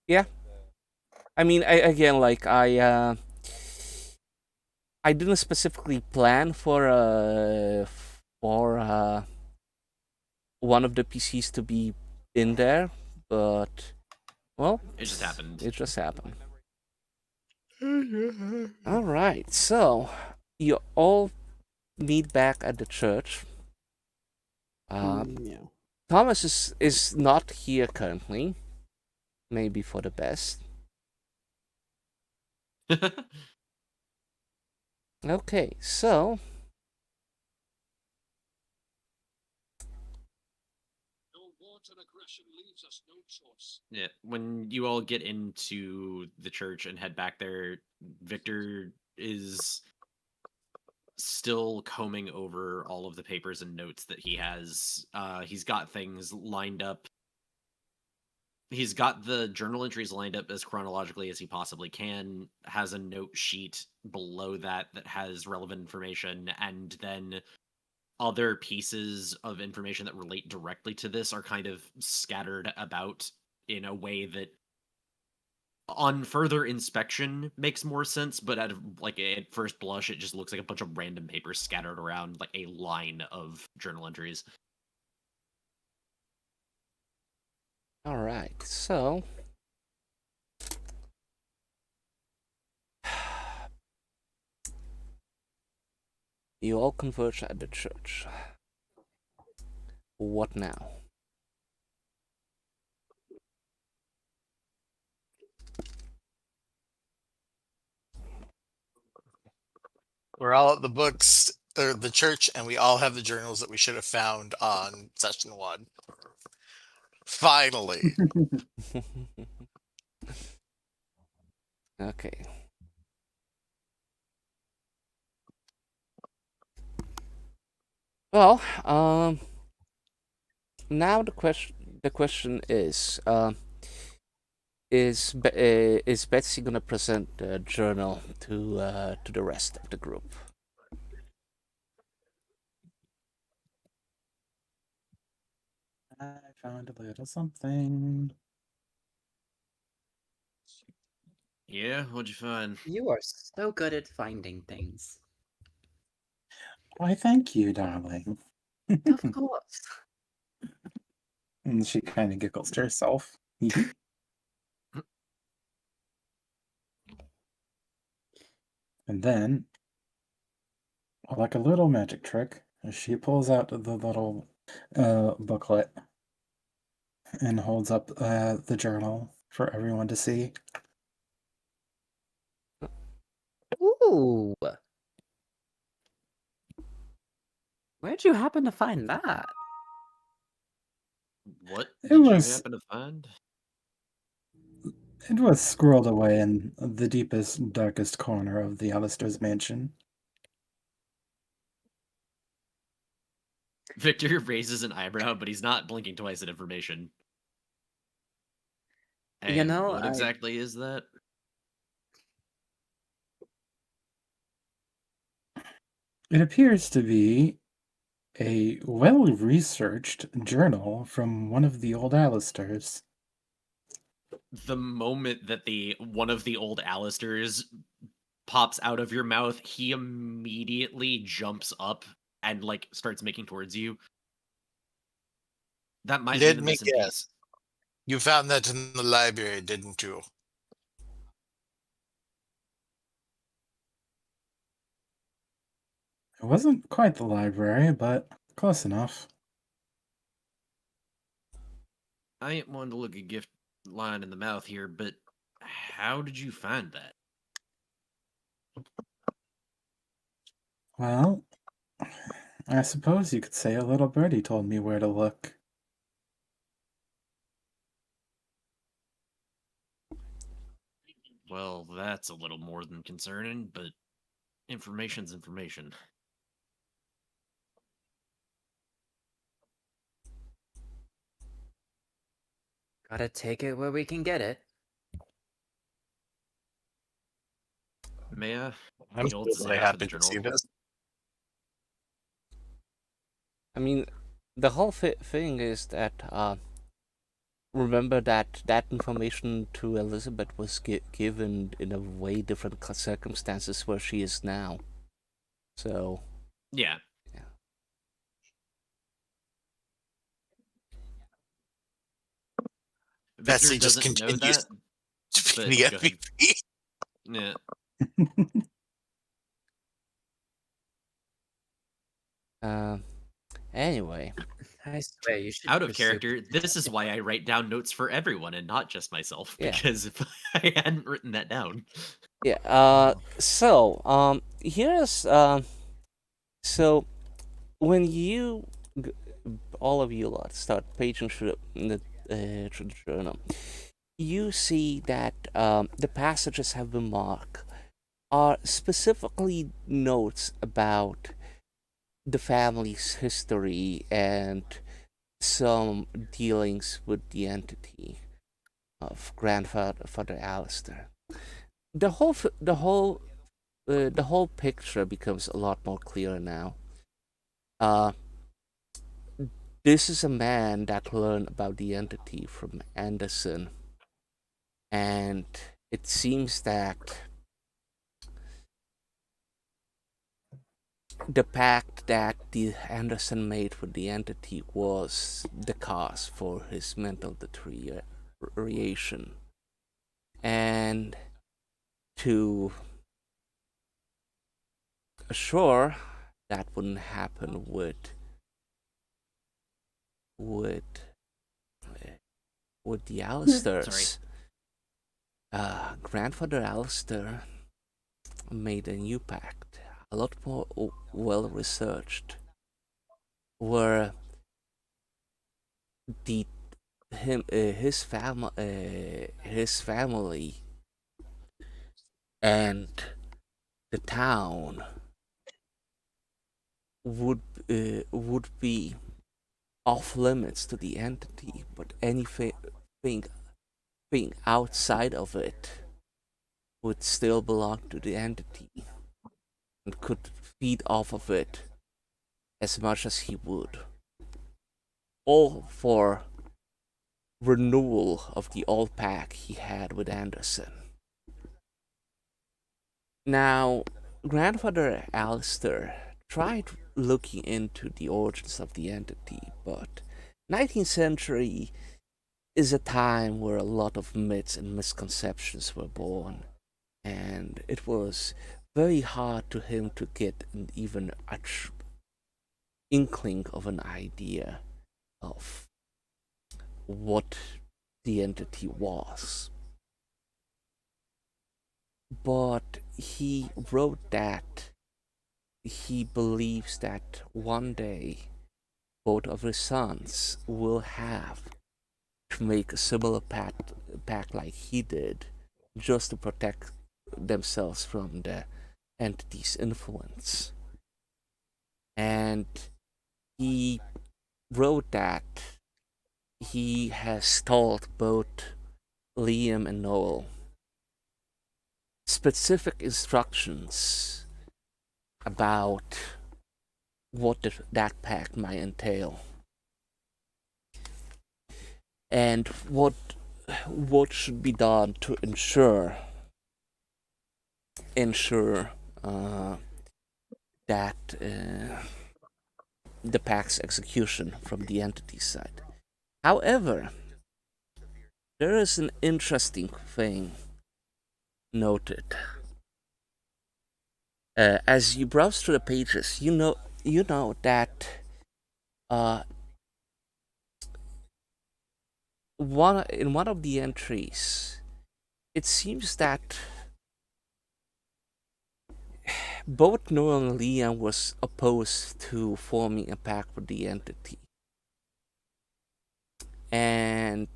Yeah. I mean, again, like I didn't specifically plan for one of the PCs to be in there, but well, It just happened. It just happened. All right, so you all meet back at the church. Yeah. Thomas is not here currently. Maybe for the best. Okay, so Yeah, when you all get into the church and head back there, Victor is still combing over all of the papers and notes that he has. He's got things lined up. He's got the journal entries lined up as chronologically as he possibly can, has a note sheet below that that has relevant information, and then other pieces of information that relate directly to this are kind of scattered about in a way that on further inspection makes more sense, but at first blush it just looks like a bunch of random papers scattered around like a line of journal entries. all right, so you all converge at the church. What now? We're all at the books or the church, and we all have the journals that we should have found on session 1. Finally. Okay. Well, now the question is Betsy gonna present the journal to the rest of the group? I found a little something. Yeah, what'd you find? You are so good at finding things. Why, thank you, darling. Of course. And she kind of giggles to herself. And then, like a little magic trick, she pulls out the little booklet and holds up the journal for everyone to see. Ooh. Where'd you happen to find that? What It did you was- happen to find? It was squirreled away in the deepest, darkest corner of the Alistair's mansion. Victor raises an eyebrow, but he's not blinking twice at information. You And know, what I- exactly is that? It appears to be a well-researched journal from one of the old Alistairs. The moment that one of the old Alistairs pops out of your mouth, he immediately jumps up and like starts making towards you. That might be Let the me missing guess. piece. You found that in the library, didn't you? It wasn't quite the library, but close enough. I ain't one to look a gift line in the mouth here, but how did you find that? Well, I suppose you could say a little birdie told me where to look. Well, that's a little more than concerning, but information's information. Gotta take it where we can get it. May I? I'm He holds his really hand up for happy the to see journal. this. I mean, the whole thing is that remember that information to Elizabeth was given in a way different circumstances where she is now. So Yeah. Yeah. Victor Betsy just doesn't know continues that. to but be the go ahead. MVP. Yeah. Anyway, I swear you should Out of pursue- character, this is why I write down notes for everyone and not just myself. Yeah. Because if I hadn't written that down. yeah. So here's so when you all of you lot start paging through the journal, you see that the passages have been marked are specifically notes about the family's history and some dealings with the entity of grandfather Alistair. The whole picture becomes a lot more clear now. This is a man that learned about the entity from Anderson, and it seems that the pact that the Anderson made with the entity was the cause for his mental deterioration, and to assure that wouldn't happen with the Alistairs. Grandfather Alistair made a new pact, a lot more well researched, where his family and the town would be off limits to the entity, but anything thing outside of it would still belong to the entity and could feed off of it as much as he would. All for renewal of the old pact he had with Anderson. Now, Grandfather Alistair tried looking into the origins of the entity, but 19th century is a time where a lot of myths and misconceptions were born, and it was very hard to him to get even a inkling of an idea of what the entity was. But he wrote that he believes that one day both of his sons will have to make a similar pact like he did, just to protect themselves from the entity's influence. And he wrote that he has told both Liam and Noel specific instructions about what that pact might entail, and what should be done to ensure that the pact's execution from the entity side. However, there is an interesting thing noted. As you browse through the pages, you know that in one of the entries, it seems that both Noel and Liam was opposed to forming a pact with the entity, and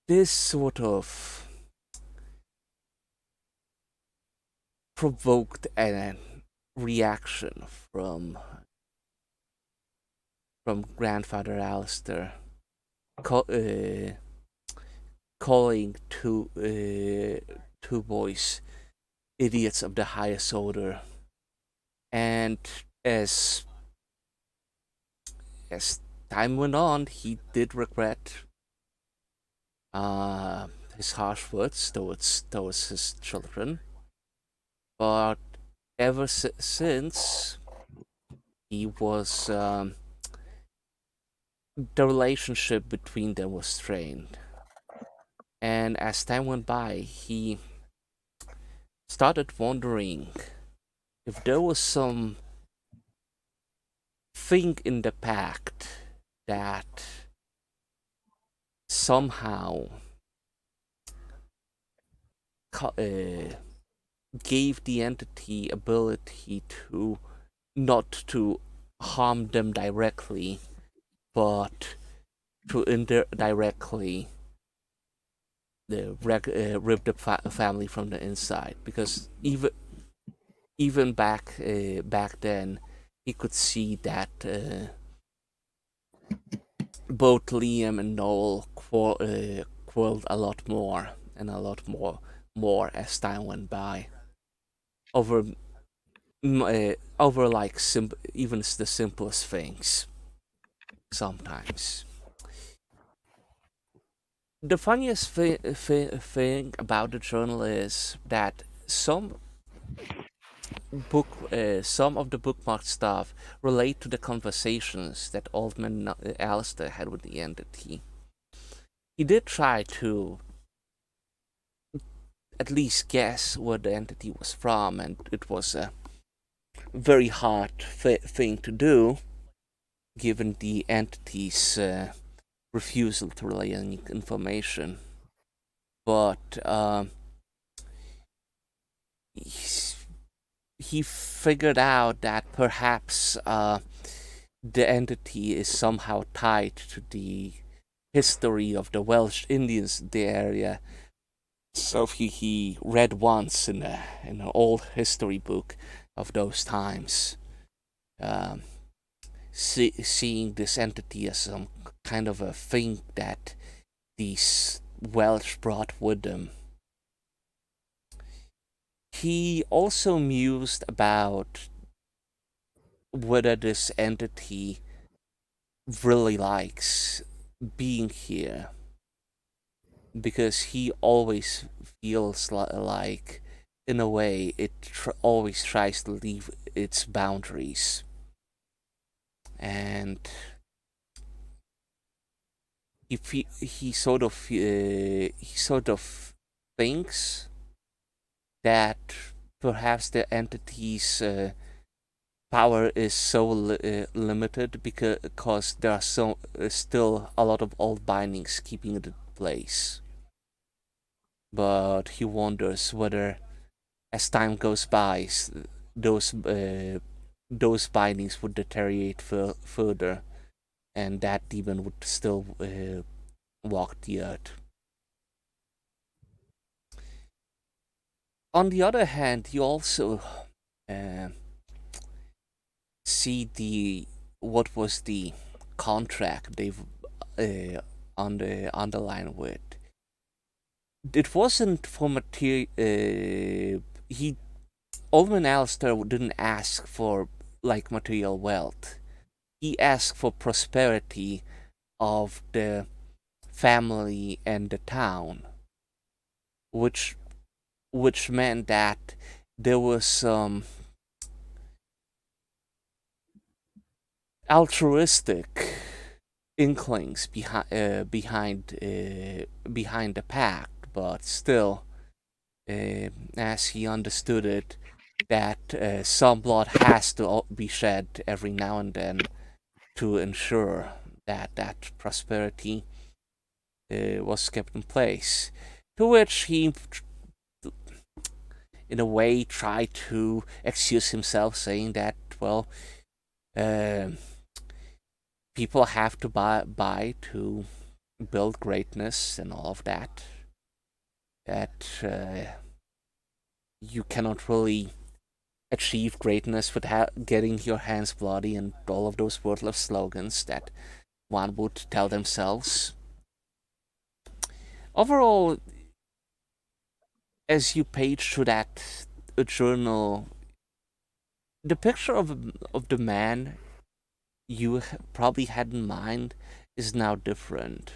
this sort of provoked a reaction from Grandfather Alistair, calling two boys idiots of the highest order. And as time went on, he did regret his harsh words towards his children. But ever since, he was the relationship between them was strained. And as time went by, he started wondering if there was some thing in the pact that somehow gave the entity ability to not to harm them directly, but to indirectly rip the family from the inside. Because even back then, he could see that both Liam and Noel quarreled a lot more as time went by over like even the simplest things sometimes. The funniest thing about the journal is that some of the bookmarked stuff relate to the conversations that Oldman Alistair had with the entity. He did try to at least guess where the entity was from, and it was a very hard thing to do, given the entity's refusal to relay any information. But he figured out that perhaps the entity is somehow tied to the history of the Welsh Indians in the area. So he read once in an old history book of those times um, seeing this entity as some kind of a thing that these Welsh brought with them. He also mused about whether this entity really likes being here, because he always feels like, in a way, it always tries to leave its boundaries. And he sort of thinks that perhaps the entity's power is so limited because there are still a lot of old bindings keeping it in place. But he wonders whether, as time goes by, those bindings would deteriorate further, and that demon would still walk the earth. On the other hand, you also see what was the contract they've underlined with. It wasn't for material. Alderman Alistair didn't ask for like material wealth. He asked for prosperity of the family and the town, which meant that there was some altruistic inklings behind the pact, but still, as he understood it, that some blood has to be shed every now and then to ensure that prosperity was kept in place. To which he, in a way, tried to excuse himself, saying that, well, people have to buy to build greatness and all of that. That you cannot really achieve greatness without getting your hands bloody and all of those worthless slogans that one would tell themselves. Overall, as you page through that journal, the picture of the man you probably had in mind is now different.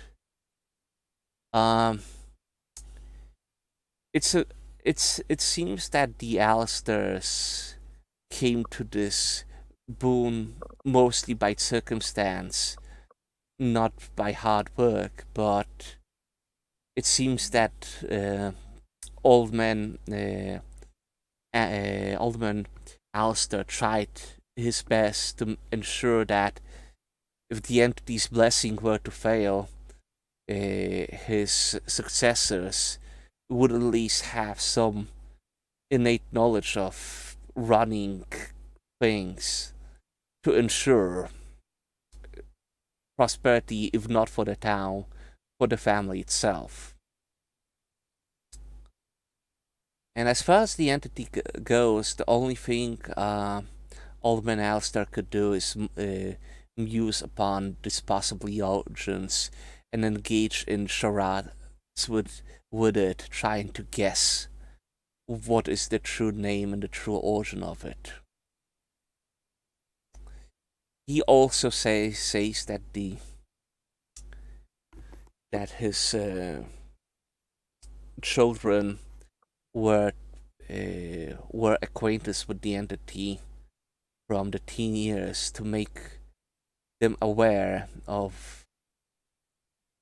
It seems that the Alistairs came to this boon mostly by circumstance, not by hard work, but it seems that Alderman Alistair tried his best to ensure that if the entity's blessing were to fail, his successors would at least have some innate knowledge of running things to ensure prosperity, if not for the town, for the family itself. And as far as the entity goes, the only thing Alderman Alistair could do is muse upon this possible origins and engage in charades with it, trying to guess what is the true name and the true origin of it. He also says that his children were acquainted with the entity from the teen years to make them aware of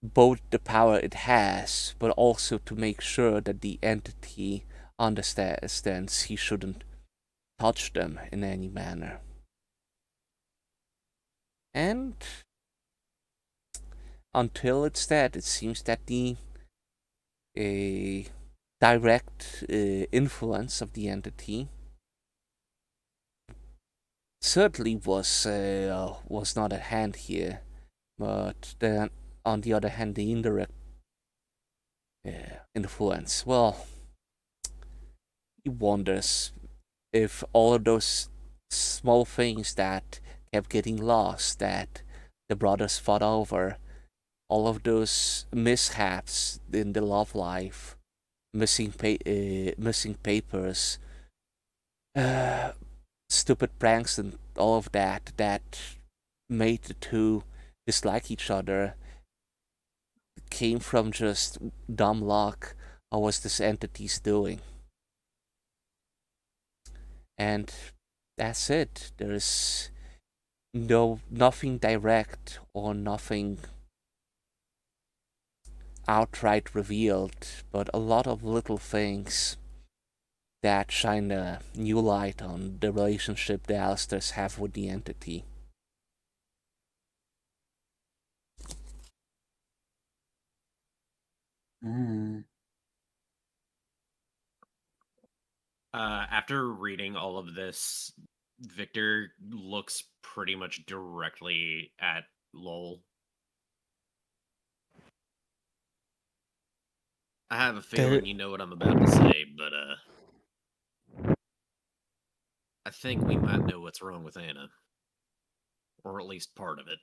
both the power it has, but also to make sure that the entity understands he shouldn't touch them in any manner. And until it's dead, it seems that the direct influence of the entity certainly was not at hand here, but then on the other hand, the indirect influence, well, he wonders if all of those small things that kept getting lost, that the brothers fought over, all of those mishaps in the love life, missing papers, uh, stupid pranks, and all of that made the two dislike each other came from just dumb luck. What was this entity's doing? And that's it. There's nothing direct or nothing outright revealed, but a lot of little things that shine a new light on the relationship the Alistairs have with the entity. Mm. After reading all of this, Victor looks pretty much directly at Lowell. I have a feeling you know what I'm about to say, but I think we might know what's wrong with Anna. Or at least part of it.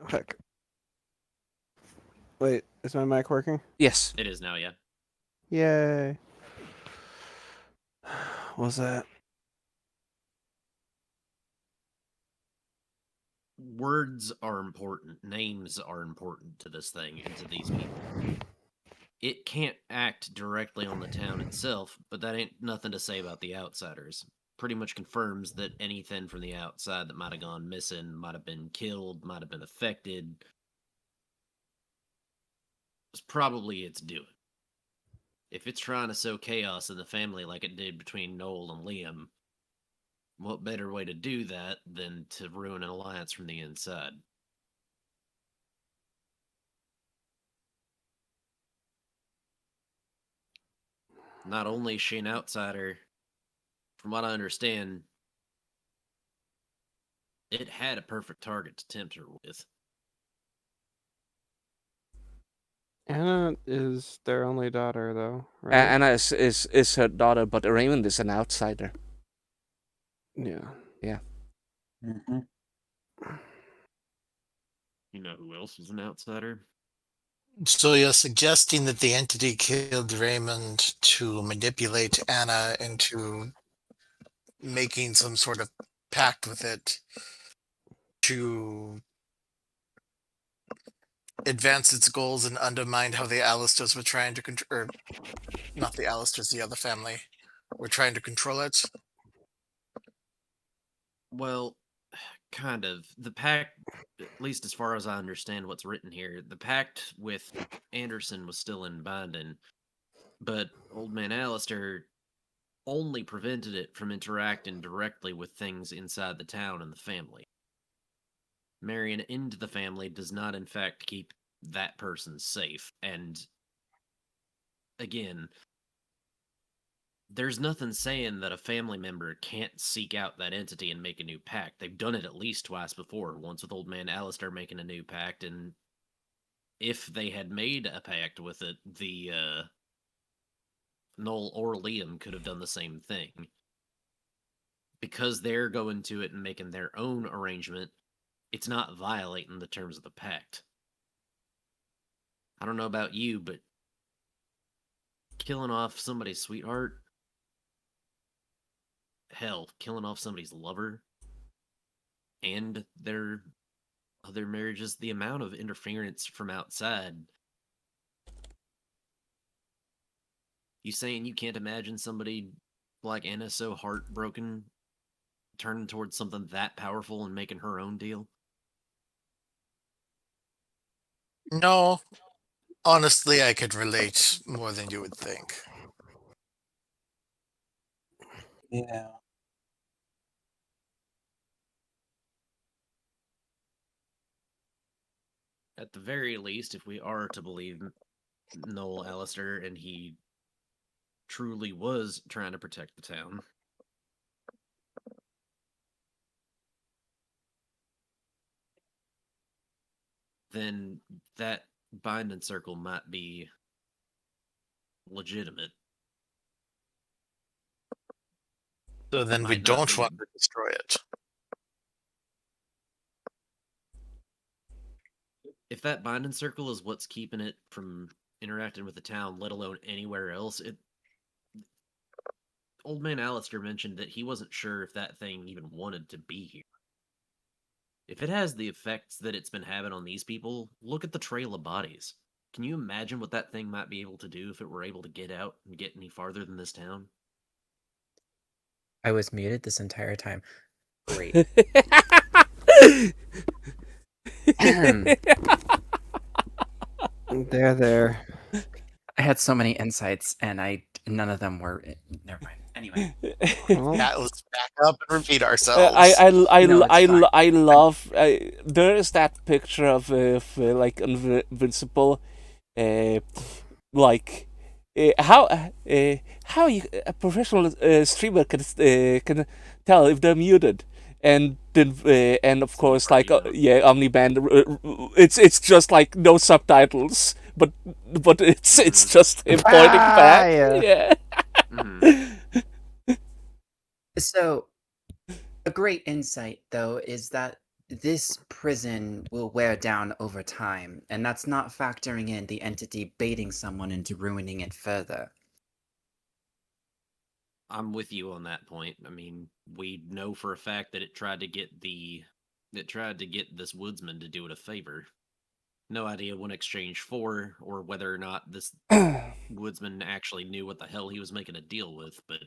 Heck. Wait, is my mic working? Yes. It is now, yeah. Yay. What was that? Words are important. Names are important to this thing and to these people. It can't act directly on the town itself, but that ain't nothing to say about the outsiders. Pretty much confirms that anything from the outside that might have gone missing, might have been killed, might have been affected, was probably its doing. If it's trying to sow chaos in the family like it did between Noel and Liam, what better way to do that than to ruin an alliance from the inside? Not only is she an outsider, from what I understand, it had a perfect target to tempt her with. Anna is their only daughter, though, right? Anna is her daughter, but Raymond is an outsider. Yeah. Yeah. Mm-hmm. You know who else was an outsider? So you're suggesting that the entity killed Raymond to manipulate Anna into making some sort of pact with it to advance its goals and undermine how the Alistairs were trying to control, or not the Alistairs, the other family, were trying to control it? Well, kind of. The pact, at least as far as I understand what's written here, the pact with Anderson was still in binding, but Old Man Alistair only prevented it from interacting directly with things inside the town and the family. Marrying into the family does not, in fact, keep that person safe. And again, there's nothing saying that a family member can't seek out that entity and make a new pact. They've done it at least twice before, once with Old Man Alistair making a new pact, and if they had made a pact with it, the Noel or Liam could have done the same thing. Because they're going to it and making their own arrangement, it's not violating the terms of the pact. I don't know about you, but killing off somebody's sweetheart, hell, killing off somebody's lover, and their other marriages, the amount of interference from outside. You saying you can't imagine somebody like Anna so heartbroken turning towards something that powerful and making her own deal? No. Honestly, I could relate more than you would think. Yeah. At the very least, if we are to believe Noel Alistair and he truly was trying to protect the town, then that binding circle might be legitimate. So then we Might not don't be. want to destroy it. If that binding circle is what's keeping it from interacting with the town, let alone anywhere else, Old Man Alistair mentioned that he wasn't sure if that thing even wanted to be here. If it has the effects that it's been having on these people, look at the trail of bodies. Can you imagine what that thing might be able to do if it were able to get out and get any farther than this town? I was muted this entire time. Great. There. I had so many insights, and none of them were. Never mind. Anyway, Well, Yeah, let's back up and repeat ourselves. No, it's fine. I love. There is that picture of like Invincible, like how you, a professional streamer can tell if they're muted. And then, and of course, like yeah, Omniband. It's just like no subtitles, but it's just him pointing back. yeah. Yeah. So, a great insight, though, is that this prison will wear down over time, and that's not factoring in the entity baiting someone into ruining it further. I'm with you on that point. I mean, we know for a fact that it tried to get this woodsman to do it a favor. No idea what exchange for, or whether or not this woodsman actually knew what the hell he was making a deal with, but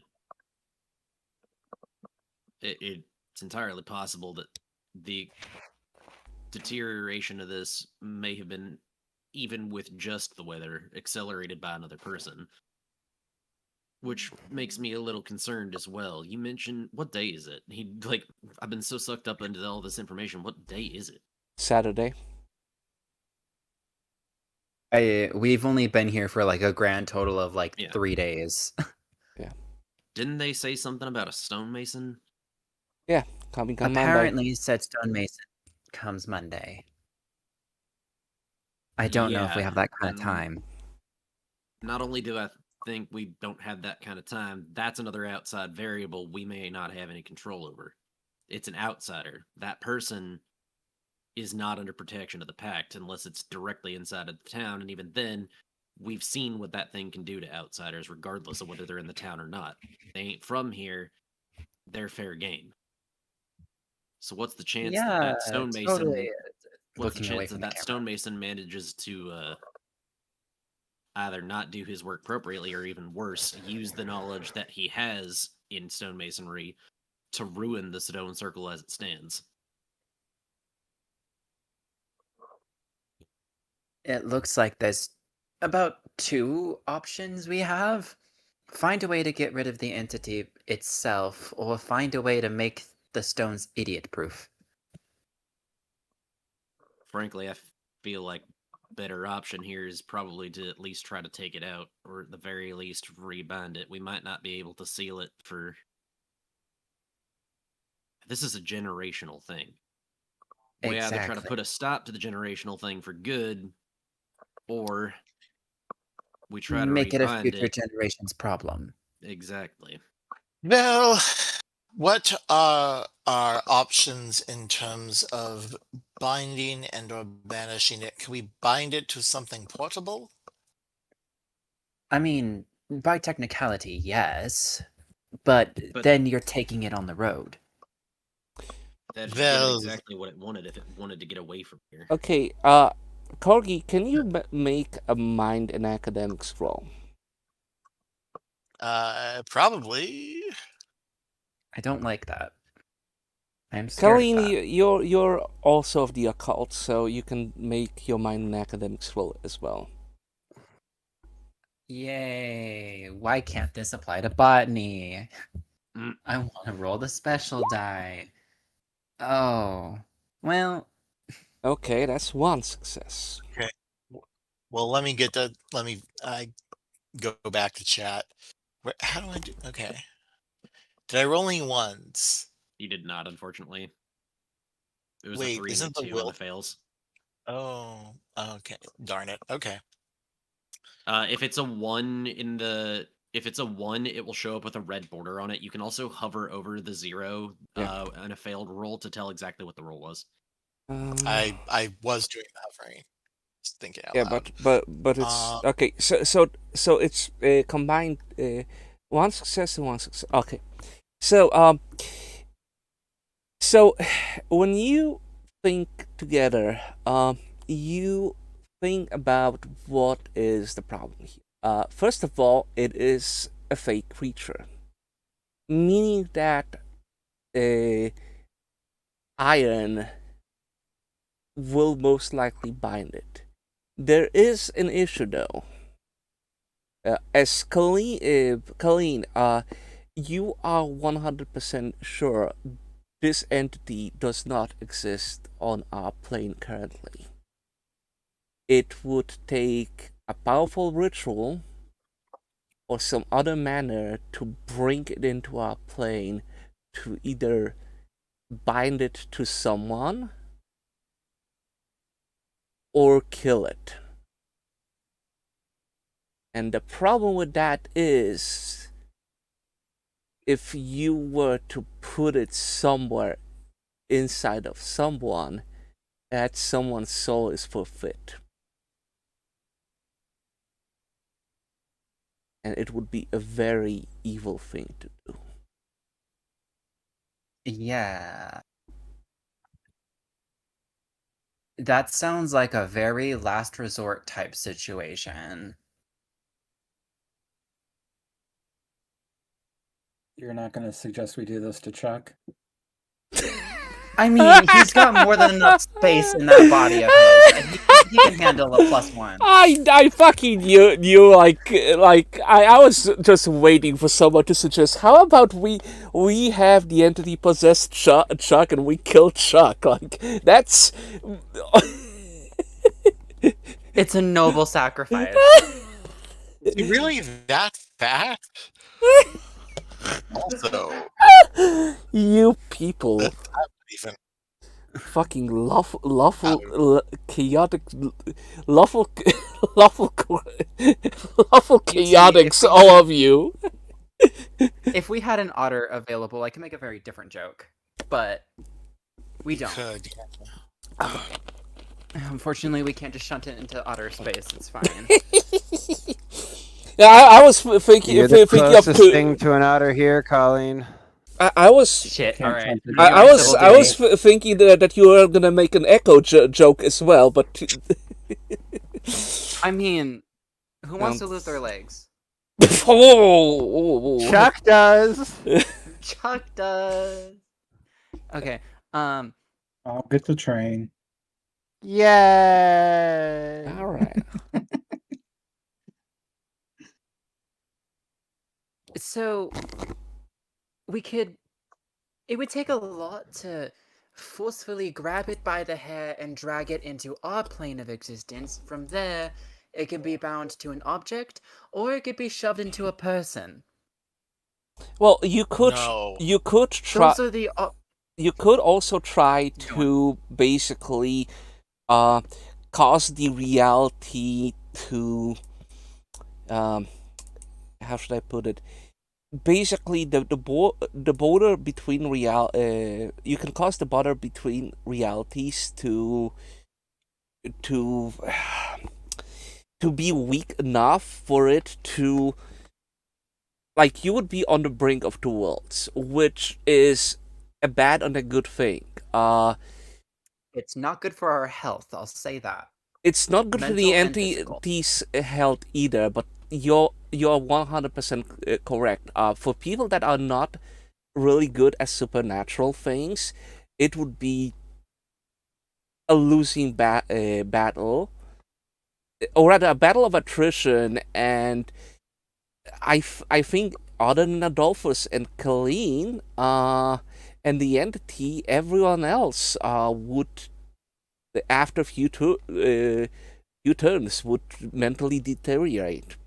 it's entirely possible that the deterioration of this may have been, even with just the weather, accelerated by another person. Which makes me a little concerned as well. You mentioned, what day is it? I've been so sucked up into all this information. What day is it? Saturday. We've only been here for like a grand total of like Yeah. 3 days. Didn't they say something about a stonemason? Coming on Monday. Apparently, said stonemason comes Monday. I don't know if we Yeah, have that kind of and time. Not only do I think we don't have that kind of time, that's another outside variable we may not have any control over. It's an outsider. That person is not under protection of the pact unless it's directly inside of the town, and even then, we've seen what that thing can do to outsiders regardless of whether they're in the town or not. They ain't from here, they're fair game. So what's the chance that that stonemason totally. what's the Looking away chance that from the that camera. stonemason manages to either not do his work appropriately or even worse, use the knowledge that he has in stonemasonry to ruin the stone circle as it stands? It looks like there's about 2 options we have. Find a way to get rid of the entity itself, or find a way to make the stones idiot-proof. Frankly, I feel like better option here is probably to at least try to take it out, or at the very least rebind it. We might not be able to seal it for... This is a generational thing. We either try to Exactly. put a stop to the generational thing for good, or we try to Make it a rebind future it. generation's problem. Exactly. Well, what are our options in terms of binding and or banishing it? Can we bind it to something portable? I mean, by technicality, yes. But But- then you're taking it on the road. That'd Well- give it exactly what it wanted if it wanted to get away from here. Okay, Corgi, can you make a mind and academics roll? Probably. I don't like that. I'm scared Colleen, of that. you're also of the occult, so you can make your mind and academics roll as well. Yay! Why can't this apply to botany? Mm. I want to roll the special die. Oh. Well, Okay, that's 1 success. Well, let me go back to chat. How do I do? Okay. Did I roll any ones? You did not, unfortunately. It was Wait, a 3 and isn't a the 2 on will- the fails. Oh, okay. Darn it. Okay. If it's a one, it will show up with a red border on it. You can also hover over the 0 Yeah. on a failed roll to tell exactly what the roll was. I was doing the hovering. Just thinking out Yeah, loud. but it's Um, okay. So it's combined one success and one success. Okay. So when you think together, you think about what is the problem here. First of all, it is a fake creature, meaning that iron will most likely bind it. There is an issue though. As Colleen, you are 100% sure this entity does not exist on our plane currently. It would take a powerful ritual or some other manner to bring it into our plane to either bind it to someone or kill it. And the problem with that is, if you were to put it somewhere inside of someone, that someone's soul is forfeit. And it would be a very evil thing to do. Yeah. That sounds like a very last resort type situation. You're not going to suggest we do this to Chuck? I mean, he's got more than enough space in that body of his. He can handle a +1. I fucking knew like I was just waiting for someone to suggest, how about we have the entity possess Chuck and we kill Chuck? Like, that's It's a noble sacrifice. is he really that fat? Also, you people. that's not even. Fucking lawful chaotic lawful lawful chaotics, all of you. If we had an otter available, I could make a very different joke. But we don't. Could. Unfortunately, we can't just shunt it into otter space. It's fine. Yeah, I was thinking You're the thinking up closest to thing to an otter here, Colleen. I was Shit, Can't alright. jump in. I was thinking that you were gonna make an echo joke as well, but I mean, who wants to lose their legs? oh, Chuck does. Chuck does. Okay. I'll get the train. Yay! all right. So we could. It would take a lot to forcefully grab it by the hair and drag it into our plane of existence. From there, it could be bound to an object, or it could be shoved into a person. Well, you could No. try. Those are the You could also try Go to basically cause the reality to how should I put it? Basically, the border between you can cause the border between realities to be weak enough for it to, like, you would be on the brink of two worlds, which is a bad and a good thing. It's not good for our health, I'll say that. It's not good for the Mental and physical. entity's health either, but you're 100% correct. For people that are not really good at supernatural things, it would be a losing battle, or rather a battle of attrition. And I think other than Adolphus and Colleen, and the entity, everyone else would, after few turns, would mentally deteriorate.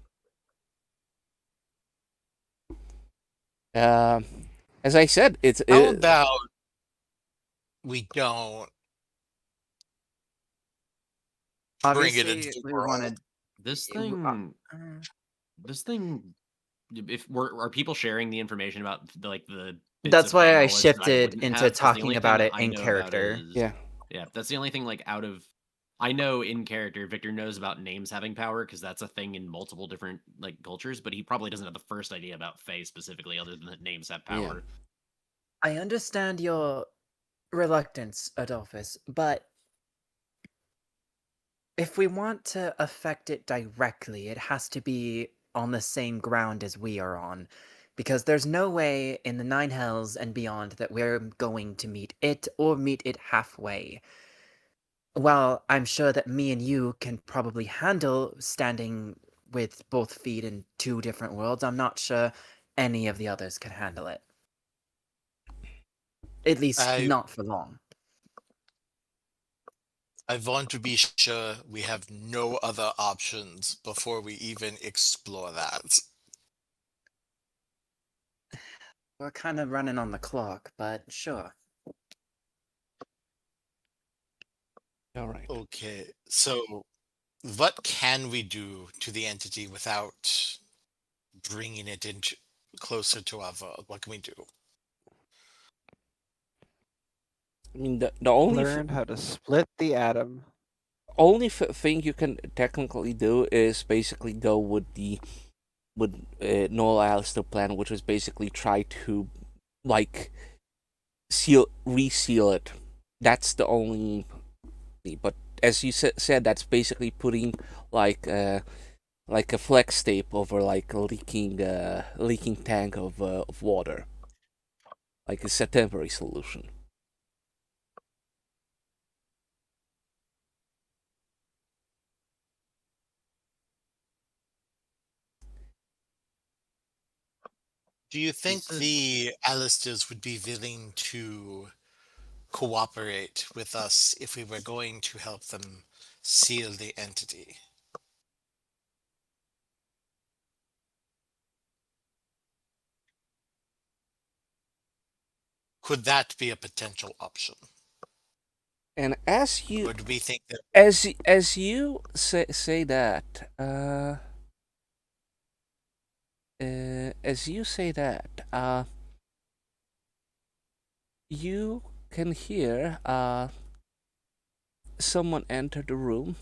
As I said, How about we don't bring it Obviously, into the we world. wanted. This it w- thing, uh, this thing. If are people sharing the information about the bits That's of why Fey I knowledge that I shifted wouldn't into have? 'Cause the talking only about thing it I in know about character. is Yeah. yeah. That's the only thing like out of I know in character. Victor knows about names having power because that's a thing in multiple different like cultures, but he probably doesn't have the first idea about Fey specifically, other than that names have Yeah. power. I understand your reluctance, Adolphus, but if we want to affect it directly, it has to be on the same ground as we are on. Because there's no way in the Nine Hells and beyond that we're going to meet it or meet it halfway. While I'm sure that me and you can probably handle standing with both feet in two different worlds, I'm not sure any of the others can handle it. At least I not for long. I want to be sure we have no other options before we even explore that. We're kind of running on the clock, but sure. All right. Okay, so what can we do to the entity without bringing it into closer to our world? What can we do? I mean, the only Learn how to split the atom. thing you can technically do is basically go with Noel Alistair plan, which is basically try to like reseal it. That's the only. But as you said, that's basically putting like a flex tape over like a leaking tank of water. Like it's a temporary solution. Do you think said- the Alistairs would be willing to cooperate with us if we were going to help them seal the entity? Could that be a potential option? And as you Or do we think that as you say that, as you say that, you can hear someone enter the room.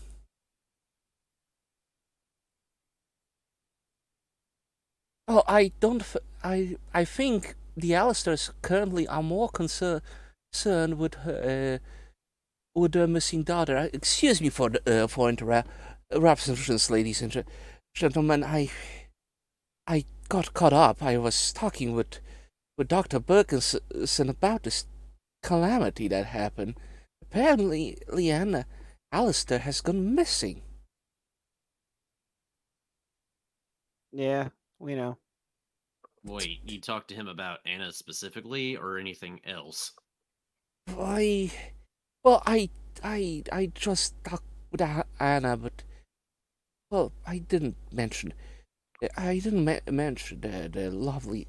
Oh, I don't. I think the Alistairs currently are more concerned with her, with her missing daughter. Excuse me for interruptions, ladies and gentlemen. I got caught up. I was talking with Dr. Berkinson about this calamity that happened. Apparently, Leanna Alistair has gone missing. Yeah, we know. Wait, you talked to him about Anna specifically, or anything else? I just talked with Anna, but well, I didn't mention the lovely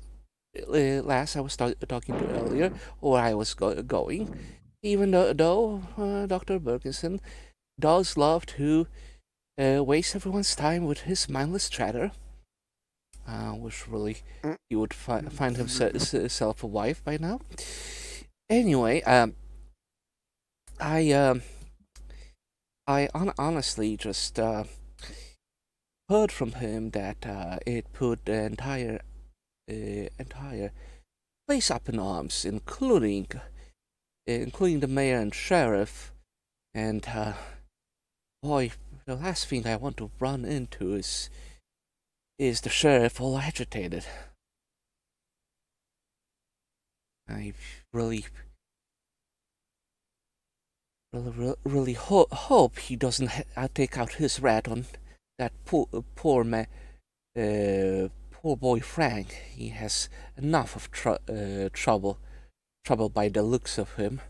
lass I was talking to earlier, or where I was going. Even though Dr. Berkinson does love to waste everyone's time with his mindless chatter, which really he would find himself a wife by now. Anyway, I honestly just heard from him that it put the entire place up in arms, including the mayor and sheriff. And boy, the last thing I want to run into is the sheriff all agitated. I really hope he doesn't take out his rat on that poor boy Frank. He has enough of trouble by the looks of him.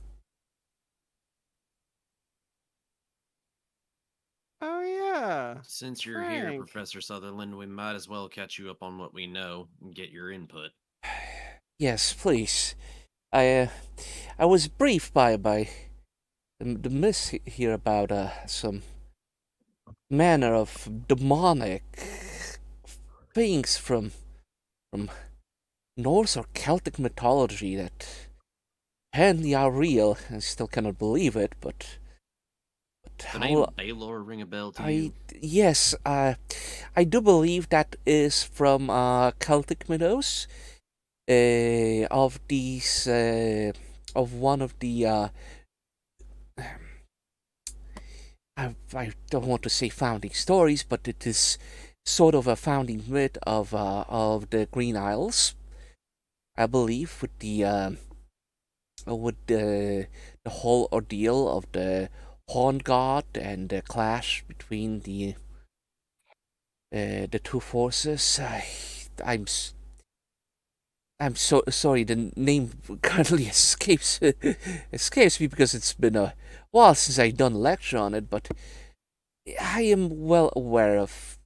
Oh yeah. Since you're here, Frank. Professor Sutherland, we might as well catch you up on what we know and get your input. Yes, please. I was briefed by the miss here about some manner of demonic things from Norse or Celtic mythology that apparently are real. I still cannot believe it, but The how name Baylor ring a bell to you? yes, I do believe that is from Celtic mythos. Of these, of one of the I don't want to say founding stories, but it is sort of a founding myth of the Green Isles, I believe, with the whole ordeal of the Horn God and the clash between the two forces. I'm so sorry. The name currently escapes me because it's been a while since I've done a lecture on it. But I am well aware of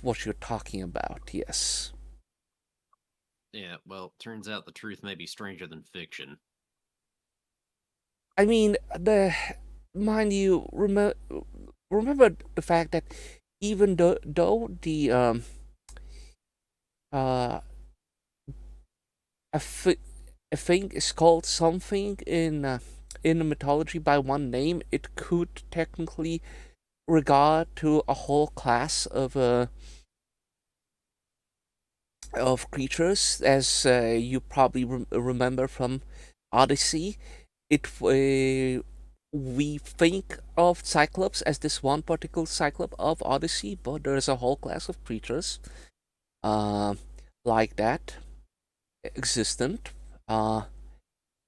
what you're talking about. Yes. Yeah, well, turns out the truth may be stranger than fiction. I mean, mind you, remember the fact that even though the a thing is called something in the mythology by one name, it could technically regard to a whole class of creatures, as you probably remember from Odyssey. We think of Cyclops as this one particular Cyclops of Odyssey, but there's a whole class of creatures like that existent.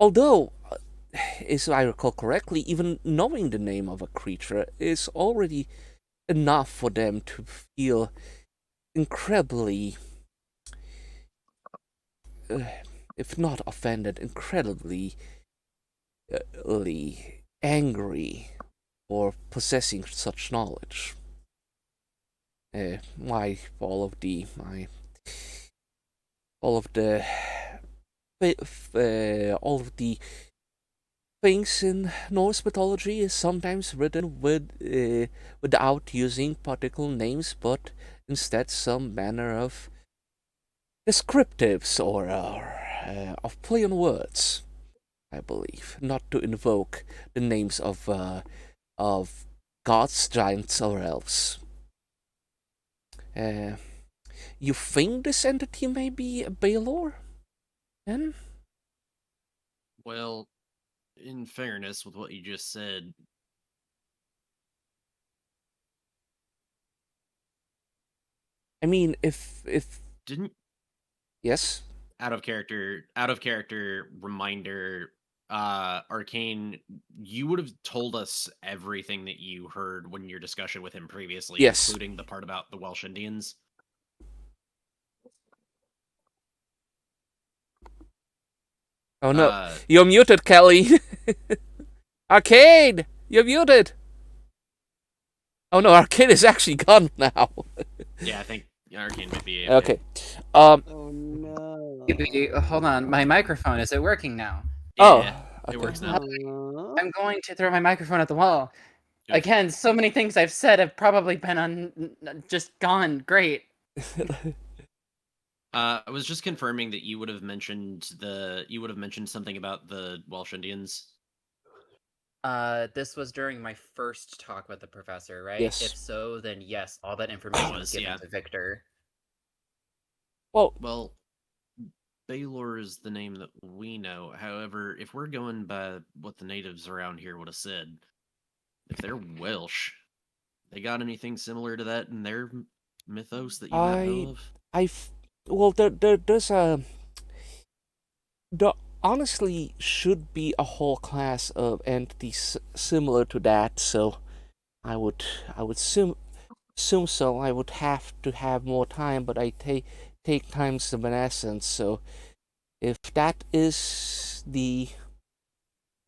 Although, as I recall correctly, even knowing the name of a creature is already enough for them to feel incredibly, if not offended, incredibly angry for possessing such knowledge. All of the things in Norse mythology is sometimes written without using particular names, but instead some manner of descriptives or of play on words, I believe, not to invoke the names of gods, giants, or elves. You think this entity may be a Baelor? Then? Well, in fairness, with what you just said, I mean, if didn't yes, out of character reminder, Arcane, you would have told us everything that you heard when your discussion with him previously, Yes. including the part about the Welsh Indians. Oh no, you're muted, Kelly. Arcade, you're muted. Oh no, Arcade is actually gone now. Yeah, I think Arcane might be Okay. Oh no. Hold on, my microphone, is it working now? Yeah, Oh, it okay. works now. I'm going to throw my microphone at the wall. Good. Again, so many things I've said have probably been just gone. Great. I was just confirming that you would have mentioned something about the Welsh Indians. This was during my first talk with the professor, right? Yes. If so, then yes, all that information was given yeah. to Victor. Well, Baylor is the name that we know. However, if we're going by what the natives around here would have said, if they're Welsh, they got anything similar to that in their mythos that you might know of? There honestly should be a whole class of entities similar to that, so I would assume so. I would have to have more time, but I take times of an essence, so if that is the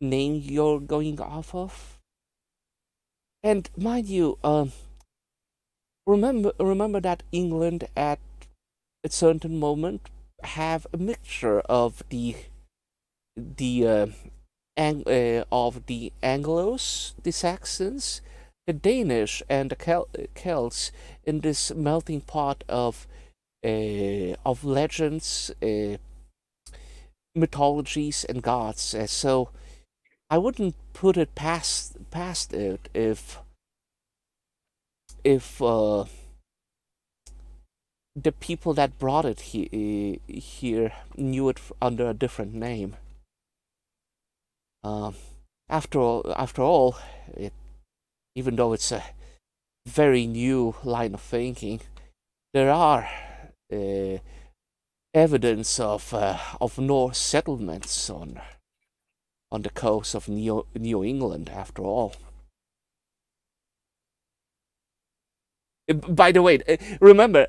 name you're going off of, and mind you, remember that England at a certain moment have a mixture of the Anglos, the Saxons, Danish and the Celts in this melting pot of legends, mythologies, and gods. So I wouldn't put it past it if the people that brought it here knew it under a different name. After all, even though it's a very new line of thinking, there are evidence of Norse settlements on the coast of New England. After all. By the way, remember,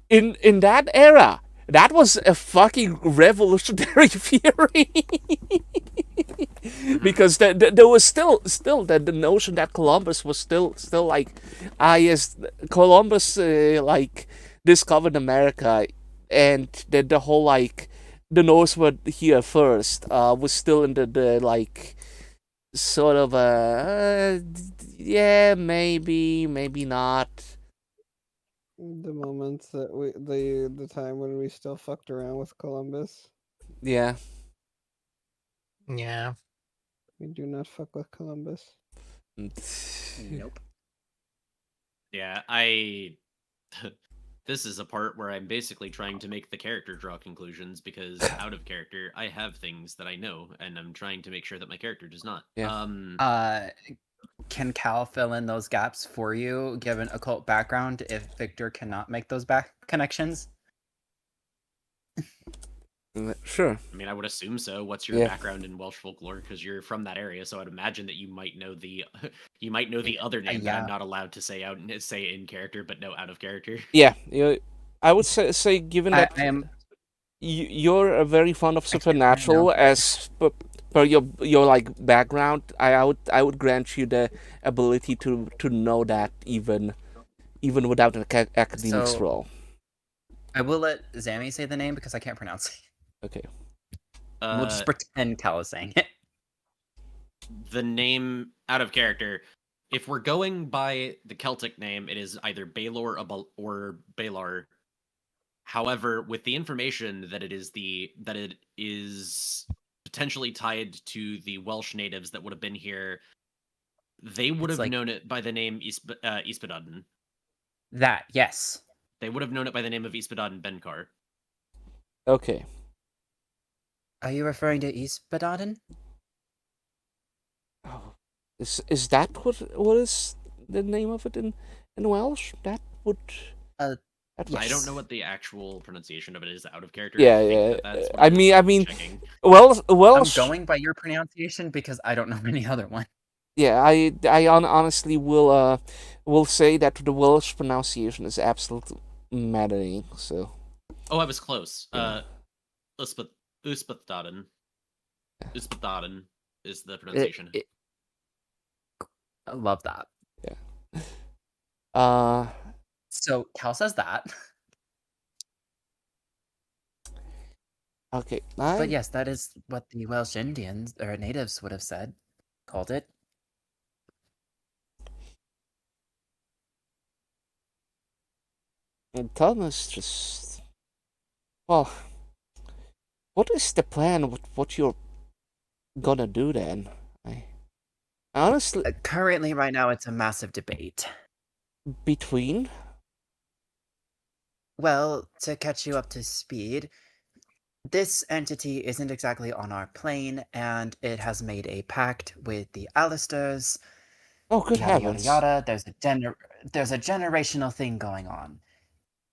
in that era, that was a fucking revolutionary theory. Because there was still the notion that Columbus was still like, yes, Columbus like discovered America, and the whole like the Norse were here first was still in the like sort of yeah, maybe not. The moments that the time when we still fucked around with Columbus. Yeah. Yeah. We do not fuck with Columbus. Nope. Yeah, this is a part where I'm basically trying to make the character draw conclusions, because out of character, I have things that I know, and I'm trying to make sure that my character does not. Yeah. Can Cal fill in those gaps for you, given occult background, if Victor cannot make those back connections? Sure. I mean, I would assume so. What's your Yeah. background in Welsh folklore? Because you're from that area, so I'd imagine that you might know the other name that I'm Yeah. not allowed to say in character, but no out of character. Yeah, I would say given that I am. you're very fond of I can't supernatural pronounce as per your like background, I would grant you the ability to know that even without an academic So- role. I will let Zami say the name because I can't pronounce it. Okay. We'll just pretend Cal is saying it. The name out of character. If we're going by the Celtic name, it is either Baelor or Balar. However, with the information that it is potentially tied to the Welsh natives that would have been here, they would It's have like- known it by the name Yspaddaden. That, yes. They would have known it by the name of Yspaddaden Benkar. Okay. Are you referring to Yspaddaden? Oh, is that what is the name of it in Welsh? That would. Uh, that yes. I don't know what the actual pronunciation of it is out of character. Yeah, I think yeah. that's what I it is. mean- I'm checking. Welsh. I'm going by your pronunciation because I don't know any other one. Yeah, I honestly will say that the Welsh pronunciation is absolutely maddening. So. Oh, I was close. Yeah. Yspaddaden. Yspaddaden is the pronunciation. I love that. Uh. So Cal says that. Okay. But yes, that is what the Welsh Indians or natives would have said, called it. Thomas just. Well, what is the plan with what you're gonna do then? I honestly Currently, right now, it's a massive debate. between. Well, to catch you up to speed, this entity isn't exactly on our plane, and it has made a pact with the Alistairs. Oh, good Yada yada heavens! yada. There's a generational thing going on.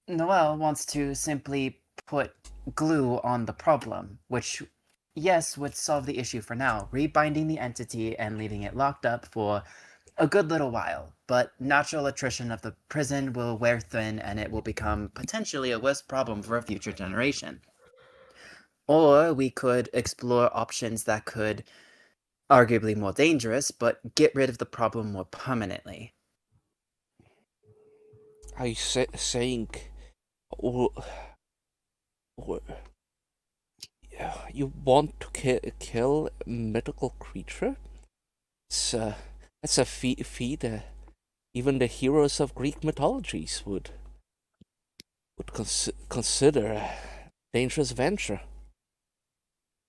Noel wants to simply put glue on the problem, which, yes, would solve the issue for now, rebinding the entity and leaving it locked up for a good little while. But natural attrition of the prison will wear thin, and it will become potentially a worse problem for a future generation. Or we could explore options that could, arguably more dangerous, but get rid of the problem more permanently. Are you saying, or you want to kill a mythical creature? That's a feat even the heroes of Greek mythologies would consider a dangerous venture.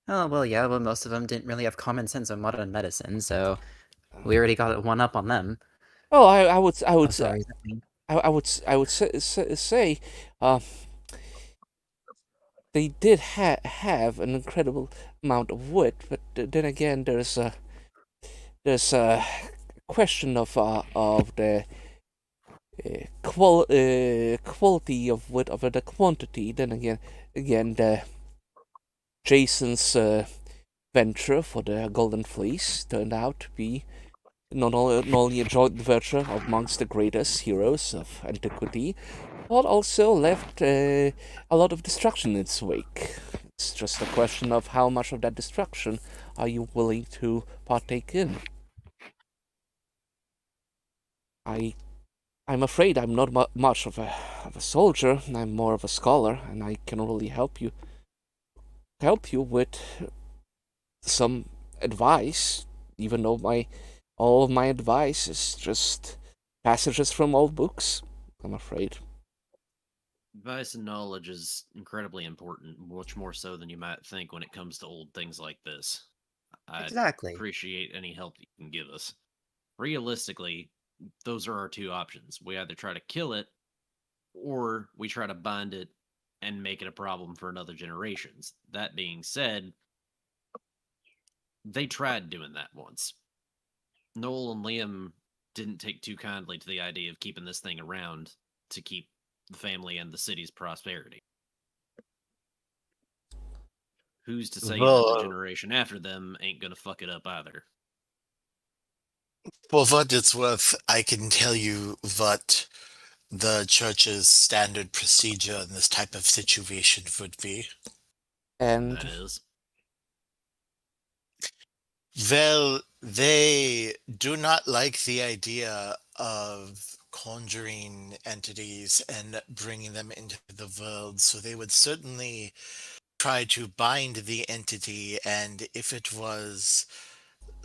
Oh, well, yeah, well, most of them didn't really have common sense of modern medicine, so we already got one up on them. Oh, I would Oh, sorry. is that me? I would say, they did have an incredible amount of wit, but then again, there's a question of the quality of wit over the quantity. Then again, the Jason's venture for the Golden Fleece turned out to be not only a joint venture amongst the greatest heroes of antiquity, but also left a lot of destruction in its wake. It's just a question of how much of that destruction are you willing to partake in. I'm afraid I'm not much of a soldier. I'm more of a scholar, and I can really help you with some advice, even though all of my advice is just passages from old books, I'm afraid. Advice and knowledge is incredibly important, much more so than you might think when it comes to old things like this. I Exactly. appreciate any help you can give us. Realistically, those are our two options. We either try to kill it, or we try to bind it and make it a problem for another generations. That being said, they tried doing that once. Noel and Liam didn't take too kindly to the idea of keeping this thing around to keep the family and the city's prosperity. Who's to say that the generation after them ain't gonna fuck it up either? For what it's worth, I can tell you what the church's standard procedure in this type of situation would be. And That is. Well, they do not like the idea of conjuring entities and bringing them into the world, so they would certainly try to bind the entity, and if it was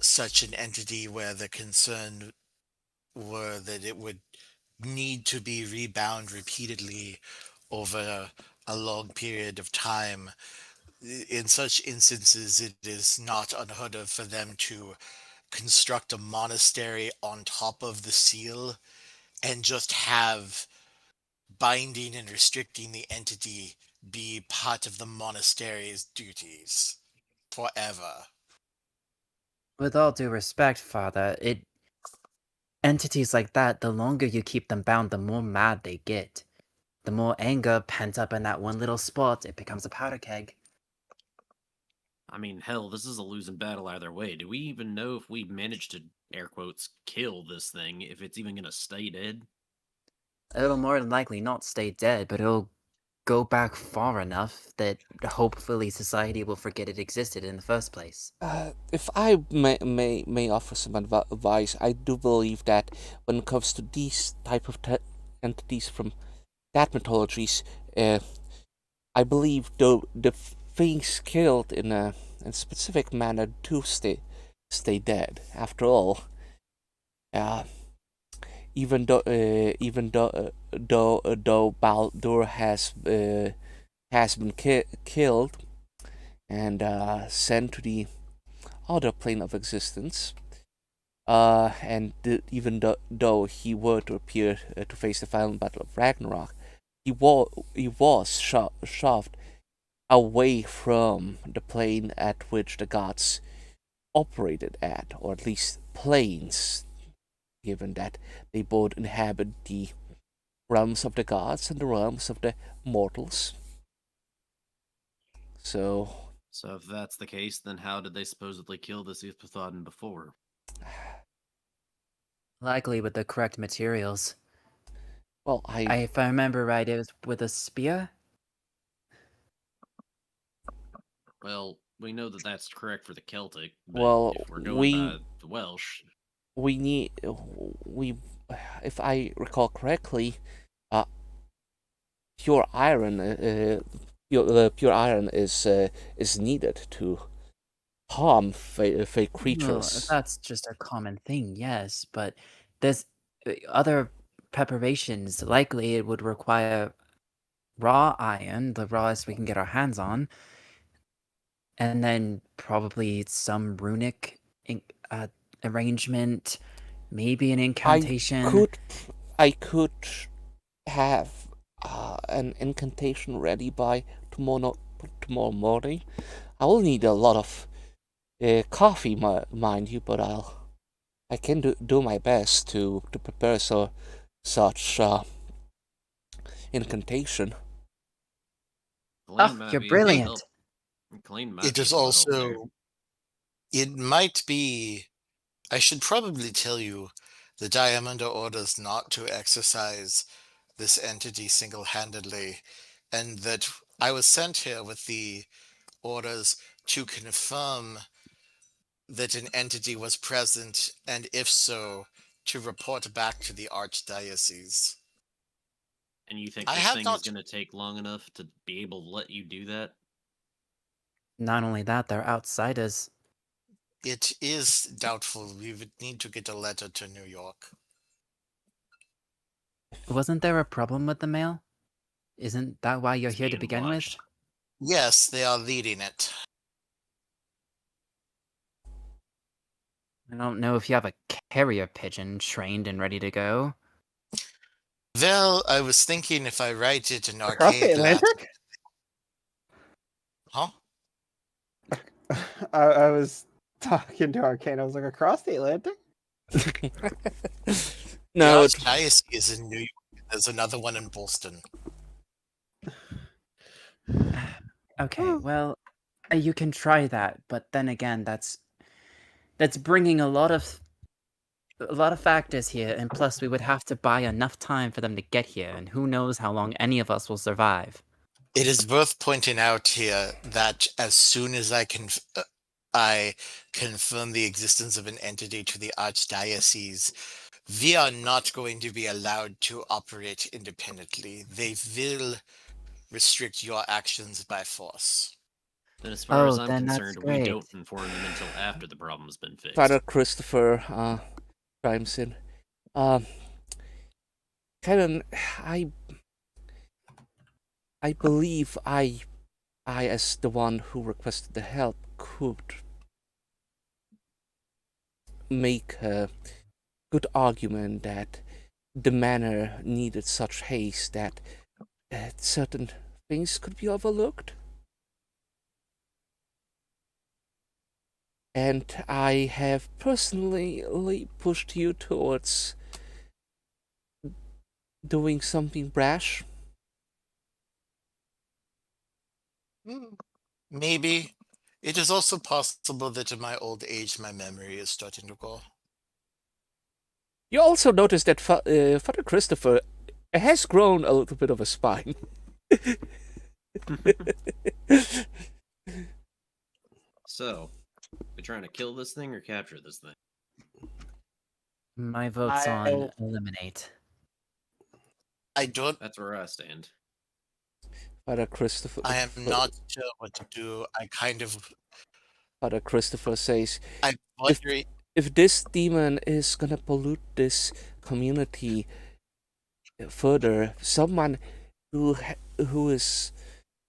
such an entity where the concern were that it would need to be rebound repeatedly over a long period of time, in such instances, it is not unheard of for them to construct a monastery on top of the seal and just have binding and restricting the entity be part of the monastery's duties forever. With all due respect, Father, entities like that, the longer you keep them bound, the more mad they get. The more anger pent up in that one little spot, it becomes a powder keg. I mean, hell, this is a losing battle either way. Do we even know if we managed to, air quotes, kill this thing, if it's even gonna stay dead? It'll more than likely not stay dead, but it'll go back far enough that hopefully society will forget it existed in the first place. if I may offer some advice, I do believe that when it comes to these type of entities from that mythologies, I believe the things killed in a specific manner do stay dead. After all, even though Baldur has been killed and sent to the other plane of existence, and even though he were to appear to face the final battle of Ragnarok, he was shoved away from the plane at which the gods operated at, or at least planes, given that they both inhabit the realms of the gods and the realms of the mortals. So if that's the case, then how did they supposedly kill this Yspathaden before? Likely with the correct materials. Well, if I remember right, it was with a spear? Well, we know that that's correct for the Celtic, but well, if we're going by the Welsh, if I recall correctly, pure iron is needed to harm fake creatures. Well, that's just a common thing, yes, but there's other preparations. Likely, it would require raw iron, the rawest we can get our hands on, and then probably some runic arrangement, maybe an incantation. I could have an incantation ready by tomorrow morning. I will need a lot of coffee, mind you, but I can do my best to prepare such incantation. Colleen Oh, might you're be able to brilliant. help. Colleen might It be is able to help there. also, it might be, I should probably tell you, the Diamanda orders not to exercise this entity single-handedly, and that I was sent here with the orders to confirm that an entity was present, and if so, to report back to the Archdiocese. And you think I this have thing is not- going to take long enough to be able to let you do that? Not only that, they're outsiders. It is doubtful. We would need to get a letter to New York. Wasn't there a problem with the mail? Isn't that why you're It's here to being begin watched. with? Yes, they are leading it. I don't know if you have a carrier pigeon trained and ready to go. Well, I was thinking if I write it in Across the arcade Latin. Atlantic? Huh? I was talking to Arcane. I was like, across the Atlantic? No, The Archdiocese is in New York. There's another one in Boston. Okay, well, you can try that, but then again, that's bringing a lot of factors here, and plus we would have to buy enough time for them to get here, and who knows how long any of us will survive. It is worth pointing out here that as soon as I confirm the existence of an entity to the Archdiocese, we are not going to be allowed to operate independently. They will restrict your actions by force. Then as far as Oh, I'm then that's concerned, we great. don't inform them until after the problem's been fixed. Father Christopher chimes in. Karen, I believe I as the one who requested the help could make a good argument that the manor needed such haste that certain things could be overlooked. And I have personally pushed you towards doing something brash. Maybe. It is also possible that in my old age my memory is starting to go. You also notice that Father Christopher has grown a little bit of a spine. So, we trying to kill this thing or capture this thing? My vote's on eliminate. I don't. That's where I stand. Father Christopher. I am not sure what to do. Father Christopher says, I wonder. if this demon is gonna pollute this community further, someone who is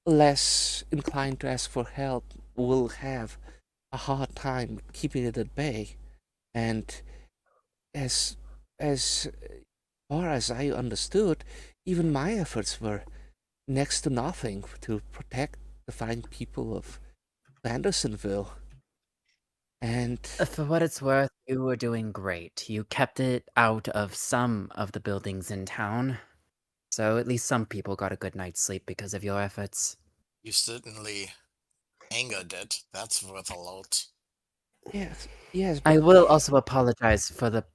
less inclined to ask for help will have a hard time keeping it at bay. And as far as I understood, even my efforts were next to nothing to protect the fine people of Andersonville. And For what it's worth, you were doing great. You kept it out of some of the buildings in town. So at least some people got a good night's sleep because of your efforts. You certainly angered it. That's worth a lot. yes, I will also apologize for the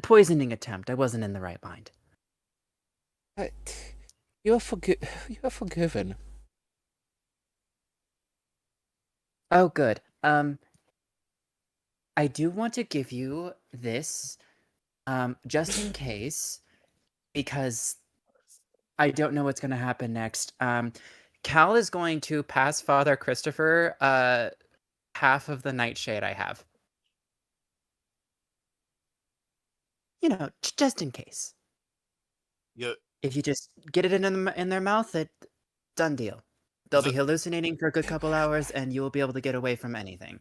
poisoning attempt. I wasn't in the right mind. You are forgiven. Oh, good. I do want to give you this, just in case, because I don't know what's going to happen next. Cal is going to pass Father Christopher half of the nightshade I have. just in case. You, If you just get it in their mouth, done deal. They'll be The- hallucinating for a good couple hours, and you will be able to get away from anything.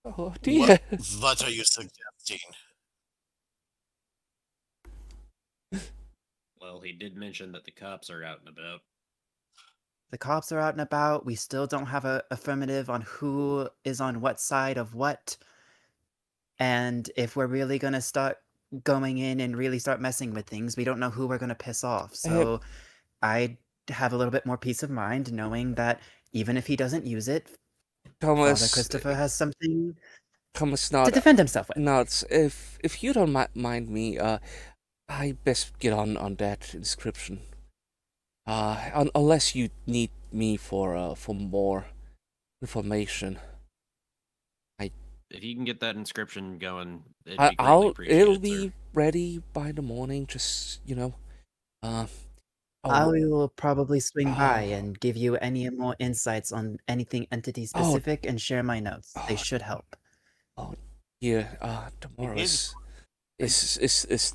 Oh dear. what are you suggesting? Well, he did mention that the cops are out and about. The cops are out and about. We still don't have a affirmative on who is on what side of what. And if we're really going to start going in and really start messing with things, we don't know who we're going to piss off. So I have a little bit more peace of mind knowing that even if he doesn't use it, Father Thomas, Christopher has something Thomas, to not defend himself with. not if you don't mind me, I best get on that inscription. Unless you need me for more information. If you can get that inscription going, it'd be greatly It'll appreciated, be sir. ready by the morning. Just I oh, will probably swing by Oh. and give you any more insights on anything entity specific and share my notes. They Oh. should help. yeah. Tomorrow is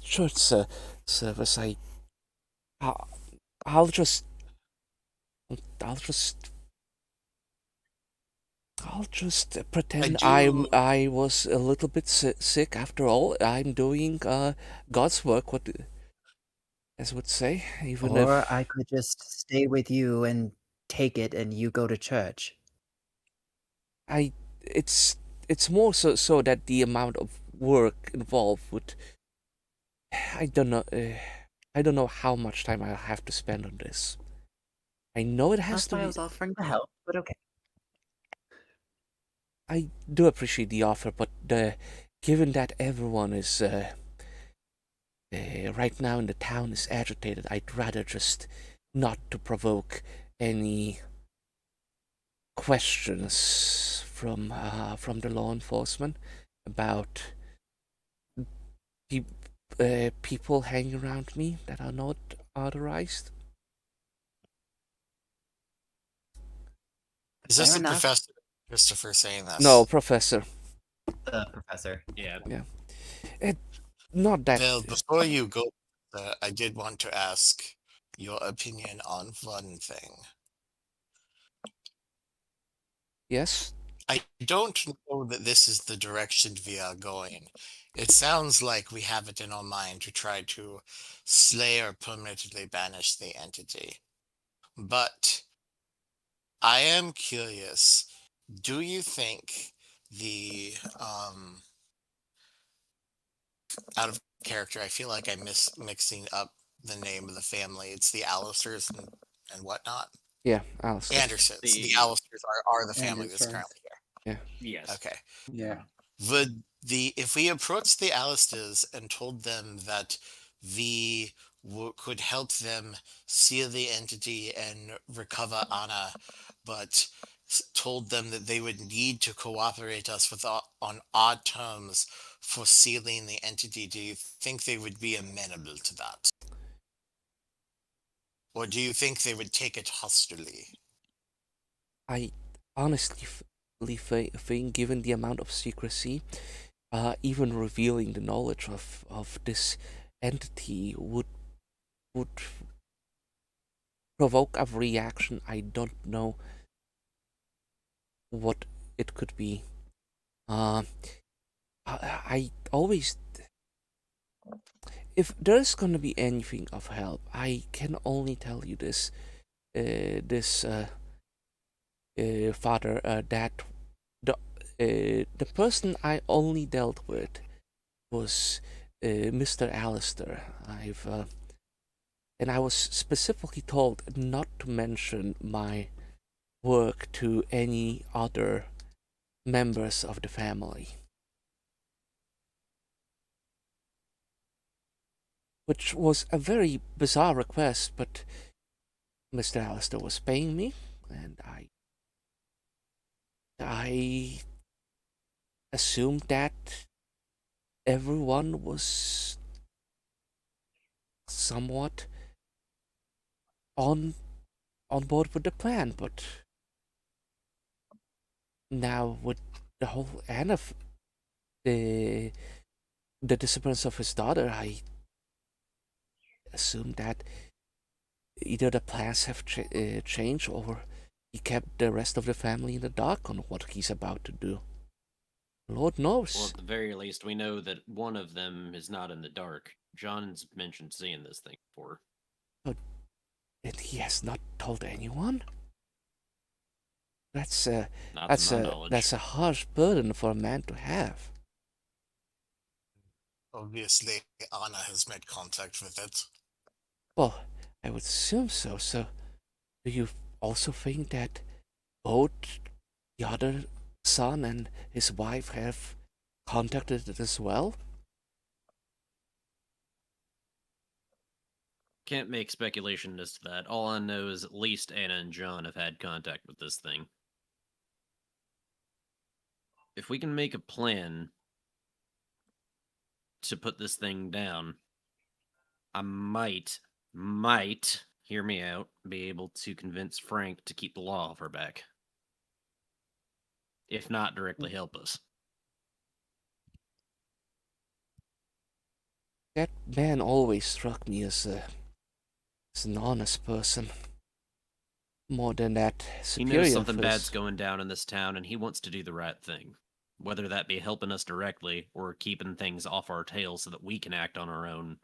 church service. I'll just pretend I was a little bit sick. After all, I'm doing God's work. What, as would say, even Or if I could just stay with you and take it and you go to church. it's more so that the amount of work involved would. I don't know. I don't know how much time I'll have to spend on this. I know it has That's to why I be. was offering to help, but okay. I do appreciate the offer, but given that everyone is right now in the town is agitated, I'd rather just not to provoke any questions from the law enforcement about people hanging around me that are not authorized. Is this Fair the enough. Professor Christopher saying this? No, Professor. The professor. Yeah. Not that. Well, before you go, I did want to ask your opinion on one thing. Yes. I don't know that this is the direction we are going. It sounds like we have it in our mind to try to slay or permanently banish the entity. But I am curious, do you think the out of character, I feel like I'm mixing up the name of the family. It's the Allisters and whatnot. Yeah, Alistair. Andersons. The The- Allisters are the family that's Andersons. currently here. Yes. Okay. Yeah. If we approached the Allisters and told them that we could help them seal the entity and recover Anna, but told them that they would need to cooperate us with on odd terms for sealing the entity, do you think they would be amenable to that? Or do you think they would take it hostilely? I honestly think, given the amount of secrecy, even revealing the knowledge of this entity would provoke a reaction. I don't know what it could be. I always, if there's gonna be anything of help, I can only tell you this, Father, that the person I only dealt with was Mr. Alistair. And I was specifically told not to mention my work to any other members of the family. Which was a very bizarre request, but Mr. Alistair was paying me, and I assumed that everyone was somewhat on board with the plan, but now with the whole Anna the disappearance of his daughter, I assume that either the plans have changed or he kept the rest of the family in the dark on what he's about to do. Lord Well, knows. at the very least, we know that one of them is not in the dark. John's mentioned seeing this thing before. And he has not told anyone? That's Not to my knowledge. that's a harsh burden for a man to have. Obviously, Anna has made contact with it. Well, I would assume so. So, do you also think that both the other son and his wife have contacted it as well? Can't make speculation as to that. All I know is at least Anna and John have had contact with this thing. If we can make a plan to put this thing down, I might, hear me out, be able to convince Frank to keep the law off our back. If not, directly help us. That man always struck me as an honest person. More than that, He superior. knows something for bad's his- going down in this town, and he wants to do the right thing. Whether that be helping us directly or keeping things off our tail so that we can act on our own.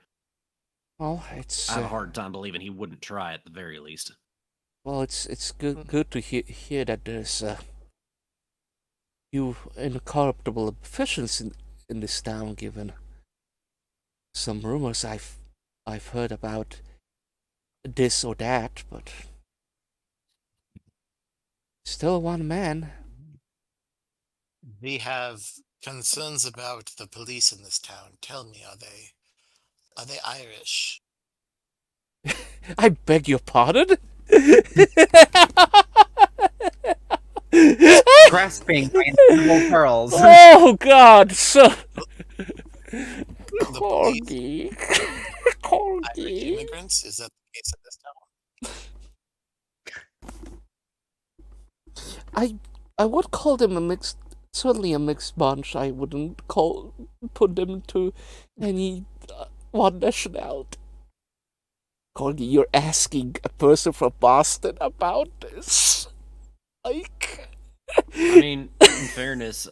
Well, it's I have a hard time believing he wouldn't try at the very least. well, it's good to hear that there's few incorruptible officials in this town, given some rumors I've heard about this or that, but still one man. We have concerns about the police in this town. Tell me, are they Irish? I beg your pardon? Grasping my invisible pearls. Oh God, so The police Corgi. Irish Corgi. immigrants? Is that the case in this town? I would call them certainly a mixed bunch. I wouldn't put them into any one nationality. Corgi, you're asking a person from Boston about this. Like, I mean, in fairness,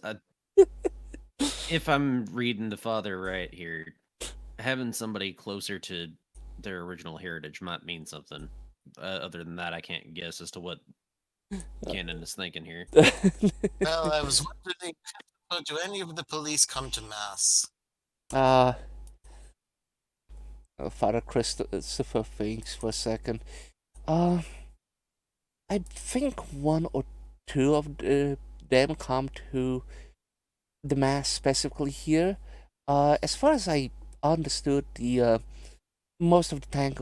if I'm reading the father right here, having somebody closer to their original heritage might mean something. Other than that, I can't guess as to what Cannon is thinking here. Well, I was wondering, do any of the police come to mass? Father Christopher thinks for a second. I think one or two of them come to the mass specifically here. As far as I understood, the most of the town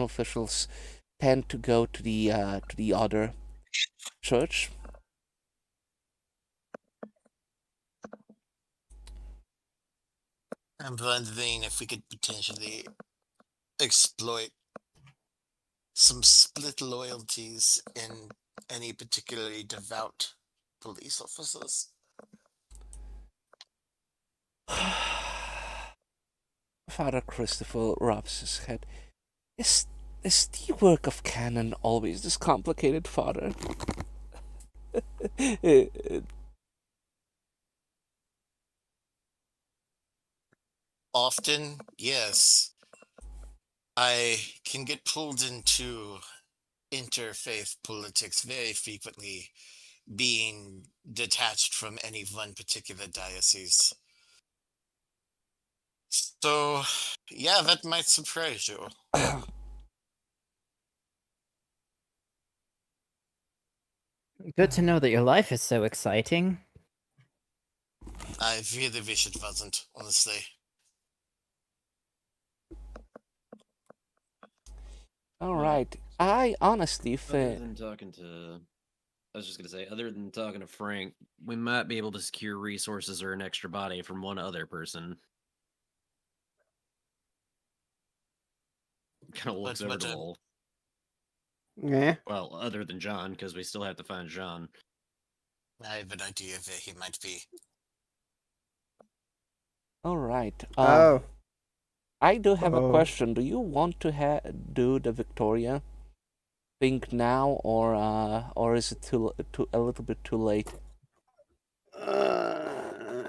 officials tend to go to the other church. I'm wondering if we could potentially exploit some split loyalties in any particularly devout police officers. Father Christopher rubs his head. Is the work of canon always this complicated, Father? Often, yes. I can get pulled into interfaith politics very frequently, being detached from any one particular diocese. So, yeah, that might surprise you. Good to know that your life is so exciting. I really wish it wasn't, honestly. All right. I honestly Other think. than talking to, I was just gonna say, other than talking to Frank, we might be able to secure resources or an extra body from one other person. Kind of looks But over what the a- wall. Yeah. Well, other than John, because we still have to find John. I have an idea where he might be. All right. Oh, I do have a Oh. question. Do you want to do the Victoria thing now, or is it too a little bit too late?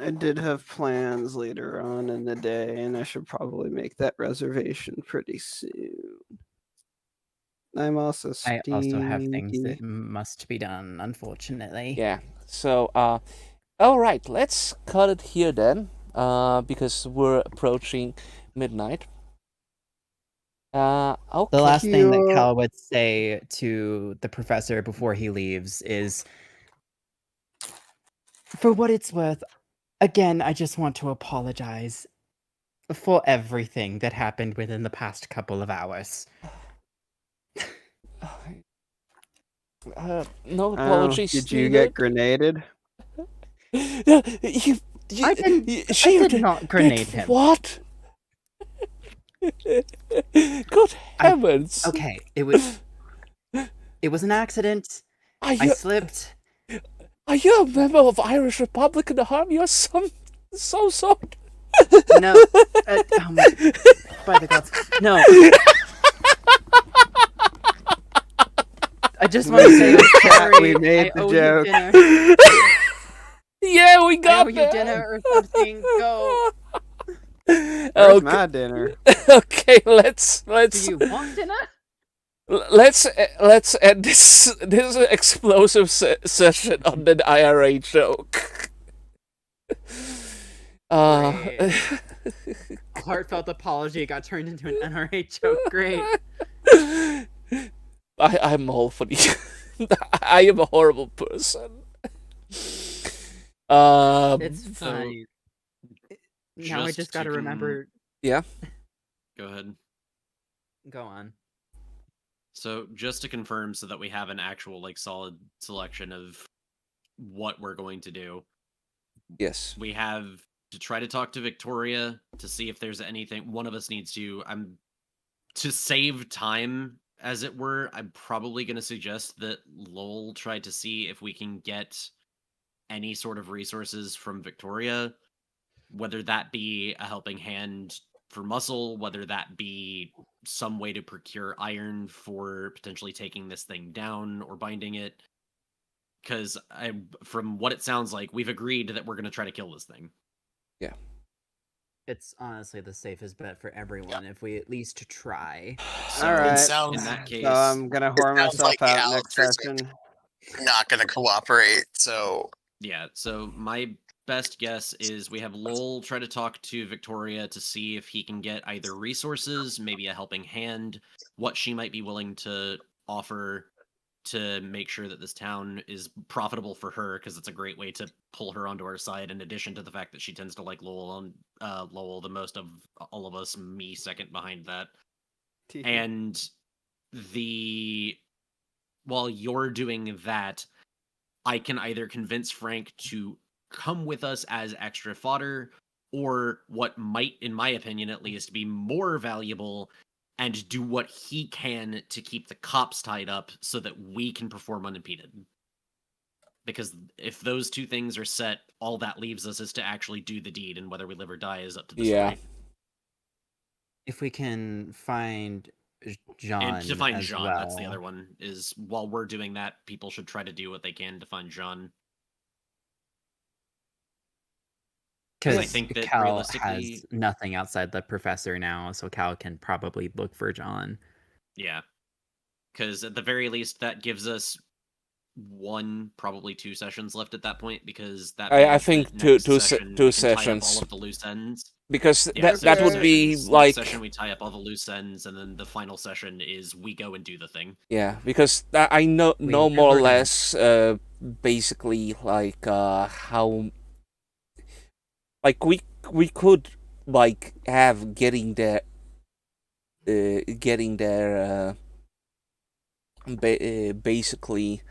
I did have plans later on in the day, and I should probably make that reservation pretty soon. I'm also I also have things stinky. that must be done, unfortunately. Yeah. So, all right. Let's cut it here then, because we're approaching midnight. Okay. The last thing that Cute. Cal would say to the professor before he leaves is, for what it's worth, again, I just want to apologize for everything that happened within the past couple of hours. No Oh, apologies. did you get grenaded? You, I didn't. she I did not grenade him. What? Good heavens! Okay, it was an accident. Are I you slipped. a member of Irish Republican Army or some sort? No. Oh my, by the gods. No. I just want to say I'm sorry. We made I the owe joke. you dinner. Yeah, we I got owe you that. dinner or something. Go. Where's Okay. my dinner? Okay, let's Do you want dinner? let's end this explosive session on the IRA joke. Heartfelt apology got turned into an NRA joke. Great. I'm all for you. I am a horrible person. It's So, fine. Now I just just to gotta remember. Yeah. Go ahead. Go on. So just to confirm, so that we have an actual like solid selection of what we're going to do, Yes. we have to try to talk to Victoria to see if there's anything one of us needs to. To save time, as it were, I'm probably going to suggest that Lowell try to see if we can get any sort of resources from Victoria, whether that be a helping hand for muscle, whether that be some way to procure iron for potentially taking this thing down or binding it. Because from what it sounds like, we've agreed that we're going to try to kill this thing. It's honestly the safest bet for everyone if we at least try. So All right. sounds- in that case, So I'm gonna whore sounds myself like the out next Alistairs session. Not going to cooperate, so yeah. So my best guess is we have Lowell try to talk to Victoria to see if he can get either resources, maybe a helping hand, what she might be willing to offer to make sure that this town is profitable for her, because it's a great way to pull her onto our side, in addition to the fact that she tends to like Lowell the most of all of us, me second behind that. And while you're doing that, I can either convince Frank to come with us as extra fodder, or what might, in my opinion at least, be more valuable, and do what he can to keep the cops tied up so that we can perform unimpeded. Because if those two things are set, all that leaves us is to actually do the deed, and whether we live or die is up to the Yeah. story. If we can find John, And to find as John, well. that's the other one, is while we're doing that, people should try to do what they can to find John. I Because think that Cal realistically- has nothing outside the professor now, so Cal can probably look for John. Yeah. Because at the very least, that gives us one, probably 2 sessions left at that point, because that I means think that two- next two session two we can tie up sessions. all of the loose ends. Because Yeah, that so would 2 be sessions. like Next session we tie up all the loose ends, and then the final session is we go and do the thing. yeah, because I know We more or never know. less basically like how like we could like have getting there basically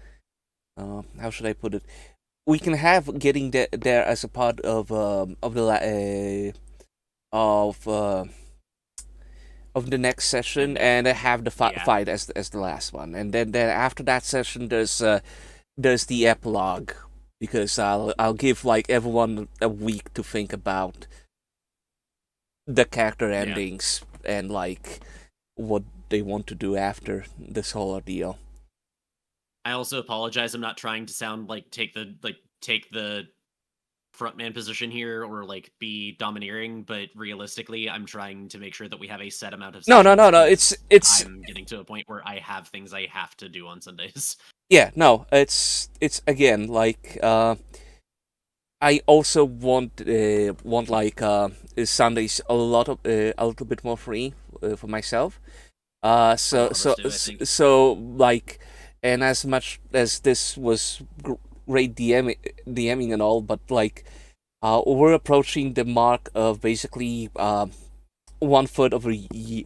how should I put it? We can have getting there as a part of the of the next session, and have the Yeah. fight as the last one, and then after that session there's the epilogue, because I'll give like everyone a week to think about the character Yeah. endings and like what they want to do after this whole ordeal. I also apologize. I'm not trying to sound like take the frontman position here or like be domineering, but realistically, I'm trying to make sure that we have a set amount of No, sessions. 'cause it's I'm getting to a point where I have things I have to do on Sundays. yeah, no, it's again like I also want like Sundays a little bit more free for myself. So lot of so us do, I s- think. so like, and as much as this was great DMing and all, but like, we're approaching the mark of basically 1/4 of a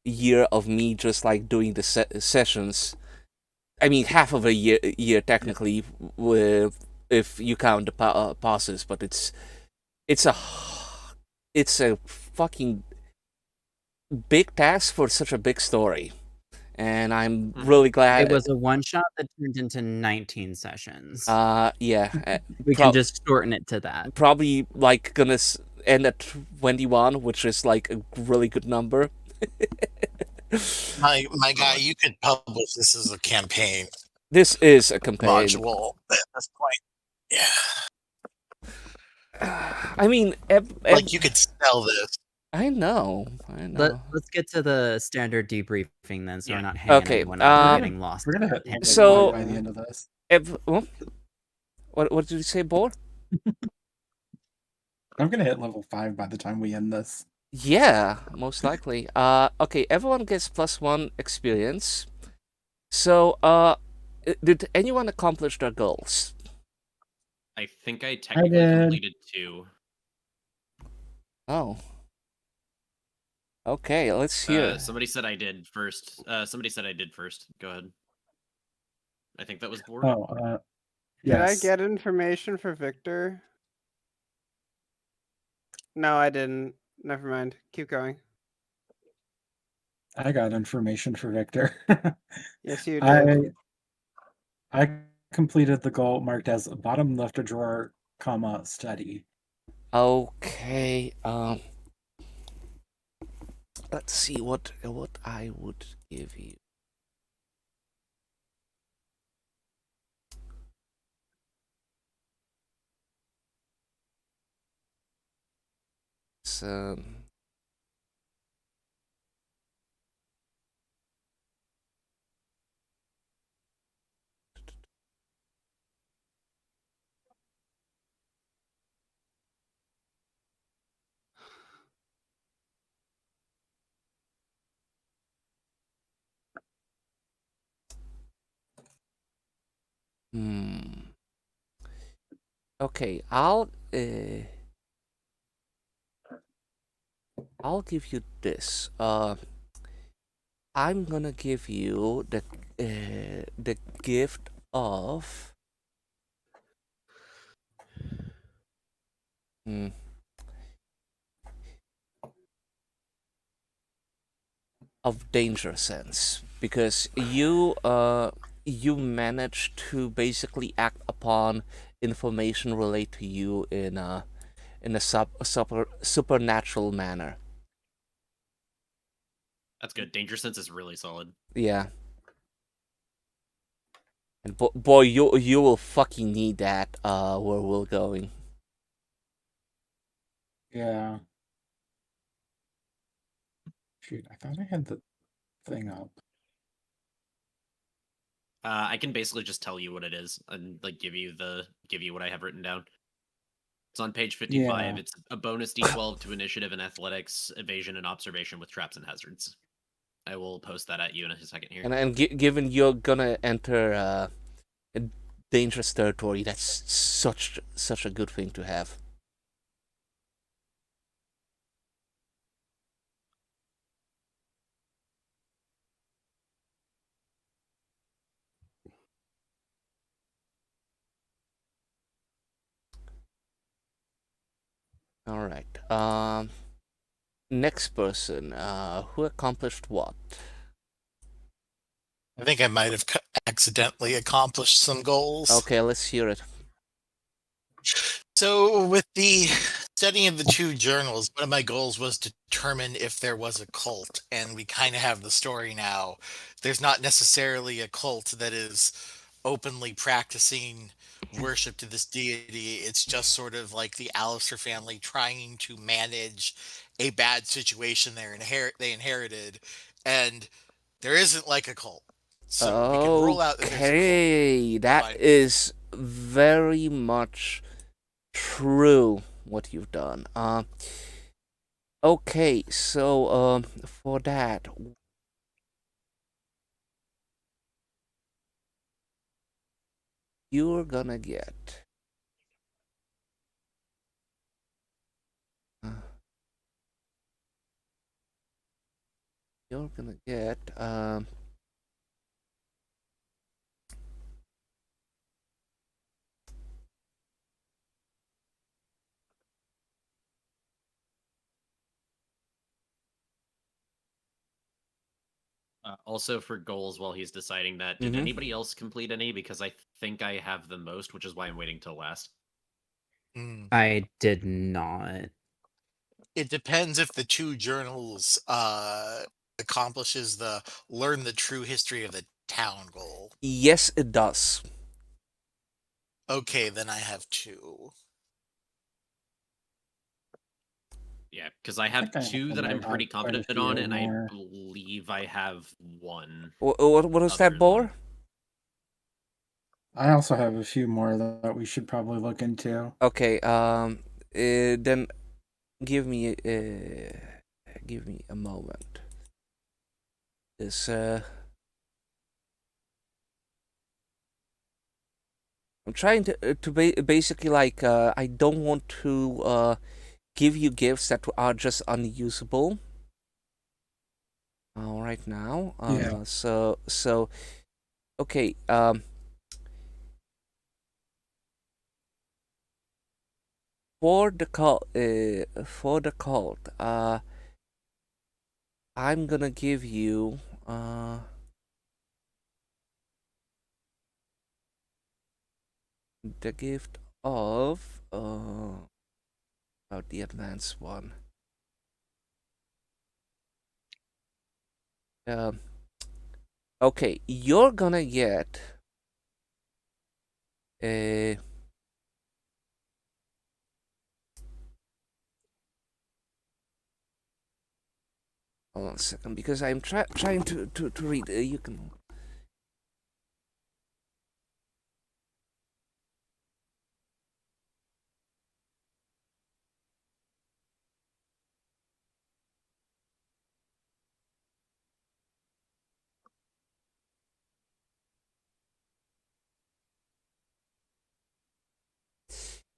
year of me just like doing the sessions. I mean, half of a year technically, if you count the passes, but it's a fucking big task for such a big story, and I'm really glad. It was a one shot that turned into 19 sessions. Yeah, we can just shorten it to that. probably like gonna end at 21, which is like a really good number. My guy, you could publish this as a campaign This is a campaign. module at this point. Yeah. I mean, Like you could sell this. I know. Let's get to the standard debriefing then, so we're not hanging Okay, anyone up or getting lost. We're gonna hit level So- 5 by the end of this. What did you say, Bor? I'm gonna hit level 5 by the time we end this. Yeah, most likely. Okay, everyone gets +1 experience. So, did anyone accomplish their goals? I think I technically did. completed 2. Oh. Okay, let's hear. Somebody said I did first. Somebody said I did first. Go ahead. I think that was Board. Oh, Did I yes. get information for Victor? No, I didn't. Never mind. Keep going. I got information for Victor. Yes, you did. I completed the goal marked as bottom left drawer, study. Okay, let's see what I would give you. So, okay, I'll give you this. I'm gonna give you the gift of of danger sense, because you managed to basically act upon information related to you in a supernatural manner. That's good. Danger sense is really solid. Yeah. And boy, you will fucking need that where we're going. Yeah. Shoot, I thought I had the thing up. I can basically just tell you what it is and like give you what I have written down. It's on page 55. Yeah. It's a bonus D12 to initiative and athletics, evasion, and observation with traps and hazards. I will post that at you in a second here. And given you're gonna enter a dangerous territory, that's such a good thing to have. All right. Next person. Who accomplished what? I think I might have accidentally accomplished some goals. Okay, let's hear it. So with the studying the two journals, one of my goals was to determine if there was a cult, and we kind of have the story now. There's not necessarily a cult that is openly practicing worship to this deity. It's just sort of like the Alistair family trying to manage a bad situation they inherited, and there isn't like a cult. So we can roll out that there's a cult. Okay, that Fine. is very much true what you've done. Okay, so for that, you're gonna get you're gonna get Also for goals, while he's deciding that, did Mhm. anybody else complete any? Because I think I have the most, which is why I'm waiting till last. Mm. I did not. It depends if the two journals accomplishes the learn the true history of the town goal. yes, it does. Okay, then I have two. Yeah, because I have think I two that I'm have pretty quite a confident on, few and I more. believe I have one. What was other that, than- Boar? I also have a few more that we should probably look into. Okay, then give me a moment. This I'm trying to basically like I don't want to give you gifts that are just unusable. Right now. Yeah. So okay. For the cult, I'm gonna give you the gift of the advanced one. Okay, you're gonna get a. Hold on a second, because I'm trying to read. You can.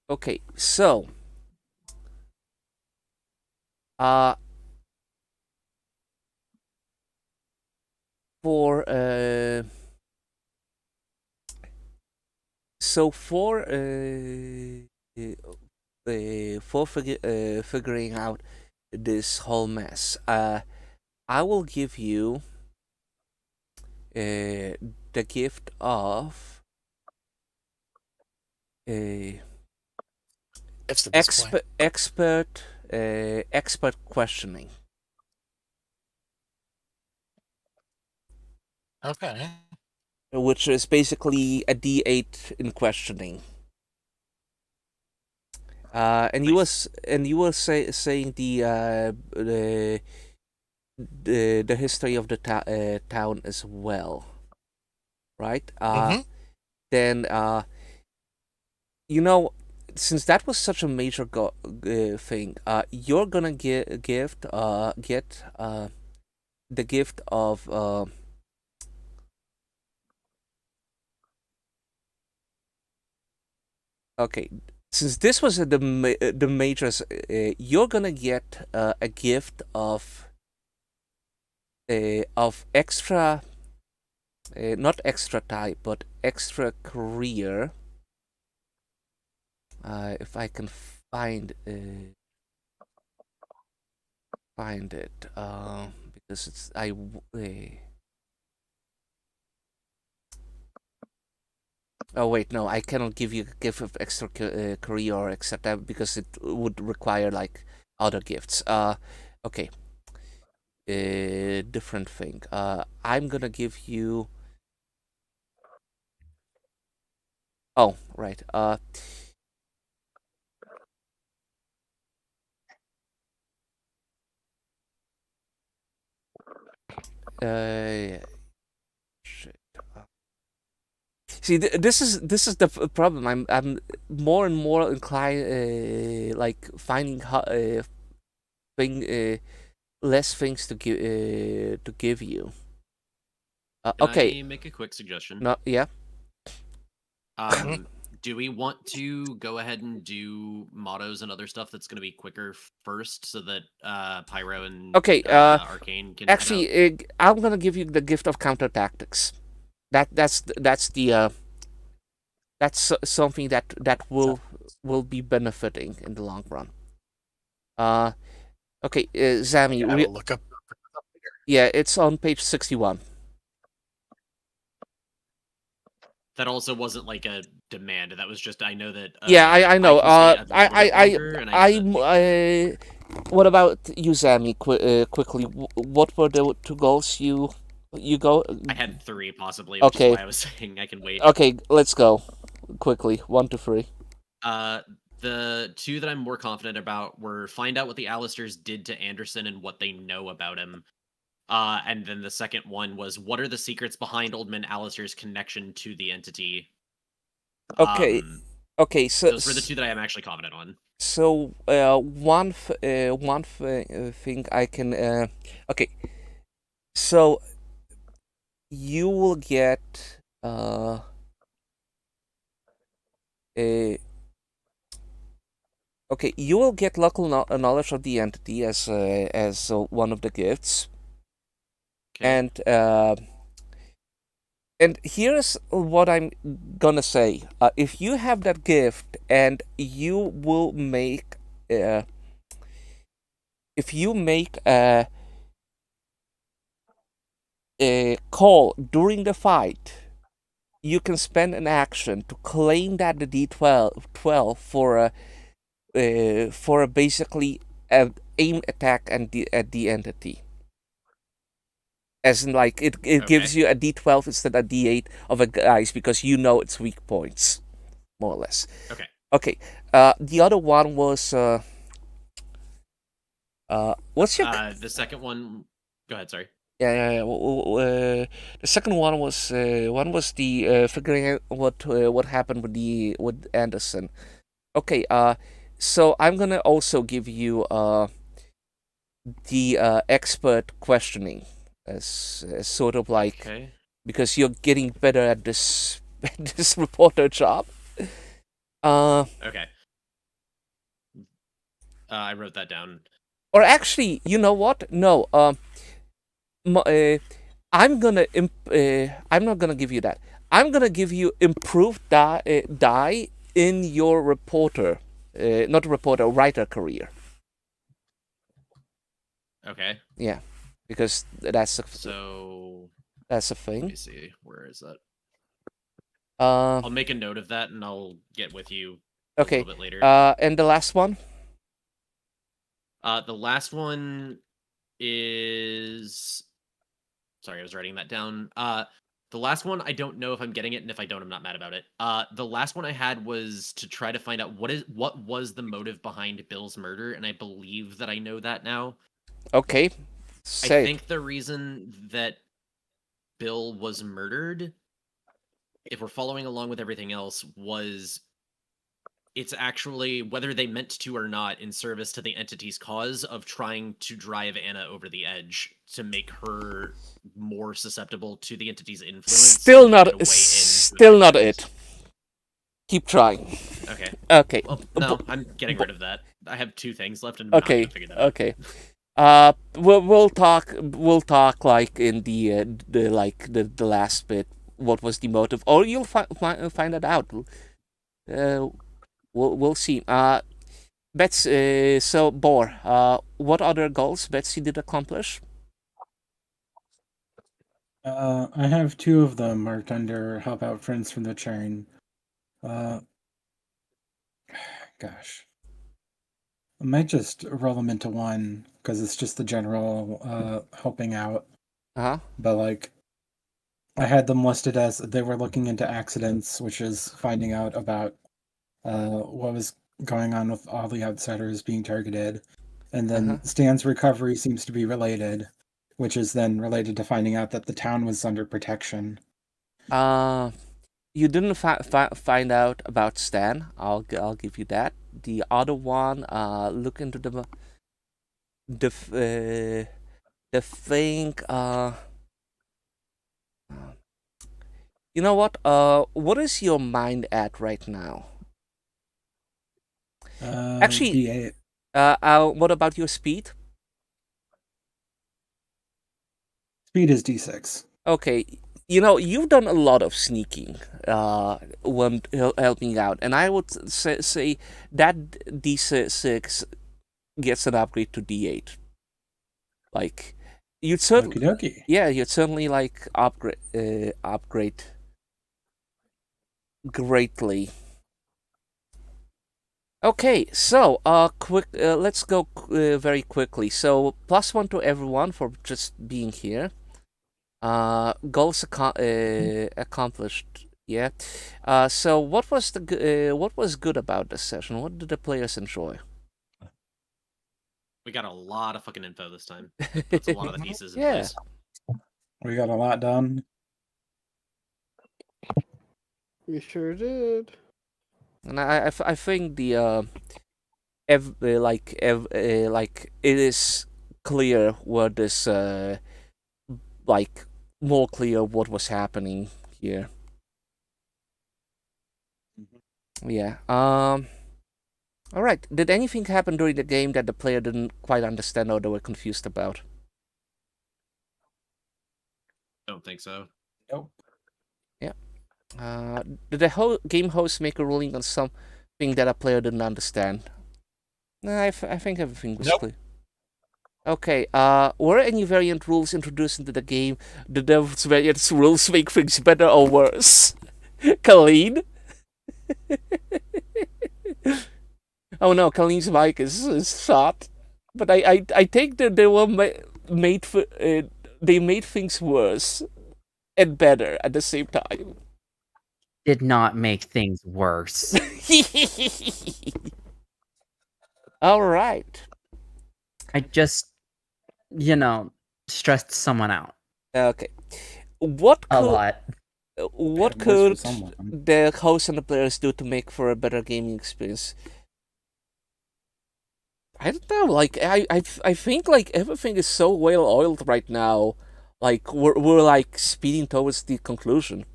Okay, so for figuring out this whole mess, I will give you the gift of a If at this point. expert questioning. Okay. Which is basically a D8 in questioning. And you Nice. were saying the history of the town as well, right? Mhm. Then you know, since that was such a major thing, you're gonna get the gift of okay. Since this was the majors, you're gonna get a gift of extra, not extra type, but extra career. If I can find it, because it's Oh wait, no, I cannot give you a gift of extra career or accept that because it would require like other gifts. Okay. Different thing. I'm gonna give you. Oh, right. Shit. See, this is the problem. I'm more and more inclined, like finding less things to give you. Can Okay. I make a quick suggestion? No, yeah. Do we want to go ahead and do mottos and other stuff that's going to be quicker first, so that Pyro and Okay. Arcane can head out? Actually, I'm gonna give you the gift of counter tactics. That's something that will be benefiting in the long run. Okay, Zami. I will look up. Yeah, it's on page 61. That also wasn't like a demand. That was just I know that. Yeah, I know. can stay a little bit longer, and I know that what about you, Zami? Quickly, what were the two goals you go? I had 3 possibly, which Okay. is why I was saying I can wait. Okay, let's go quickly. 1 to 3. The 2 that I'm more confident about were find out what the Alistairs did to Anderson and what they know about him. And then the second one was what are the secrets behind Old Man Alistair's connection to the entity? Okay. Okay. So those were the 2 that I am actually confident on. So one thing I can okay. So you will get okay, you will get local knowledge of the entity as one of the gifts. Okay. And here's what I'm gonna say. If you have that gift and you will make if you make a call during the fight, you can spend an action to claim that the D12 for a basically an aim attack at the entity. As in, like, it gives you a D12 instead of a D8 of a dice because you know its weak points, more or less. Okay. Okay. The other one was what's your the second one? Go ahead. Sorry. Yeah. The second one was the figuring out what happened with Anderson. Okay. So I'm gonna also give you the expert questioning as sort of like Okay. because you're getting better at this this reporter job. Okay. I wrote that down. Or actually, you know what? No. I'm not gonna give you that. I'm gonna give you improved die in your reporter, not reporter, writer career. Okay. Yeah, because that's a So that's a let thing. me see. Where is that? Uh, I'll make a note of that and I'll get with you okay. a little bit later. And the last one. The last one is. Sorry, I was writing that down. The last one, I don't know if I'm getting it, and if I don't, I'm not mad about it. The last one I had was to try to find out what was the motive behind Bill's murder, and I believe that I know that now. Okay. Say. I think the reason that Bill was murdered, if we're following along with everything else, was it's actually, whether they meant to or not, in service to the entity's cause of trying to drive Anna over the edge to make her more susceptible to the entity's influence. Still not it. Keep trying. Okay. Okay. Well, no, I'm getting rid of that. I have 2 things left, and I'm not Okay. gonna figure that out. Okay. We'll talk like in the last bit. What was the motive? Or you'll find it out. We'll see. Betsy. So Bor. What other goals Betsy did accomplish? I have 2 of them marked under help out friends from the chain. Uh, gosh. I might just roll them into one because it's just the general helping out. Uh-huh. But like, I had them listed as they were looking into accidents, which is finding out about what was going on with all the outsiders being targeted. And then Uh-huh. Stan's recovery seems to be related, which is then related to finding out that the town was under protection. You didn't find out about Stan. I'll give you that. The other one, look into the thing. You know what? What is your mind at right now? Actually, D8. what about your speed? Speed is D6. Okay, you know, you've done a lot of sneaking when helping out, and I would say that D6 gets an upgrade to D8. Like, you'd certainly, Okie dokie. yeah, you'd certainly like upgrade greatly. Okay, so let's go very quickly. So +1 to everyone for just being here. Goals accomplished. Yeah. So what was what was good about this session? What did the players enjoy? We got a lot of fucking info this time. That's a lot of the pieces in Yeah. place. We got a lot done. We sure did. And I think the like it is clear what this like more clear what was happening here. Yeah. All right. Did anything happen during the game that the player didn't quite understand or they were confused about? Don't think so. Nope. Did the game host make a ruling on something that a player didn't understand? No, I think everything was Nope. clear. Okay, were any variant rules introduced into the game? Did those variant rules make things better or worse? Colleen? Oh no, Colleen's mic is shot. But I think that they were made for, they made things worse and better at the same time. Did not make things worse. All right. I just, stressed someone out Okay. What a could lot. what It was for could someone. the host and the players do to make for a better gaming experience? I don't know. Like I think like everything is so well oiled right now. Like we're like speeding towards the conclusion.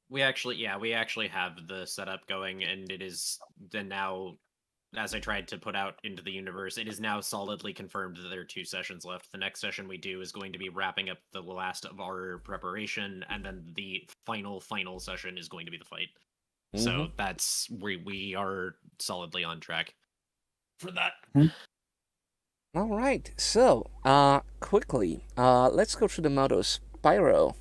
We actually have the setup going, and it is then now, as I tried to put out into the universe, it is now solidly confirmed that there are 2 sessions left. The next session we do is going to be wrapping up the last of our preparation, and then the final session is going to be the fight. So that's we are solidly on track for that. All right. So quickly, let's go through the motos. Pyro.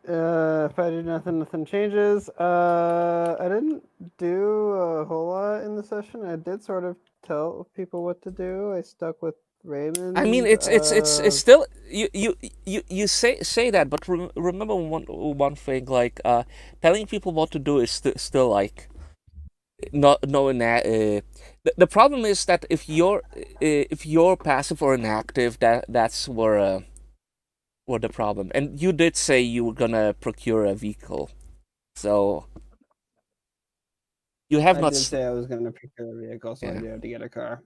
If I do nothing changes. I didn't do a whole lot in the session. I did sort of tell people what to do. I stuck with Raymond. I mean, it's still you say that, but remember one thing, like telling people what to do is still like not knowing that. The problem is that if you're passive or inactive, that's where the problem. And you did say you were gonna procure a vehicle, so you have I not. did say I was going to procure a vehicle, so I Yeah. do have to get a car.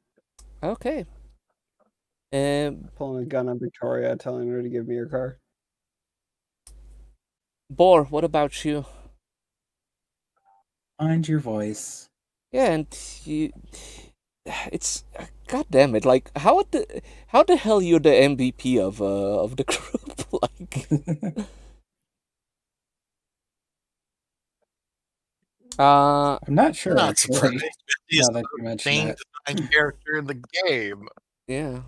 Okay. Pulling a gun on Victoria, telling her to give me her car. Bor, what about you? Find your voice. Yeah, and it's god damn it, like how the hell you're the MVP of the group, like I'm not sure. Not Actually, surprised. He's now that you the mention main it. design character in the game. yeah.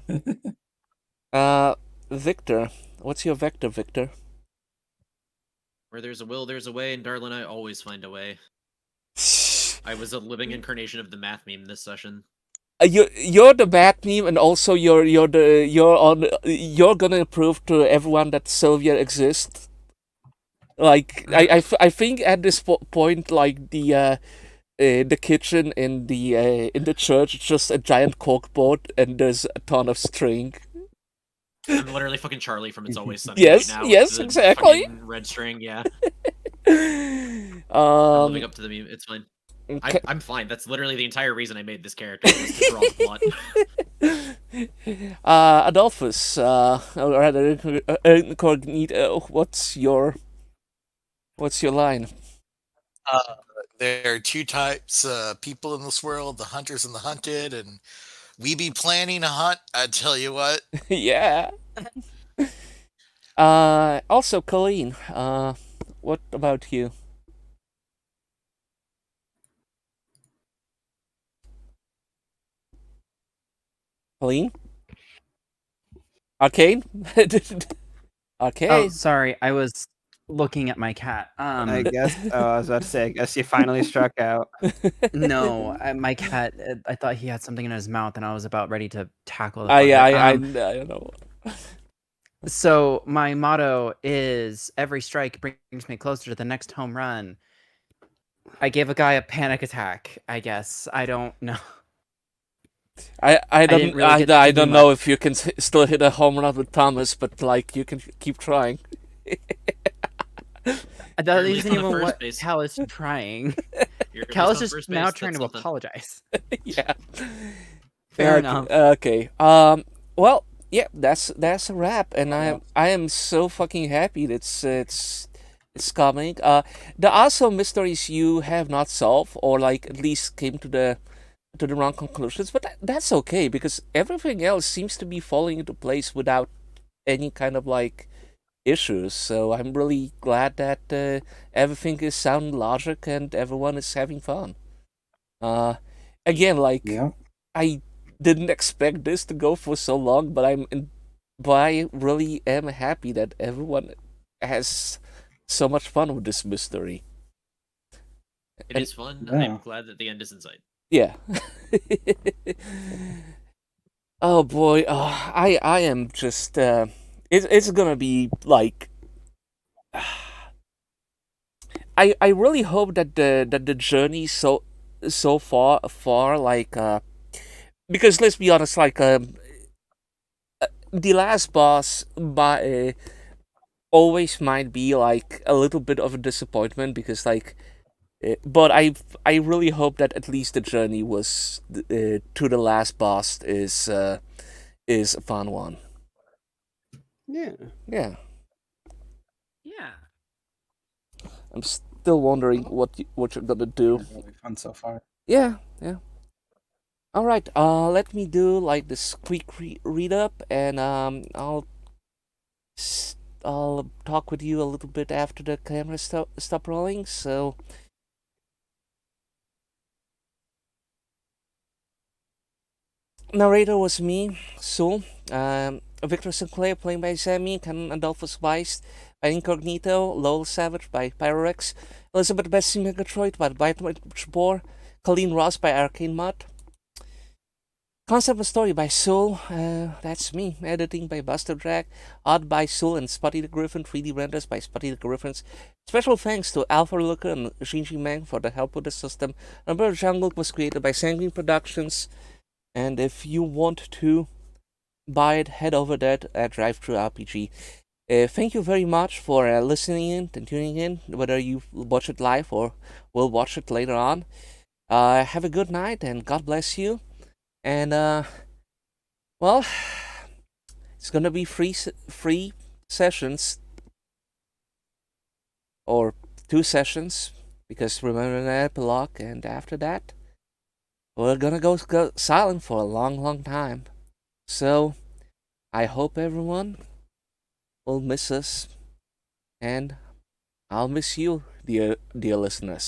Victor, what's your vector, Victor? Where there's a will, there's a way, and Darla and I always find a way. I was a living incarnation of the math meme this session. You're the bad meme, and also you're gonna prove to everyone that Sylvia exists. Like I think at this point, like the kitchen in the church is just a giant corkboard, and there's a ton of string. I'm literally fucking Charlie from It's Always Sunny Yes, right now. yes, with the exactly. fucking red string, yeah. I'm Um, living up to the meme. It's fine. okay. I'm fine. That's literally the entire reason I made this character, was to draw the plot. Adolphus, or rather, Incognito, what's your line? There are two types of people in this world: the hunters and the hunted. And we be planning a hunt. I tell you what. Yeah. Also, Colleen, what about you? Colleen? Arcane? Okay. Oh, sorry. I was looking at my cat. I guess. Oh, I was about to say. I guess you finally struck out. No, my cat. I thought he had something in his mouth, and I was about ready to tackle the. I fucker. I know. So my motto is every strike brings me closer to the next home run. I gave a guy a panic attack, I guess. I don't know. I didn't don't really get to I do don't know much. if you can still hit a home run with Thomas, but like you can keep trying. That Apparently isn't on the even first what base. Cal is trying. You're at Cal is least on just first now base, trying that's to something. apologize. Yeah. Fair Okay, enough. Okay. Well, yeah, that's a wrap, and I am so fucking happy that it's coming. There are some mysteries you have not solved, or like at least came to the wrong conclusions, but that's okay because everything else seems to be falling into place without any kind of like issues. So I'm really glad that everything is sound logic and everyone is having fun. Again, like Yeah. I didn't expect this to go for so long, but I really am happy that everyone has so much fun with this mystery. It is fun. Yeah. I'm glad that the end is in sight. Yeah. Oh boy, I am just it's gonna be like I really hope that the journey so far like because let's be honest, like the last boss by always might be like a little bit of a disappointment because like but I really hope that at least the journey was to the last boss is a fun one. Yeah. Yeah, Yeah. I'm still wondering what you're gonna do. Really fun so far. Yeah. All right. Let me do like this quick read up, and I'll talk with you a little bit after the camera stop rolling. So. Narrator was me, Sul. Victor Sinclair playing by Sammy, Canon Adolphus Weiss by Incognito, Lowell Savage by Pyrorex, Elizabeth Bessie Megatroid by Bytebor, Colleen Ross by Arcane Mod. Concept and story by Sul, that's me. Editing by Buster Drag, art by Sul and Spotty the Griffin, 3D renders by Spotty the Griffins. Special thanks to Alpha Looker and Shinji Mang for the help with the system. Number Jungle was created by Sanguine Productions. And if you want to buy it, head over there at DriveThruRPG. Thank you very much for listening in and tuning in, whether you watch it live or will watch it later on. Have a good night and God bless you. And well, it's gonna be free sessions or 2 sessions because remember the epilogue, and after that. We're gonna go silent for a long time. So, I hope everyone will miss us. And I'll miss you, dear listeners.